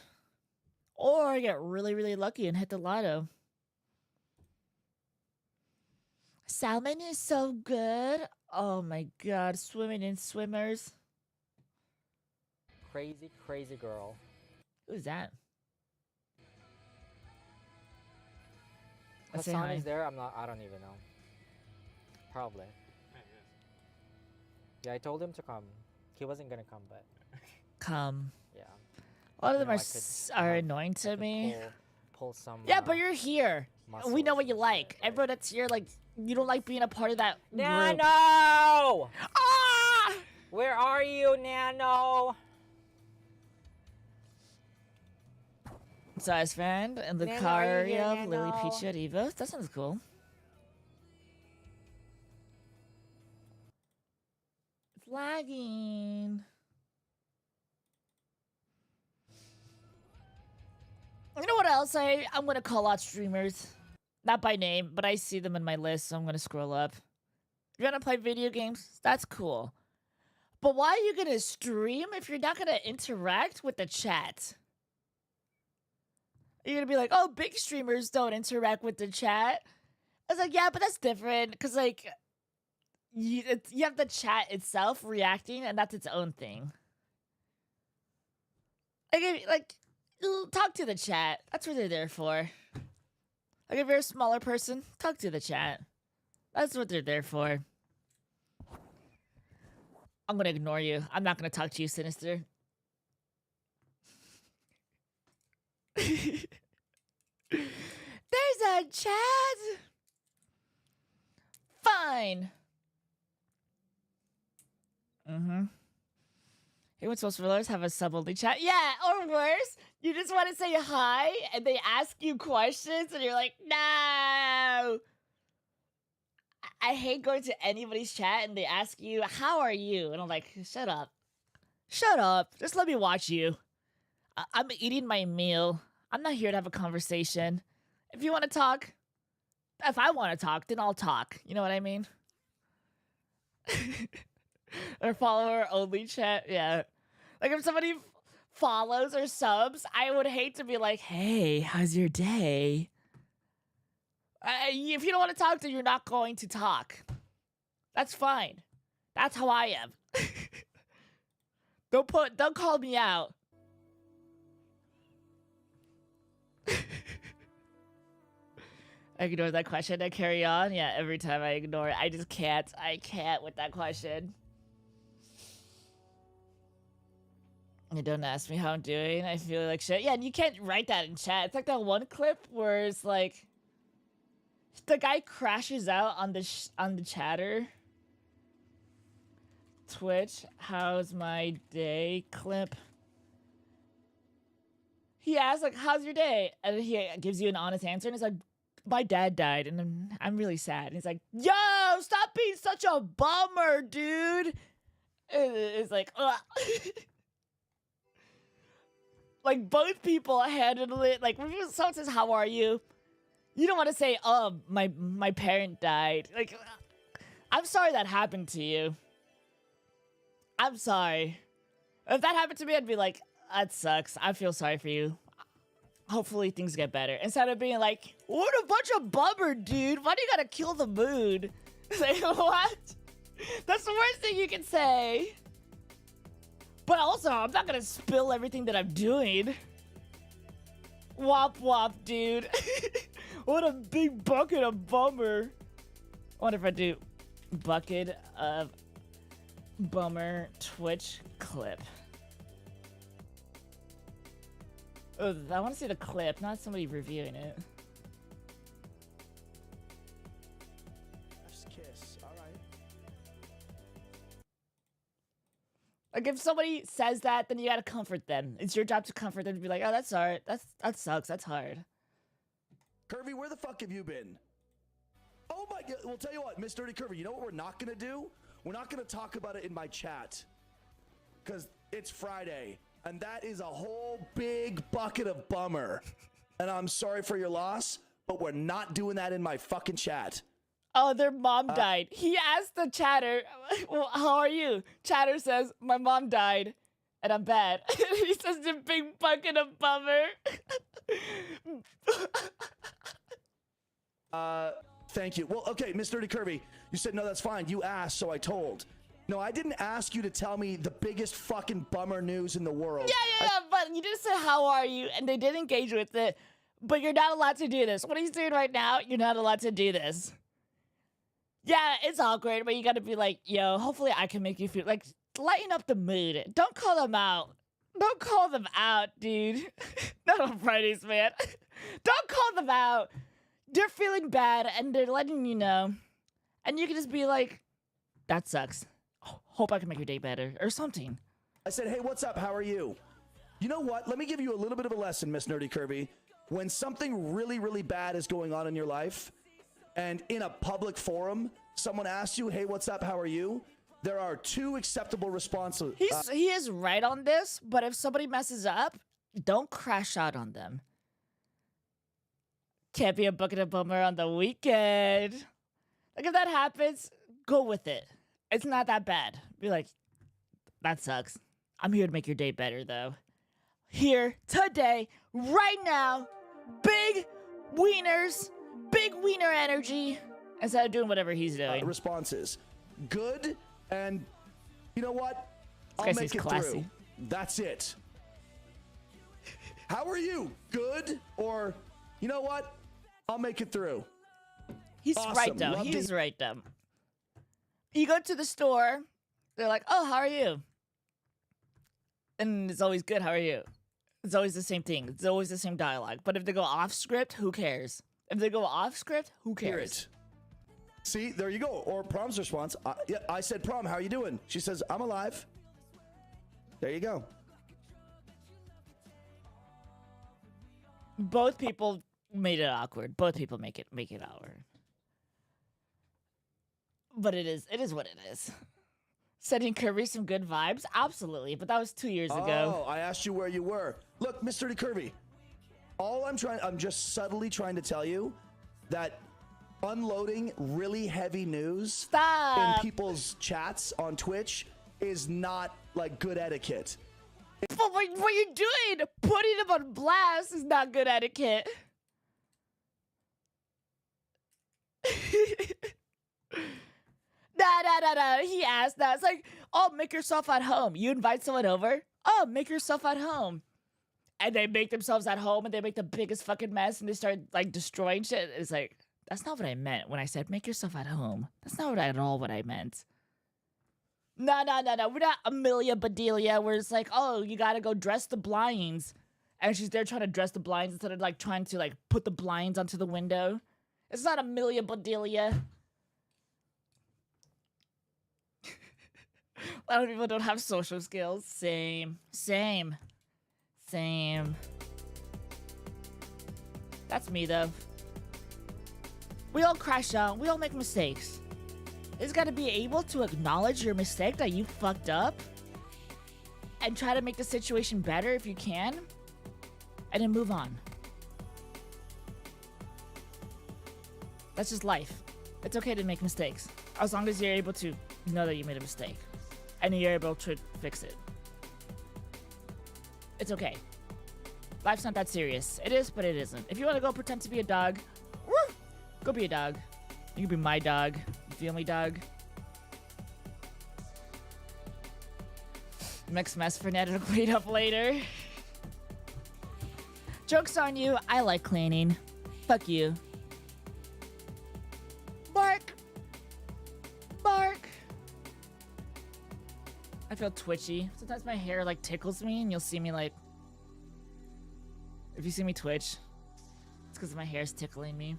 Or get really, really lucky and hit the lotto. Salmon is so good. Oh my god, swimming in swimmers. Crazy, crazy girl. Who's that? Let's say Hassan hi. is there? I don't even know. Probably. Yeah, I told him to come. He wasn't gonna come, but... Come. Yeah. A lot of You them know, are annoying to me. Pull some... Yeah, but you're here. We know what you muscles like. and shit, right? Everyone that's here, like, you don't like being a part of that group. Nano! Ah! Where are you, Nano? Size friend and Nano, are you here, Lucario, Lily Nano? Peachy at Evo. That sounds cool. It's lagging. You know what else I'm gonna call out streamers? Not by name, but I see them in my list, so I'm gonna scroll up. If you're gonna play video games, that's cool. But why are you gonna stream if you're not gonna interact with the chat? You're gonna be like, oh, big streamers don't interact with the chat. I was like, yeah, but that's different, because, like, you have the chat itself reacting, and that's its own thing. Like, talk to the chat. That's what they're there for. Like, if you're a smaller person, talk to the chat. That's what they're there for. I'm gonna ignore you. I'm not gonna talk to you, Sinister. There's a chat. Fine. Hey, what's most followers have a sub-only chat? Yeah, or worse, you just want to say hi, and they ask you questions, and you're like, no. I hate going to anybody's chat, and they ask you, how are you? And I'm like, shut up. Shut up. Just let me watch you. I'm eating my meal. I'm not here to have a conversation. If you want to talk, if I want to talk, then I'll talk. You know what I mean? Or follower only chat. Yeah. Like if somebody follows or subs, I would hate to be like, hey, how's your day? If you don't want to talk, then you're not going to talk. That's fine. That's how I am. Don't call me out. I ignore that question. I carry on. Yeah, every time I ignore it. I just can't. I can't with that question. And don't ask me how I'm doing. I feel like shit. Yeah, and you can't write that in chat. It's like that one clip where it's like the guy crashes out on the chatter. Twitch, how's my day clip? He asks like, how's your day? And he gives you an honest answer, and it's like, my dad died, and I'm really sad. And he's like, yo, stop being such a bummer, dude. And it's like, ugh. Like, both people handle it. Like, when someone says, how are you? You don't want to say, oh, my parent died. Like, I'm sorry that happened to you. I'm sorry. If that happened to me, I'd be like, that sucks. I feel sorry for you. Hopefully things get better. Instead of being like, what a bunch of bummer, dude. Why do you gotta kill the mood? Like, what? That's the worst thing you can say. But also, I'm not gonna spill everything that I'm doing. Wop wop, dude. What a big bucket of bummer. I wonder if I do bucket of bummer Twitch clip. Oh, I want to see the clip, not somebody reviewing it. Chef's kiss. All right. Like, if somebody says that, then you gotta comfort them. It's your job to comfort them, to be like, oh, that's hard. That sucks. That's hard. Curvy, where the fuck have you been? Oh my god. Well, tell you what, Miss Dirty Curvy, you know what we're not gonna do? We're not gonna talk about it in my chat. Because it's Friday. And that is a whole big bucket of bummer. And I'm sorry for your loss, but we're not doing that in my fucking chat. Oh, their mom died. He asked the chatter, well, how are you? Chatter says, my mom died, and I'm bad. He says, the big bucket of bummer. Thank you. Well, okay, Miss Dirty Curvy, you said, no, that's fine. You asked, so I told. No, I didn't ask you to tell me the biggest fucking bummer news in the world. Yeah, but you just said, how are you? And they did engage with it, but you're not allowed to do this. What he's doing right now, you're not allowed to do this. Yeah, it's awkward, but you gotta be like, yo, hopefully I can make you feel, like, lighten up the mood. Don't call them out. Don't call them out, dude. Not on Fridays, man. Don't call them out. They're feeling bad, and they're letting you know. And you can just be like, that sucks. Hope I can make your day better, or something. I said, hey, what's up? How are you? You know what? Let me give you a little bit of a lesson, Miss Nerdy Curvy. When something really, really bad is going on in your life, and in a public forum, someone asks you, hey, what's up? How are you? There are two acceptable responses. He is right on this, but if somebody messes up, don't crash out on them. Can't be a bucket of bummer on the weekend. Like, if that happens, go with it. It's not that bad. Be like, that sucks. I'm here to make your day better, though. Here, today, right now, big wieners, big wiener energy, instead of doing whatever he's doing. Responses. Good, and you know what? This I'll guy make seems it classy. through. That's it. How are you? Good, or you know what? I'll make it through. He's Awesome. right, though. Love He to is right, though. You go to the store, they're like, oh, how are you? And it's always good, how are you? It's always the same thing. It's always the same dialogue. But if they go off script, who cares? If they go off script, who Hear cares? it. See, there you go. Or Prom's response. Yeah, I said, Prom, how are you doing? She says, I'm alive. There you go. Both people made it awkward. Both people make it awkward. But it is what it is. Sending Kirby some good vibes? Absolutely, but that was 2 years ago. Oh, I asked you where you were. Look, Mr. Kirby, I'm just subtly trying to tell you that unloading really heavy news in people's chats on Twitch is not like good etiquette. But what you're doing, putting them on blast, is not good etiquette. Nah. He asked that. It's like, oh, make yourself at home. You invite someone over. Oh, make yourself at home. And they make themselves at home and they make the biggest fucking mess and they start like destroying shit. It's like, that's not what I meant when I said make yourself at home. That's not at all what I meant. No. We're not Amelia Bedelia where it's like, oh, you gotta go dress the blinds. And she's there trying to dress the blinds instead of like trying to like put the blinds onto the window. It's not Amelia Bedelia. A lot of people don't have social skills. Same. That's me, though. We all crash out. We all make mistakes. You just gotta be able to acknowledge your mistake that you fucked up and try to make the situation better if you can, and then move on. That's just life. It's okay to make mistakes, as long as you're able to know that you made a mistake and you're able to fix it. It's okay. Life's not that serious. It is, but it isn't. If you want to go pretend to be a dog, woo, go be a dog. You can be my dog. You feel me, dog? Mixed mess for Ned to clean up later. Joke's on you, I like cleaning. Fuck you. Bark! Bark! I feel twitchy. Sometimes my hair like tickles me and you'll see me like... If you see me twitch, it's because my hair's tickling me.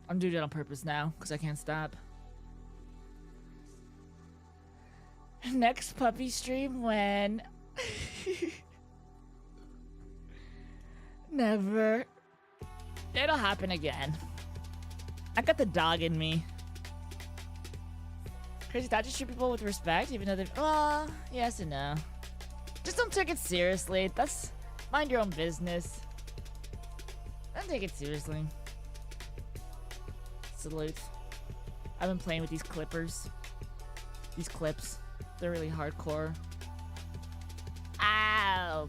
I'm doing it on purpose now because I can't stop. Next puppy stream when... Never. It'll happen again. I got the dog in me. Crazy thought, just treat people with respect, even though they've... Well, yes and no. Just don't take it seriously. That's... Mind your own business. Don't take it seriously. Salute. I've been playing with these clippers. These clips. They're really hardcore. Ow!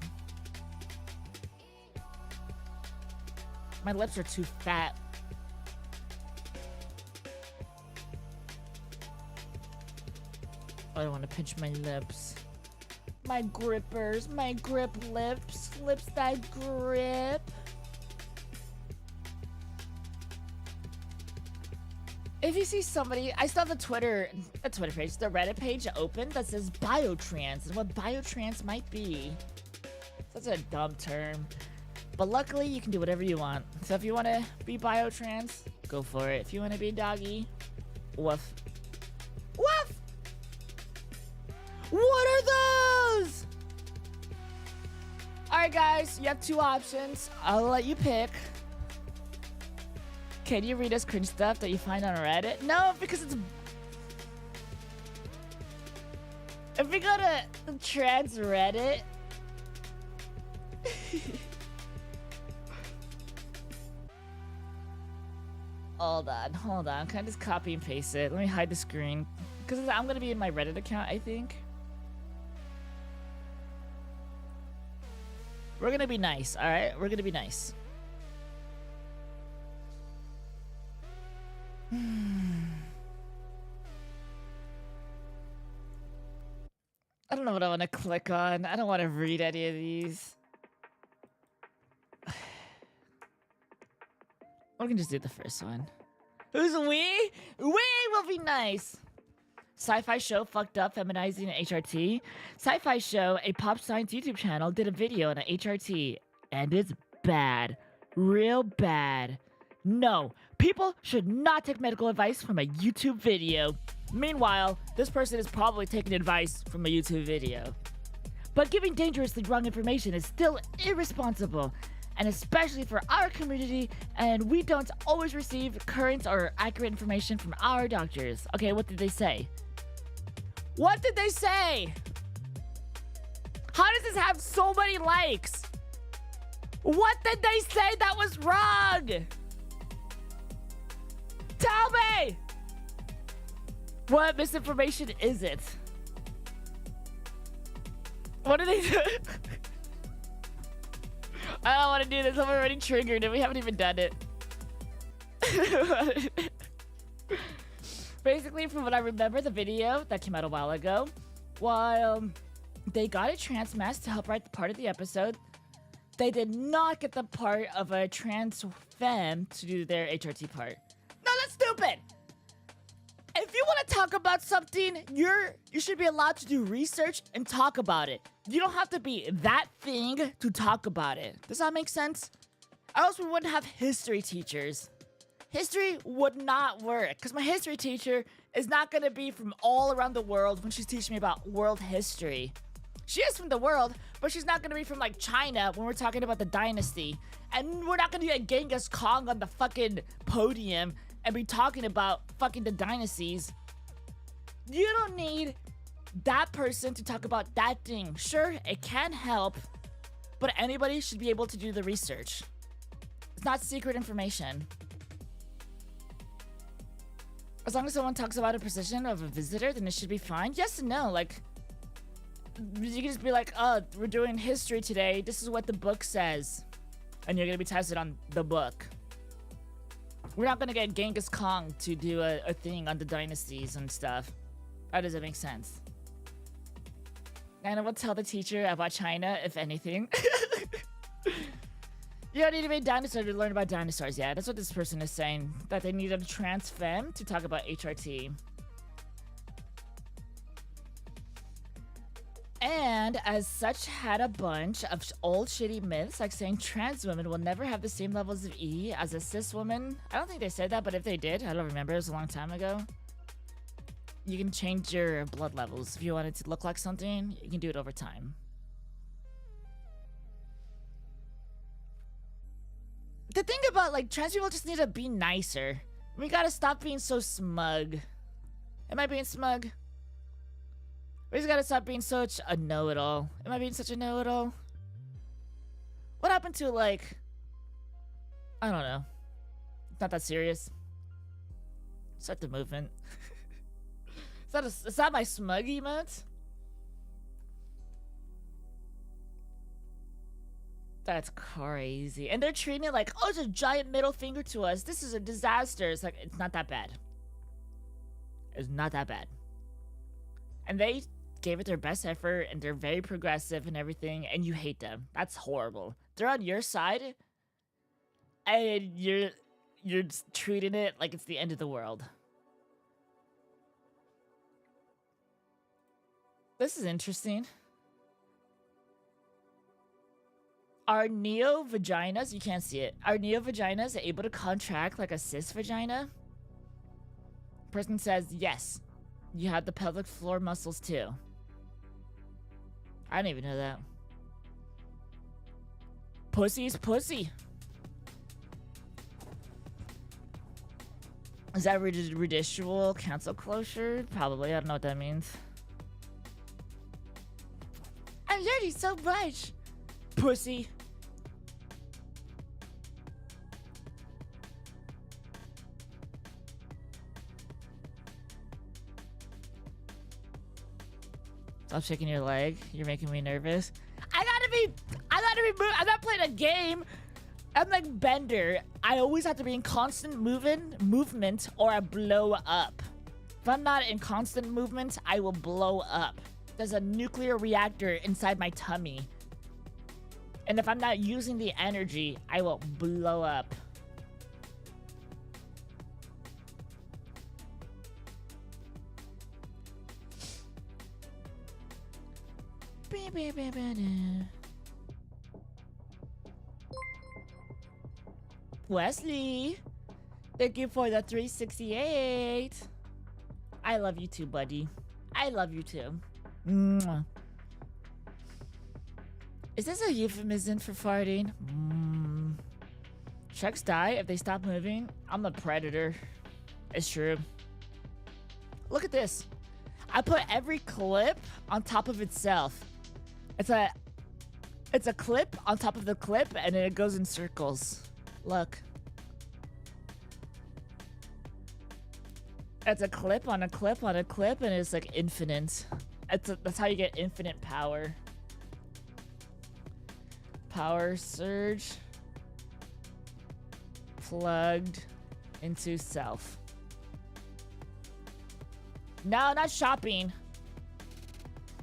My lips are too fat. I don't want to pinch my lips. My grippers, my grip lips, lips that grip. If you see somebody, I still have the Twitter page, the Reddit page open that says biotrans and what biotrans might be. Such a dumb term. But luckily, you can do whatever you want. So if you want to be biotrans, go for it. If you want to be a doggy, woof. Woof! What are those? Alright guys, you have two options. I'll let you pick. Can you read us cringe stuff that you find on Reddit? No, because it's... If we go to the trans Reddit... Hold on. Can I just copy and paste it? Let me hide the screen. Because I'm going to be in my Reddit account, I think. We're going to be nice, alright? We're going to be nice. I don't know what I want to click on. I don't want to read any of these. We can just do the first one. Who's we? We will be nice. Sci-fi show fucked up feminizing an HRT. Sci-fi show, a pop science YouTube channel, did a video on an HRT. And it's bad. Real bad. No, people should not take medical advice from a YouTube video. Meanwhile, this person is probably taking advice from a YouTube video. But giving dangerously wrong information is still irresponsible. And especially for our community, and we don't always receive current or accurate information from our doctors. Okay, what did they say? What did they say? How does this have so many likes? What did they say that was wrong? Tell me! What misinformation is it? What did they do? I don't want to do this. I'm already triggered and we haven't even done it. Basically, from what I remember, the video that came out a while ago, while they got a trans mask to help write part of the episode, they did not get the part of a trans femme to do their HRT part. No, that's stupid! If you want to talk about something, you should be allowed to do research and talk about it. You don't have to be that thing to talk about it. Does that make sense? Or else we wouldn't have history teachers. History would not work because my history teacher is not going to be from all around the world when she's teaching me about world history. She is from the world, but she's not going to be from like China when we're talking about the dynasty. And we're not going to get Genghis Khan on the fucking podium and be talking about fucking the dynasties. You don't need that person to talk about that thing. Sure, it can help, but anybody should be able to do the research. It's not secret information. As long as someone talks about a position of a visitor, then it should be fine. Yes and no, like, you can just be like, oh, we're doing history today. This is what the book says. And you're gonna be tested on the book. We're not gonna get Genghis Khan to do a thing on the dynasties and stuff. That doesn't make sense. Nana will tell the teacher about China, if anything. You don't need to be a dinosaur to learn about dinosaurs. Yeah, that's what this person is saying. That they needed a trans femme to talk about HRT. And as such had a bunch of old shitty myths, like saying trans women will never have the same levels of E as a cis woman. I don't think they said that, but if they did, I don't remember. It was a long time ago. You can change your blood levels. If you want it to look like something, you can do it over time. The thing about, like, trans people just need to be nicer. We gotta stop being so smug. Am I being smug? We just gotta stop being such a know-it-all. Am I being such a know-it-all? What happened to, like... I don't know. It's not that serious. Start the movement. Is that my smug emote? That's crazy. And they're treating it like, oh, it's a giant middle finger to us. This is a disaster. It's like, it's not that bad. It's not that bad. And they gave it their best effort, and they're very progressive and everything, and you hate them. That's horrible. They're on your side, and you're just treating it like it's the end of the world. This is interesting. Are neo-vaginas, you can't see it, are neo-vaginas able to contract like a cis vagina? Person says, yes. You have the pelvic floor muscles too. I didn't even know that. Pussy is pussy. Is that residual cancel closure? Probably, I don't know what that means. I'm learning so much. Pussy. Stop shaking your leg. You're making me nervous. I gotta be I'm not playing a game. I'm like Bender. I always have to be in constant movement or I blow up. If I'm not in constant movement, I will blow up. There's a nuclear reactor inside my tummy. And if I'm not using the energy, I will blow up. Wesley, thank you for the 368. I love you too, buddy. I love you too. Mwah. Is this a euphemism for farting? Sharks die if they stop moving. I'm a predator. It's true. Look at this. I put every clip on top of itself. It's a clip on top of the clip, and then it goes in circles. Look. It's a clip on a clip on a clip, and it's like infinite. That's how you get infinite power. Power surge. Plugged into self. No, not shopping.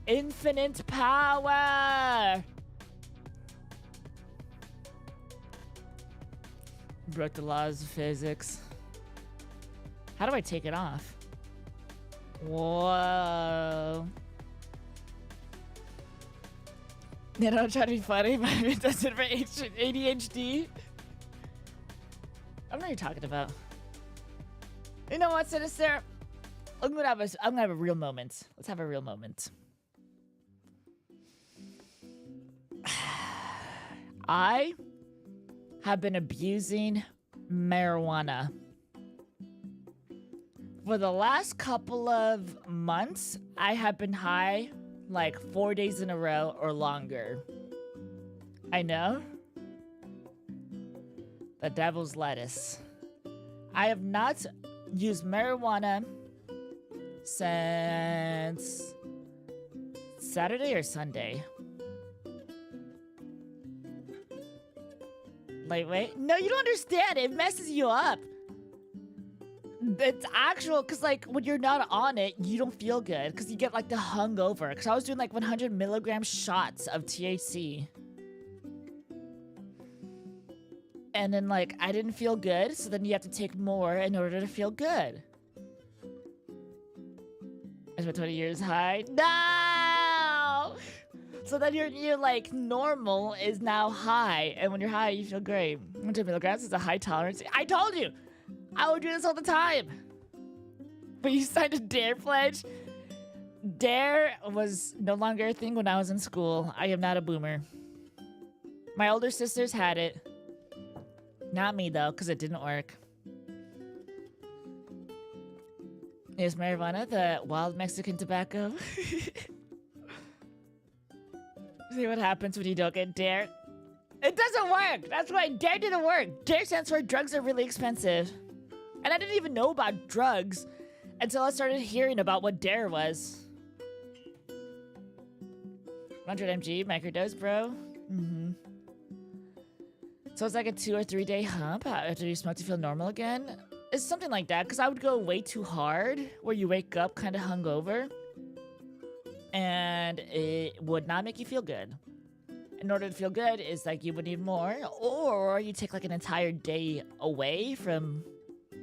Infinite power. Broke the laws of physics. How do I take it off? Whoa. You know, I'm trying to be funny, but it does it for ADHD. I don't know what you're talking about. You know what, Sinister? I'm gonna have a real moment. Let's have a real moment. I have been abusing marijuana. For the last couple of months, I have been high like 4 days in a row or longer. I know. The devil's lettuce. I have not used marijuana since Saturday or Sunday. Wait. No, you don't understand. It messes you up. It's actual, because like when you're not on it, you don't feel good because you get like the hungover. Because I was doing like 100 milligram shots of THC. And then like I didn't feel good, so then you have to take more in order to feel good. I spent 20 years high. No! So then you're like normal is now high, and when you're high, you feel great. 100 milligrams is a high tolerance. I told you! I would do this all the time. But you signed a DARE pledge? DARE was no longer a thing when I was in school. I am not a boomer. My older sisters had it. Not me, though, because it didn't work. Is marijuana the wild Mexican tobacco? See what happens when you don't get DARE? It doesn't work! That's why DARE didn't work! DARE stands for drugs are really expensive. And I didn't even know about drugs until I started hearing about what DARE was. 100 mg microdose, bro. So it's like a 2 or 3 day hump after you smoke to feel normal again. It's something like that, because I would go way too hard, where you wake up kind of hungover, and it would not make you feel good. In order to feel good, is like you would need more, or you take like an entire day away from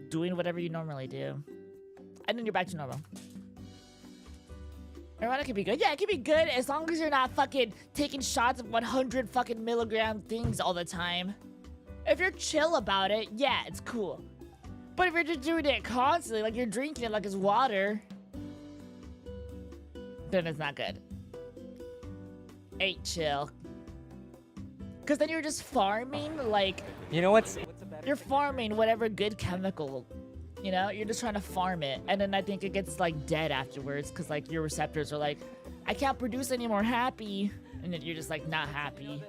doing whatever you normally do, and then you're back to normal. Marijuana can be good. Yeah, it can be good as long as you're not fucking taking shots of 100 fucking milligram things all the time. If you're chill about it, yeah, it's cool. But if you're just doing it constantly, like you're drinking it like it's water, then it's not good. Ain't chill. Because then you're just farming, like... You know what's You're farming whatever good chemical, you know? You're just trying to farm it. And then I think it gets, like, dead afterwards, because, like, your receptors are like, I can't produce any more happy. And then you're just, like, not happy.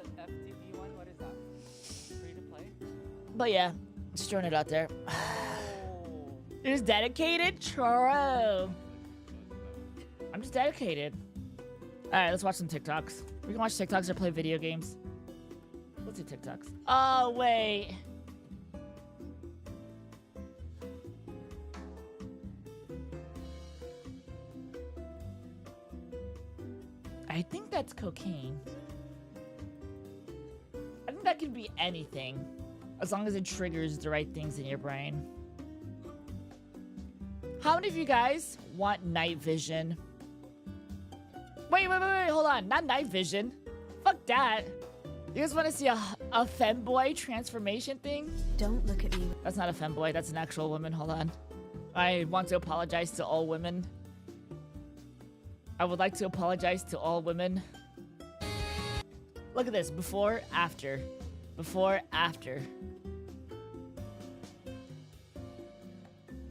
But yeah, just throwing it out there. You're just dedicated? True. I'm just dedicated. Alright, let's watch some TikToks. We can watch TikToks or play video games. Let's do TikToks. Oh, wait. I think that's cocaine. I think that could be anything, as long as it triggers the right things in your brain. How many of you guys want night vision? Wait, hold on. Not night vision. Fuck that. You guys want to see a femboy transformation thing? Don't look at me. That's not a femboy. That's an actual woman. Hold on. I want to apologize to all women. I would like to apologize to all women. Look at this. Before, after. Before, after.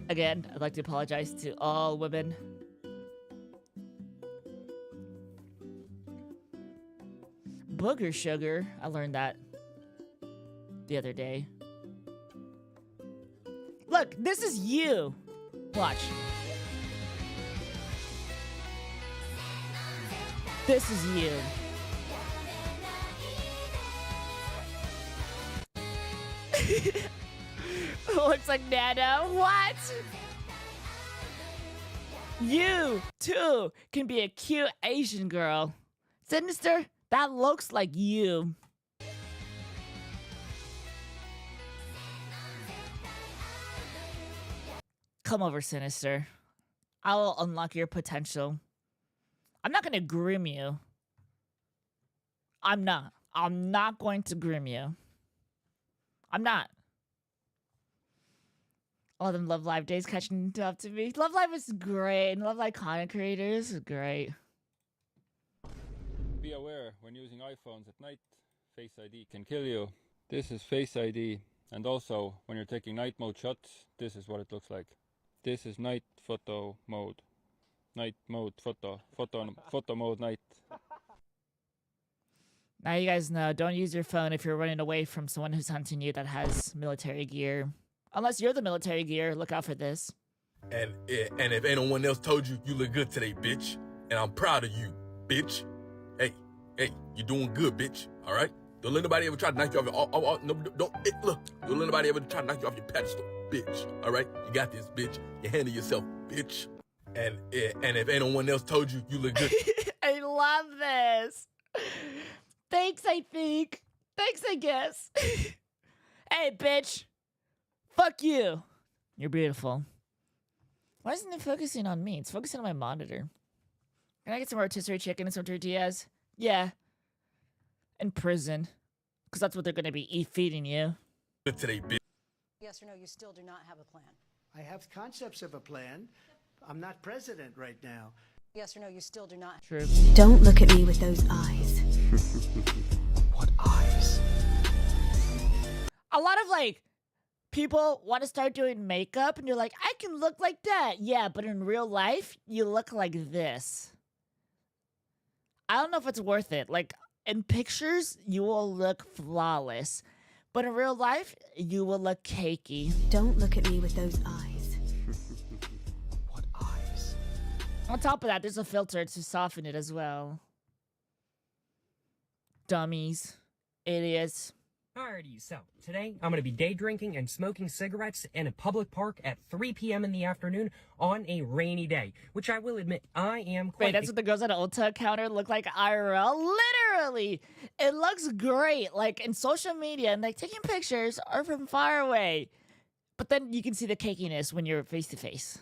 Again, I'd like to apologize to all women. Booger sugar. I learned that the other day. Look, this is you. Watch. This is you. Looks like Nano. What? You, too, can be a cute Asian girl. Sinister, that looks like you. Come over, Sinister. I will unlock your potential. I'm not gonna grim you. I'm not. I'm not going to grim you. I'm not. All them Love Live days catching up to me. Love Live is great. And Love Live content creators is great. Be aware when using iPhones at night, Face ID can kill you. This is Face ID. And also, when you're taking night mode shots, this is what it looks like. This is night photo mode. Night mode photo. Photo mode night. Now you guys know, don't use your phone if you're running away from someone who's hunting you that has military gear. Unless you're the military gear, look out for this. And if anyone else told you, you look good today, bitch. And I'm proud of you, bitch. Hey, you're doing good, bitch. All right? Don't let nobody ever try to knock you off your... look, don't let nobody ever try to knock you off your pedestal. bitch. All right, you got this, bitch. You handle yourself, bitch. And if anyone else told you, you look good. I love this. Thanks, I think. Thanks, I guess. Hey, bitch. Fuck you. You're beautiful. Why isn't it focusing on me? It's focusing on my monitor. Can I get some rotisserie chicken and some tortillas? Yeah. In prison. Because that's what they're going to be feeding you. Today, bitch. Yes or no, you still do not have a plan. I have concepts of a plan. I'm not president right now. Yes or no, you still do not. True. Don't look at me with those eyes. What eyes? A lot of, like, people want to start doing makeup, and you're like, I can look like that. Yeah, but in real life, you look like this. I don't know if it's worth it. Like, in pictures, you will look flawless. But in real life, you will look cakey. Don't look at me with those eyes. What eyes? On top of that, there's a filter to soften it as well. Dummies. Idiots. Alrighty, so today I'm going to be day drinking and smoking cigarettes in a public park at 3 p.m. in the afternoon on a rainy day, which I will admit I am quite... Wait, that's what the girls at an Ulta counter look like IRL? Literally! It looks great, like in social media, and like taking pictures or from far away. But then you can see the cakiness when you're face to face.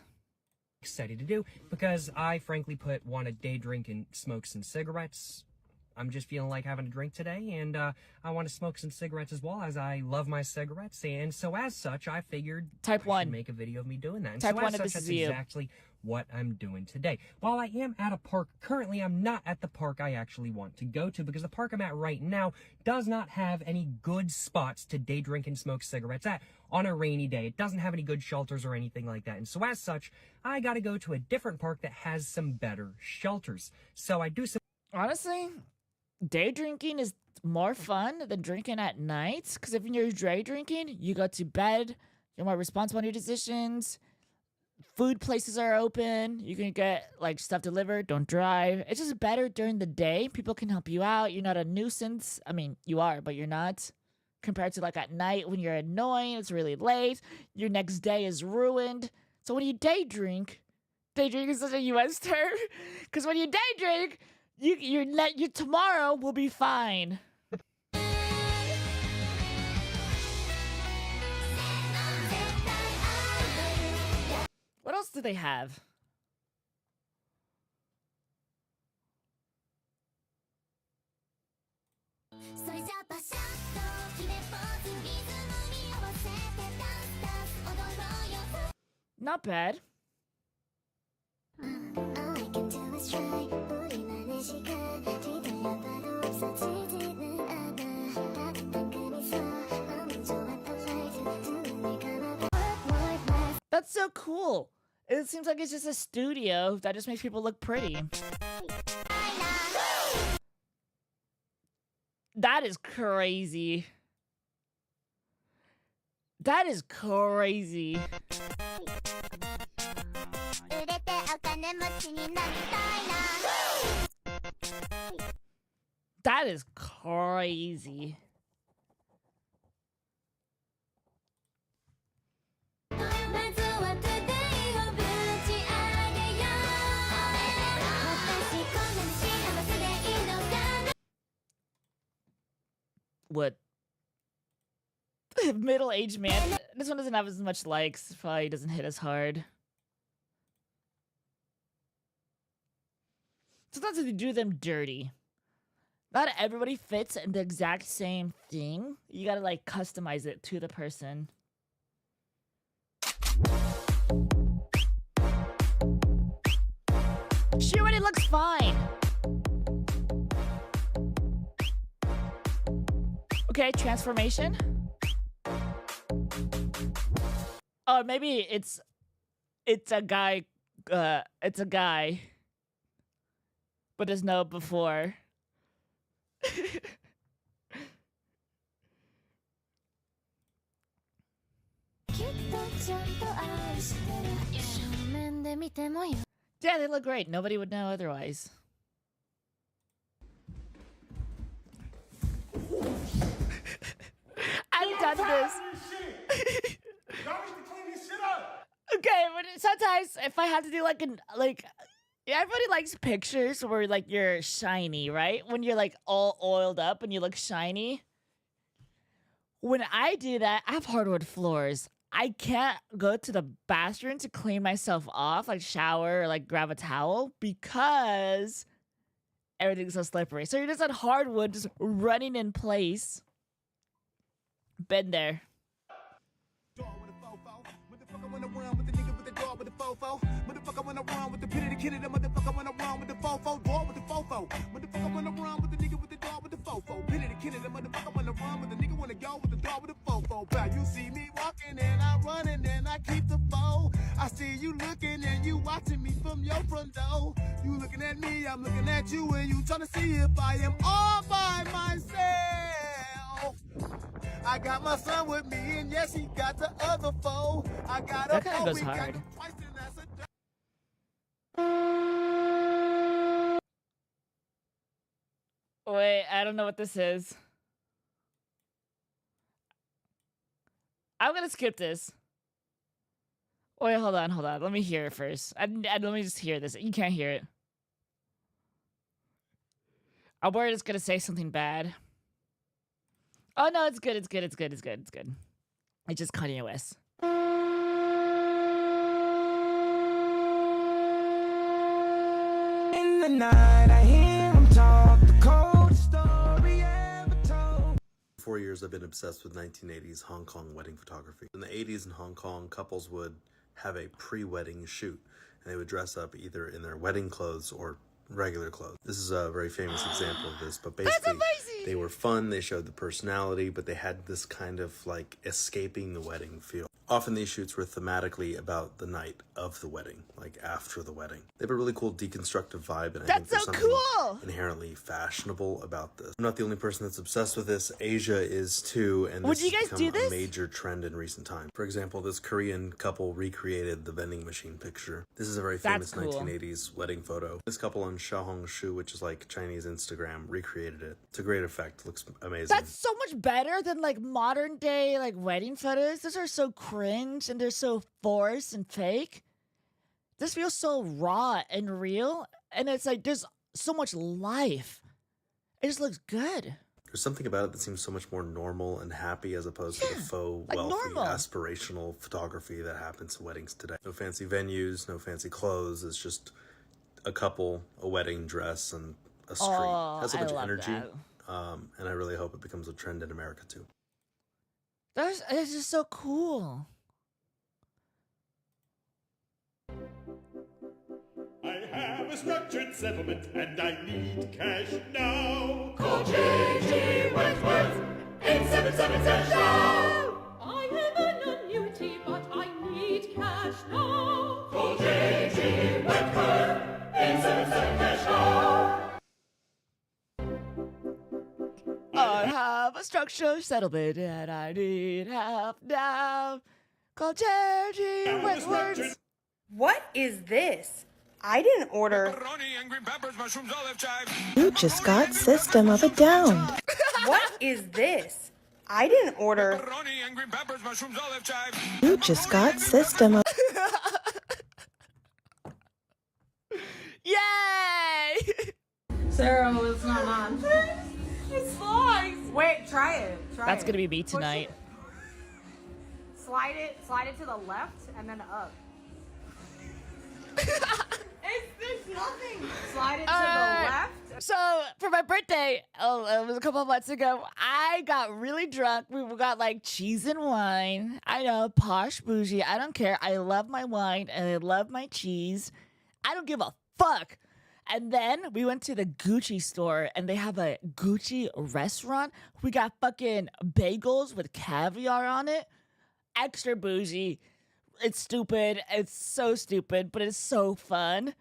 Excited to do, because I frankly want to day drink and smoke some cigarettes. I'm just feeling like having a drink today, and I want to smoke some cigarettes as well, as I love my cigarettes, and so as such, I figured I should make a video of me doing that. And Type so 1 as of such, this that's is you. exactly what I'm doing today. While I am at a park, currently I'm not at the park I actually want to go to, because the park I'm at right now does not have any good spots to day drink and smoke cigarettes at on a rainy day. It doesn't have any good shelters or anything like that, and so as such, I gotta go to a different park that has some better shelters. So I do some... Honestly, day drinking is more fun than drinking at night, because if you're day drinking, you go to bed, you're more responsible on your decisions, food places are open, you can get like stuff delivered, don't drive. It's just better during the day. People can help you out. You're not a nuisance. I mean, you are, but you're not. Compared to like at night when you're annoying, it's really late, your next day is ruined. So when you day drink is such a US term, because when you day drink, your tomorrow will be fine. What else do they have? Not bad. That's so cool. It seems like it's just a studio that just makes people look pretty. That is crazy. That is crazy. That is crazy. What? Middle-aged man. This one doesn't have as much likes. Probably doesn't hit as hard. Sometimes they do them dirty. Not everybody fits in the exact same thing. You gotta like customize it to the person. She already looks fine. Okay, transformation. Oh, maybe it's a guy. It's a guy. But there's no before. Yeah, they look great. Nobody would know otherwise. I'm done this. Y'all need to clean this shit up. Okay, but sometimes if I have to do yeah, everybody likes pictures where like you're shiny, right? When you're like all oiled up and you look shiny. When I do that, I have hardwood floors. I can't go to the bathroom to clean myself off, like shower or like grab a towel because everything's so slippery. So you're just on hardwood, just running in place. Been there. Motherfucker wanna run with the nigga with the dog with the fofo. Motherfucker wanna run with the pit of the kid of the motherfucker wanna run with the fofo. Dog with the fofo. Motherfucker wanna run with the nigga with the dog with the fofo. Pit of the kid of the motherfucker wanna run with the nigga wanna go with the dog with the fofo. Bow, you see me walking and I running and I keep the foe. I see you looking and you watching me from your front door. You looking at me, I'm looking at you, and you trying to see if I am all by myself. I got my son with me, and yes, he got the other foe. I got that kind of goes hard. Wait, I don't know what this is. I'm gonna skip this. Wait, hold on. Let me hear it first. Let me just hear this. You can't hear it. I'm worried it's gonna say something bad. Oh no, it's good. It's good. It's just Kanye West. In the night, I hear him talk, the coldest story ever told. 4 years I've been obsessed with 1980s Hong Kong wedding photography. In the 80s in Hong Kong, couples would have a pre-wedding shoot, and they would dress up either in their wedding clothes or regular clothes. This is a very famous example of this, but basically they were fun, they showed the personality, but they had this kind of like escaping the wedding feel. Often these shoots were thematically about the night of the wedding, like after the wedding. They have a really cool deconstructive vibe, and I think there's something inherently fashionable about this. I'm not the only person that's obsessed with this. Asia is too, and this has become a major trend in recent times. For example, this Korean couple recreated the vending machine picture. This is a very famous 1980s wedding photo. This couple on Xiaohongshu, which is like Chinese Instagram, recreated it. It's a great effect. Looks amazing. That's so much better than like modern day like wedding photos. Those are so cringe and they're so forced and fake. This feels so raw and real, and it's like there's so much life. It just looks good. There's something about it that seems so much more normal and happy as opposed to the faux, wealthy, aspirational photography that happens at weddings today. No fancy venues, no fancy clothes. It's just a couple, a wedding dress, and a street. It has so much energy, and I really hope it becomes a trend in America too. It's just so cool. I have a structured settlement and I need cash now. Call J.G. Wentworth, 877 now. I have an annuity, but I need cash now. Call J.G. Wentworth, 877 cash now. I have a structured settlement and I need help now. Call J.G. Wentworth. What is this? I didn't order. You just got System of a Down. What is this? I didn't order. You just got System of. Yay! Sarah, it's not on. It slides. Wait, try it. That's gonna be me tonight. Slide it to the left and then up. There's nothing. Slide it to the left. So for my birthday, it was a couple of months ago, I got really drunk. We got like cheese and wine. I know, posh bougie. I don't care. I love my wine and I love my cheese. I don't give a fuck. And then we went to the Gucci store and they have a Gucci restaurant. We got fucking bagels with caviar on it. Extra bougie. It's stupid. It's so stupid, but it's so fun.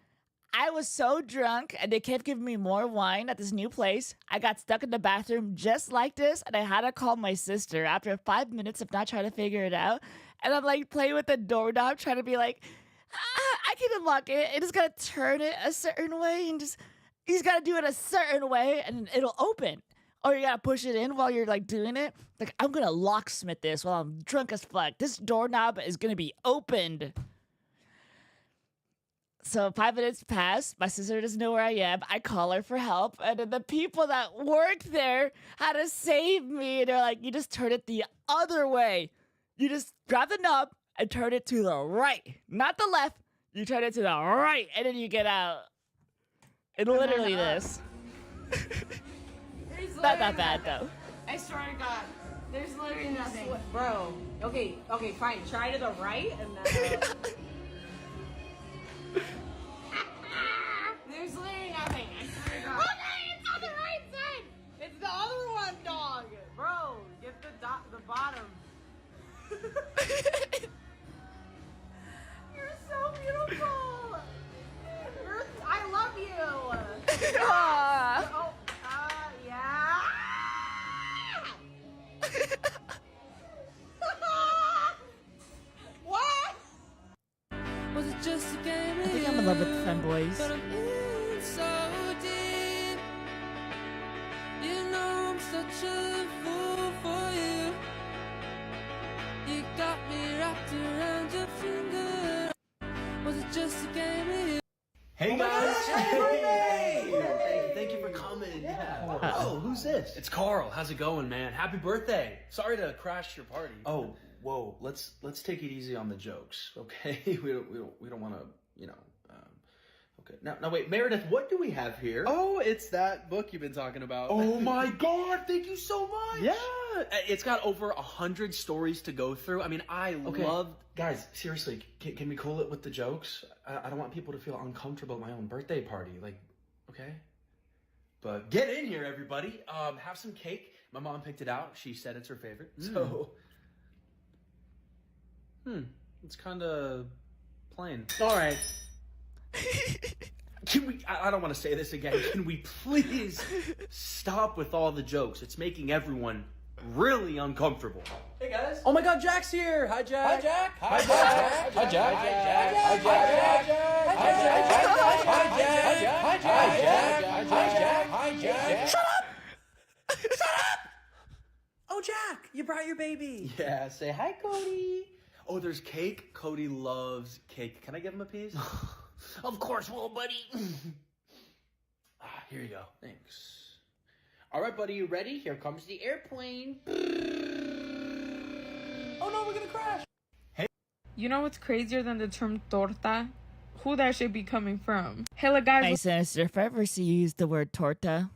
I was so drunk and they kept giving me more wine at this new place. I got stuck in the bathroom just like this and I had to call my sister after 5 minutes of not trying to figure it out. And I'm like playing with the doorknob trying to be like, I can unlock it. It just got to turn it a certain way and just, you just got to do it a certain way and it'll open. or you gotta push it in while you're like doing it. Like, I'm gonna locksmith this while I'm drunk as fuck. This doorknob is gonna be opened. So 5 minutes pass. My sister doesn't know where I am. I call her for help. And then the people that work there had to save me. And they're like, you just turn it the other way. You just grab the knob and turn it to the right, not the left. You turn it to the right, and then you get out. And literally this. Not that bad, though. I swear to God, there's literally nothing. Bro, okay, fine. Try to the right, and then... There's literally nothing. I swear to God. Okay, it's on the right side. It's the other one, dog. Bro, get the bottom. You're so beautiful. I love you. Yeah. What? Was it just a game? I think I'm in love with femboys. But I'm in so deep. You know I'm such a fool for you. You got me wrapped around your finger. Was it just a game of you? Hey guys! Hey! Thank you for coming. Yeah. Oh, who's this? It's Carl. How's it going, man? Happy birthday! Sorry to crash your party. Oh, whoa. Let's take it easy on the jokes, okay? we don't want to, you know. Okay. Now wait, Meredith. What do we have here? Oh, it's that book you've been talking about. Oh my God! Thank you so much. Yeah, it's got over 100 stories to go through. I mean, I love. Guys, seriously, can we cool it with the jokes? I don't want people to feel uncomfortable at my own birthday party. Like, okay? But get in here, everybody. Have some cake. My mom picked it out. She said it's her favorite. So, it's kind of plain. all right. Can we? I don't want to say this again. Can we please stop with all the jokes? It's making everyone really uncomfortable. Hey guys! Oh my God, Jack's here! Hi Jack! Hi Jack! Hi Jack! Hi Jack! Hi Jack! Hi Jack! Hi Jack! Hi Jack! Hi Jack! Hi Jack! Shut up! Shut up! Oh Jack, you brought your baby. Yeah, say hi, Cody. Oh, there's cake. Cody loves cake. Can I give him a piece? Of course, little buddy. Here you go. Thanks. All right, buddy, you ready? Here comes the airplane. Oh no, we're gonna crash. You know what's crazier than the term torta? Who that should be coming from? Hella guys Hey, Sinister, if I ever see you use the word torta,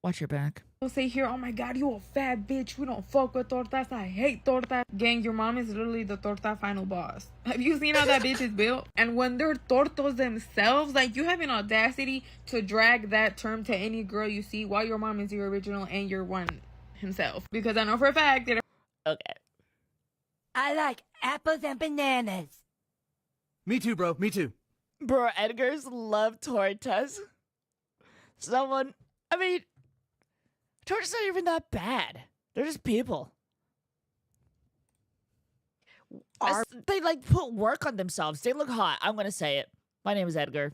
watch your back. will say here, oh my God, you a fat bitch. We don't fuck with tortas. I hate tortas. Gang, your mom is literally the torta final boss. Have you seen how that bitch is built? And when they're tortos themselves, like, you have an audacity to drag that term to any girl you see while your mom is your original and your one himself. Because I know for a fact that... Okay. I like apples and bananas. Me too, bro. Me too. Bro, Edgars love tortas. I mean, tortas aren't even that bad. They're just people. They like put work on themselves. They look hot. I'm gonna say it. My name is Edgar.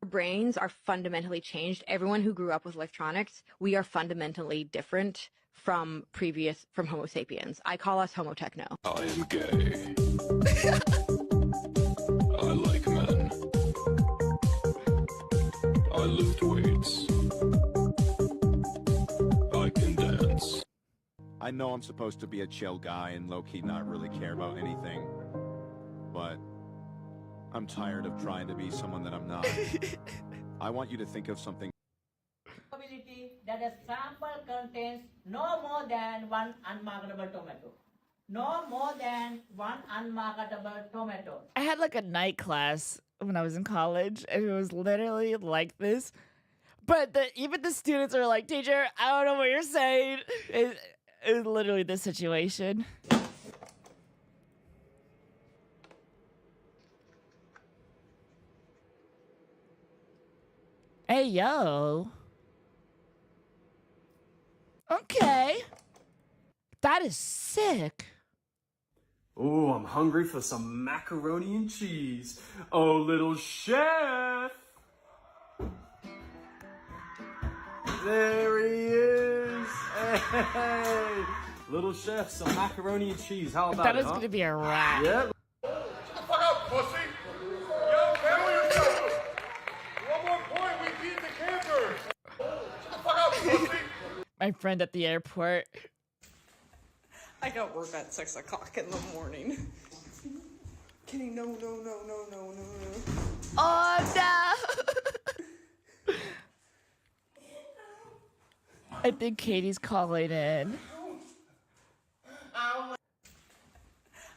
Our brains are fundamentally changed. Everyone who grew up with electronics, we are fundamentally different from Homo sapiens. I call us Homo techno. I am gay. I like men. I lift weights. I can dance. I know I'm supposed to be a chill guy and low-key not really care about anything, but I'm tired of trying to be someone that I'm not. I want you to think of something. Probability that a sample contains no more than one unmarketable tomato. No more than one unmarketable tomato. I had like a night class when I was in college, and it was literally like this. But even the students are like, teacher, I don't know what you're saying. It was literally this situation. Hey, yo. Okay. That is sick. Oh, I'm hungry for some macaroni and cheese. Oh, little chef. There he is. Hey, little chef, some macaroni and cheese. How about That it, is gonna be a wrap. Yeah. Shut the fuck up, pussy! Yo, handle yourself! One more point, we beat the campers! Shut the fuck up, pussy! My friend at the airport. I got work at 6 o'clock in the morning. Kidding, no. Oh no! I think Katie's calling in.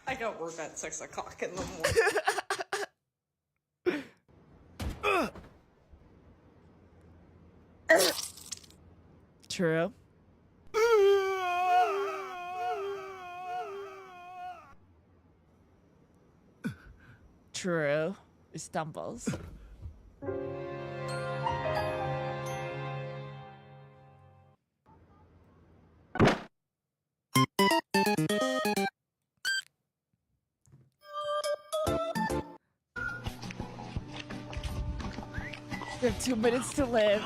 I got work at 6 o'clock in the morning. True. True. He stumbles. We have 2 minutes to live.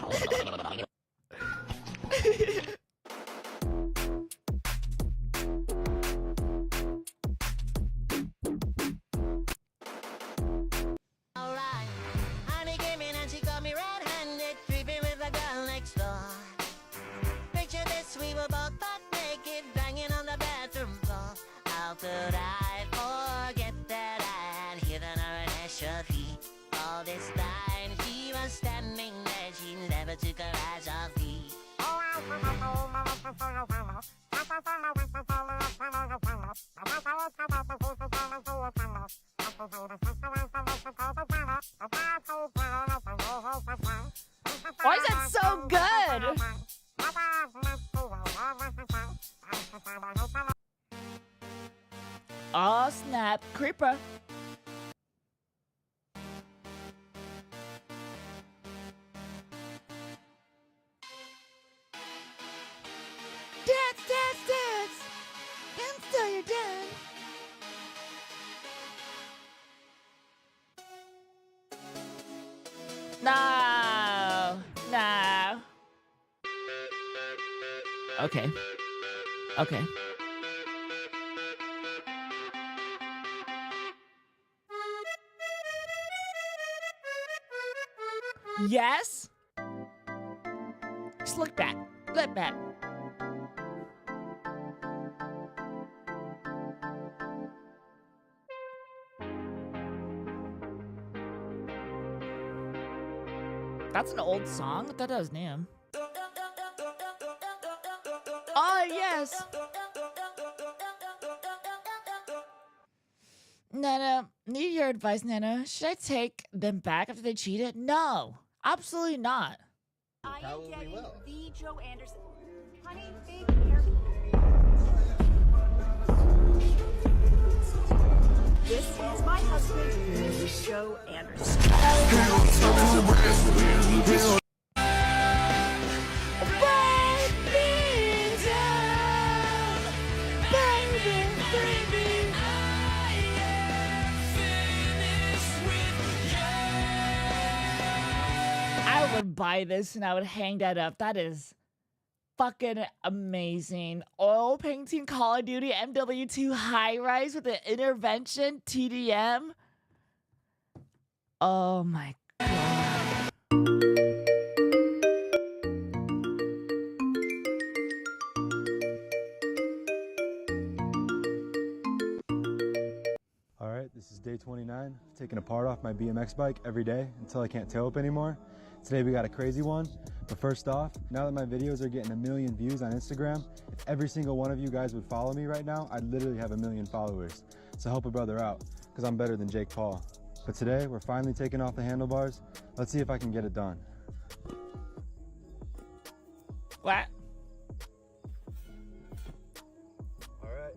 Honey came in and she caught me red-handed, creeping with the girl next door. Picture this, we were both butt naked, banging on the bathroom floor. How could I forget that I had hidden her in extra feet? All this time she was standing there, she never took her eyes off me. Why is that so good? Oh snap, creeper. Dance. Dance till you're done. No. Okay. Yes? Just look back. Look back. That's an old song? I thought that was new. Oh, yes! Nana, need your advice, Nana. Should I take them back after they cheated? No, absolutely not. I am getting the Joe Anderson. Honey, babe, this is my husband, Joe Anderson. I would buy this and I would hang that up. That is fucking amazing. Oil painting Call of Duty MW2 high rise with the intervention TDM. Oh my god. All right, this is day 29. Taking a part off my BMX bike every day until I can't tail up anymore. Today we got a crazy one, but first off, now that my videos are getting 1 million views on Instagram, if every single one of you guys would follow me right now, I'd literally have 1 million followers. So help a brother out, because I'm better than Jake Paul. But today, we're finally taking off the handlebars. Let's see if I can get it done. What? All right,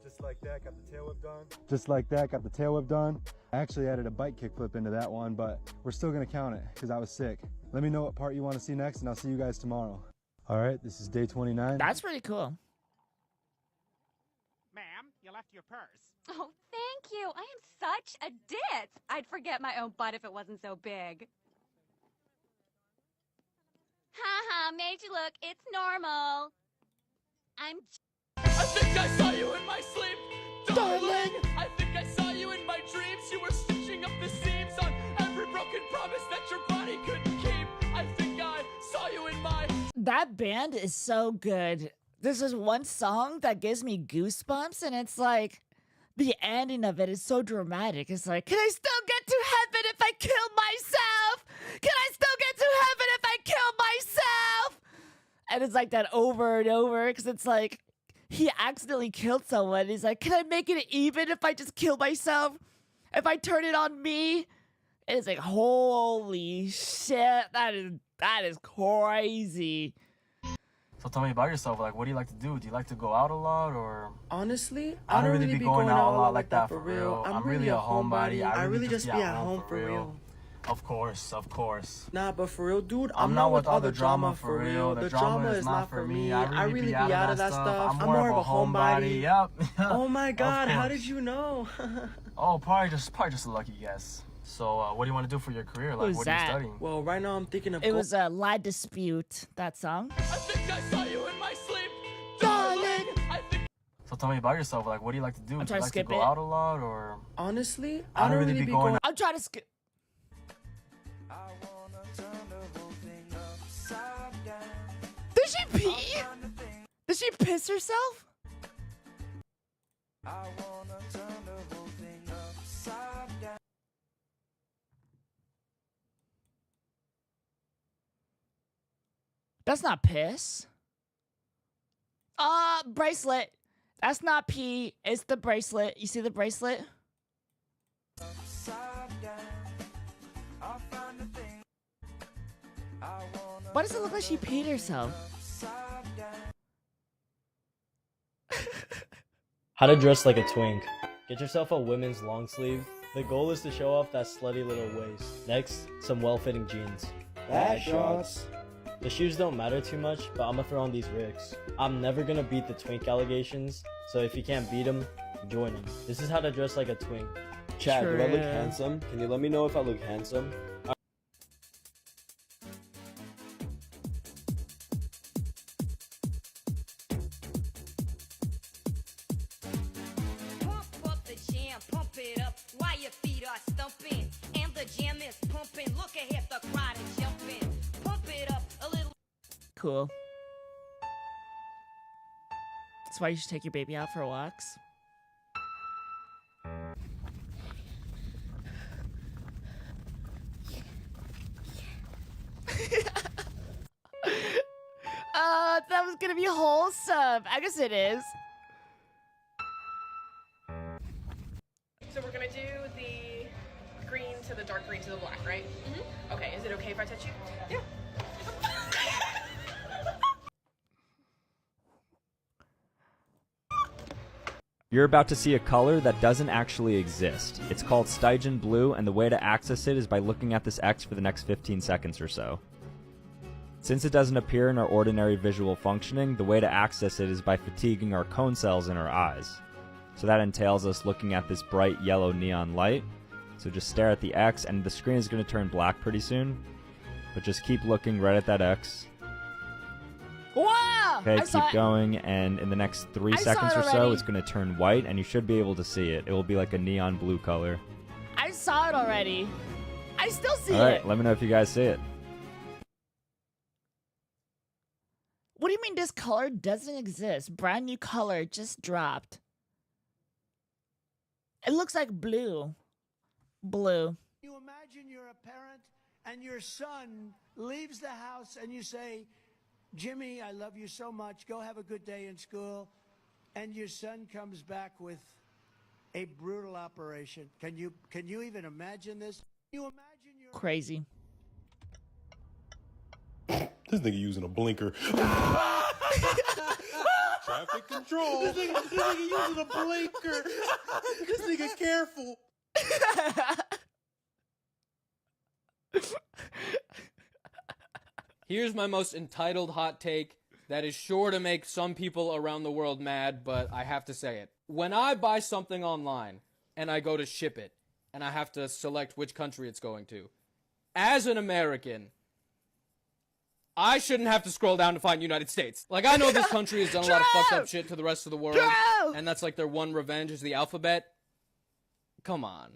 just like that, got the tail whip done. Just like that, got the tail whip done. I actually added a bike kickflip into that one, but we're still gonna count it because I was sick. Let me know what part you want to see next, and I'll see you guys tomorrow. All right, this is day 29. That's pretty cool. Ma'am, you left your purse. Oh, thank you. I am such a ditz. I'd forget my own butt if it wasn't so big. Haha, made you look. It's normal. I'm I think I saw you in my sleep, darling. I think I saw you in my dreams. You were stitching up the seams on every broken promise that your body couldn't keep. I think I saw you in my... That band is so good. This is one song that gives me goosebumps, and it's like the ending of it is so dramatic. It's like, can I still get to heaven if I kill myself? Can I still get to heaven if I kill myself? And it's like that over and over, because it's like he accidentally killed someone. He's like, can I make it even if I just kill myself? If I turn it on me? And it's like, holy shit, that is crazy. So tell me about yourself. Like, what do you like to do? Do you like to go out a lot, or? Honestly, I don't really be going out a lot like that for real. I'm really a homebody. I really just be at home for real. Of course. Nah, but for real, dude, I'm not with all the drama for real. The drama is not for me. I really be out of that stuff. I'm more of a homebody. Yep. Oh my god, how did you know? Oh, probably just a lucky guess. So, what do you want to do for your career? Like, what are you studying? Well, right now I'm thinking of... It was a Lie Dispute, that song. I think I saw you in my sleep, darling. So tell me about yourself. Like, what do you like to do? I'm Do you trying to like skip to go it. out a lot, or? Honestly, I don't really be going out. I'm trying to skip. Did she pee? Did she piss herself? That's not piss. Bracelet. That's not pee. It's the bracelet. You see the bracelet? Why does it look like she peed herself? How to dress like a twink. Get yourself a women's long sleeve. The goal is to show off that slutty little waist. Next, some well-fitting jeans. Bad shots. The shoes don't matter too much, but I'm gonna throw on these Ricks. I'm never gonna beat the twink allegations, so if you can't beat them, join them. This is how to dress like a twink. Chad, do I look handsome? Can you let me know if I look handsome? Pump up the jam, pump it up while your feet are stumping. And the jam is pumping. Look ahead, the crowd is jumping. Pump it up a little. Cool. That's why you should take your baby out for walks. That was gonna be wholesome. I guess it is. So we're gonna do the green to the dark green to the black, right? Mm-hmm. Okay, is it okay if I touch you? Yeah. You're about to see a color that doesn't actually exist. It's called Stygian Blue, and the way to access it is by looking at this X for the next 15 seconds or so. Since it doesn't appear in our ordinary visual functioning, the way to access it is by fatiguing our cone cells in our eyes. So that entails us looking at this bright yellow neon light. So just stare at the X, and the screen is going to turn black pretty soon. But just keep looking right at that X. Wow! Okay, keep going, and in the next 3 seconds or so, it's going to turn white, and you should be able to see it. It will be like a neon blue color. I saw it already. I still see All right, it. let me know if you guys see it. What do you mean this color doesn't exist? Brand new color just dropped. It looks like blue. Blue. You imagine you're a parent and your son leaves the house and you say, Jimmy, I love you so much. Go have a good day in school. And your son comes back with a brutal operation. Can you even imagine this? You imagine you're Crazy. This nigga using a blinker. Traffic control. This nigga using a blinker. This nigga careful. Here's my most entitled hot take that is sure to make some people around the world mad, but I have to say it. When I buy something online and I go to ship it, and I have to select which country it's going to, as an American, I shouldn't have to scroll down to find United States. Like, I know this country has done a lot of fucked up shit to the rest of the world, and that's like their one revenge is the alphabet. Come on.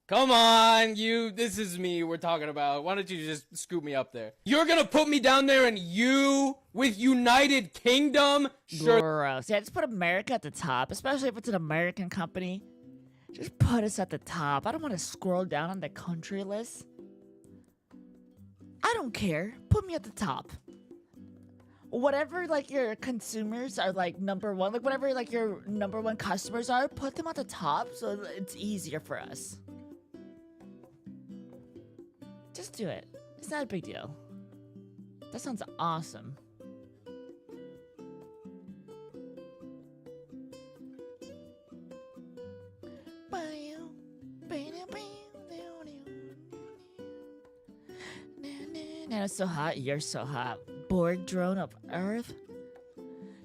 Come on, this is me we're talking about. Why don't you just scoop me up there? You're gonna put me down there and you with United Kingdom? Sure. Gross. Yeah, just put America at the top, especially if it's an American company. Just put us at the top. I don't want to scroll down on the country list. I don't care. Put me at the top. Whatever, like, your consumers are, like, number one. Like, whatever, like, your number one customers are, put them at the top so it's easier for us. Just do it. It's not a big deal. That sounds awesome. Nana's so hot, you're so hot. Borg drone of Earth.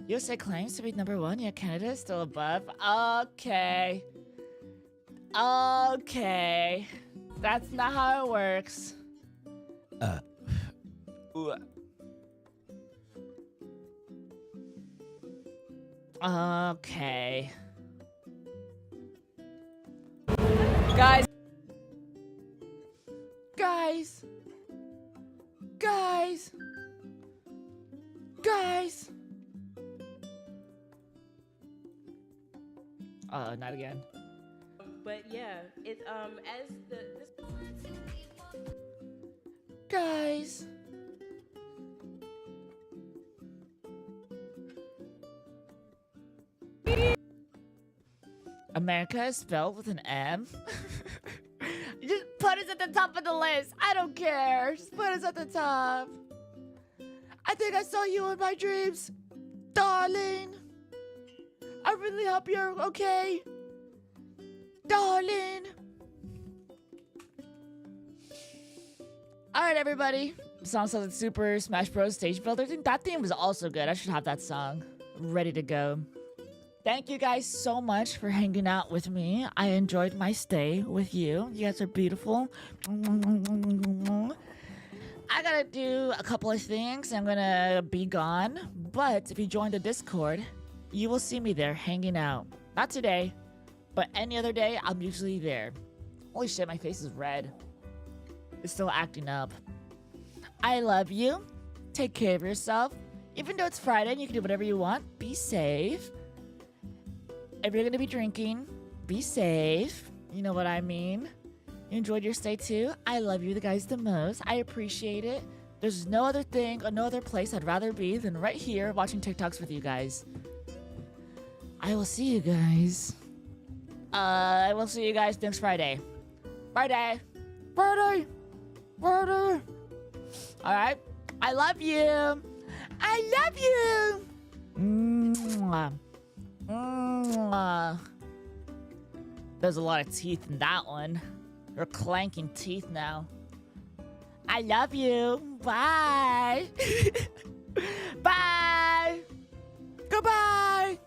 USA claims to be number one, yet Canada is still above. Okay. Okay. That's not how it works. Okay. Guys. Guys. Guys. Guys. Not again. But yeah, it's as this Guys. America is spelled with an M. Just put us at the top of the list. I don't care. Just put us at the top. I think I saw you in my dreams, darling. I really hope you're okay, darling. All right, everybody. The song sounds like Super Smash Bros. Stage Builder. I think that theme was also good. I should have that song ready to go. Thank you guys so much for hanging out with me. I enjoyed my stay with you. You guys are beautiful. I gotta do a couple of things. I'm gonna be gone. But if you join the Discord, you will see me there hanging out. Not today, but any other day, I'm usually there. Holy shit, my face is red. It's still acting up. I love you. Take care of yourself. Even though it's Friday and you can do whatever you want, be safe. If you're gonna be drinking, be safe. You know what I mean. You enjoyed your stay too. I love you guys the most. I appreciate it. There's no other thing or no other place I'd rather be than right here watching TikToks with you guys. I will see you guys. I will see you guys next Friday. Friday. Friday. Friday. All right. I love you. I love you. Mwah. Mwah. There's a lot of teeth in that one. They're clanking teeth now. I love you. Bye. Bye. Goodbye.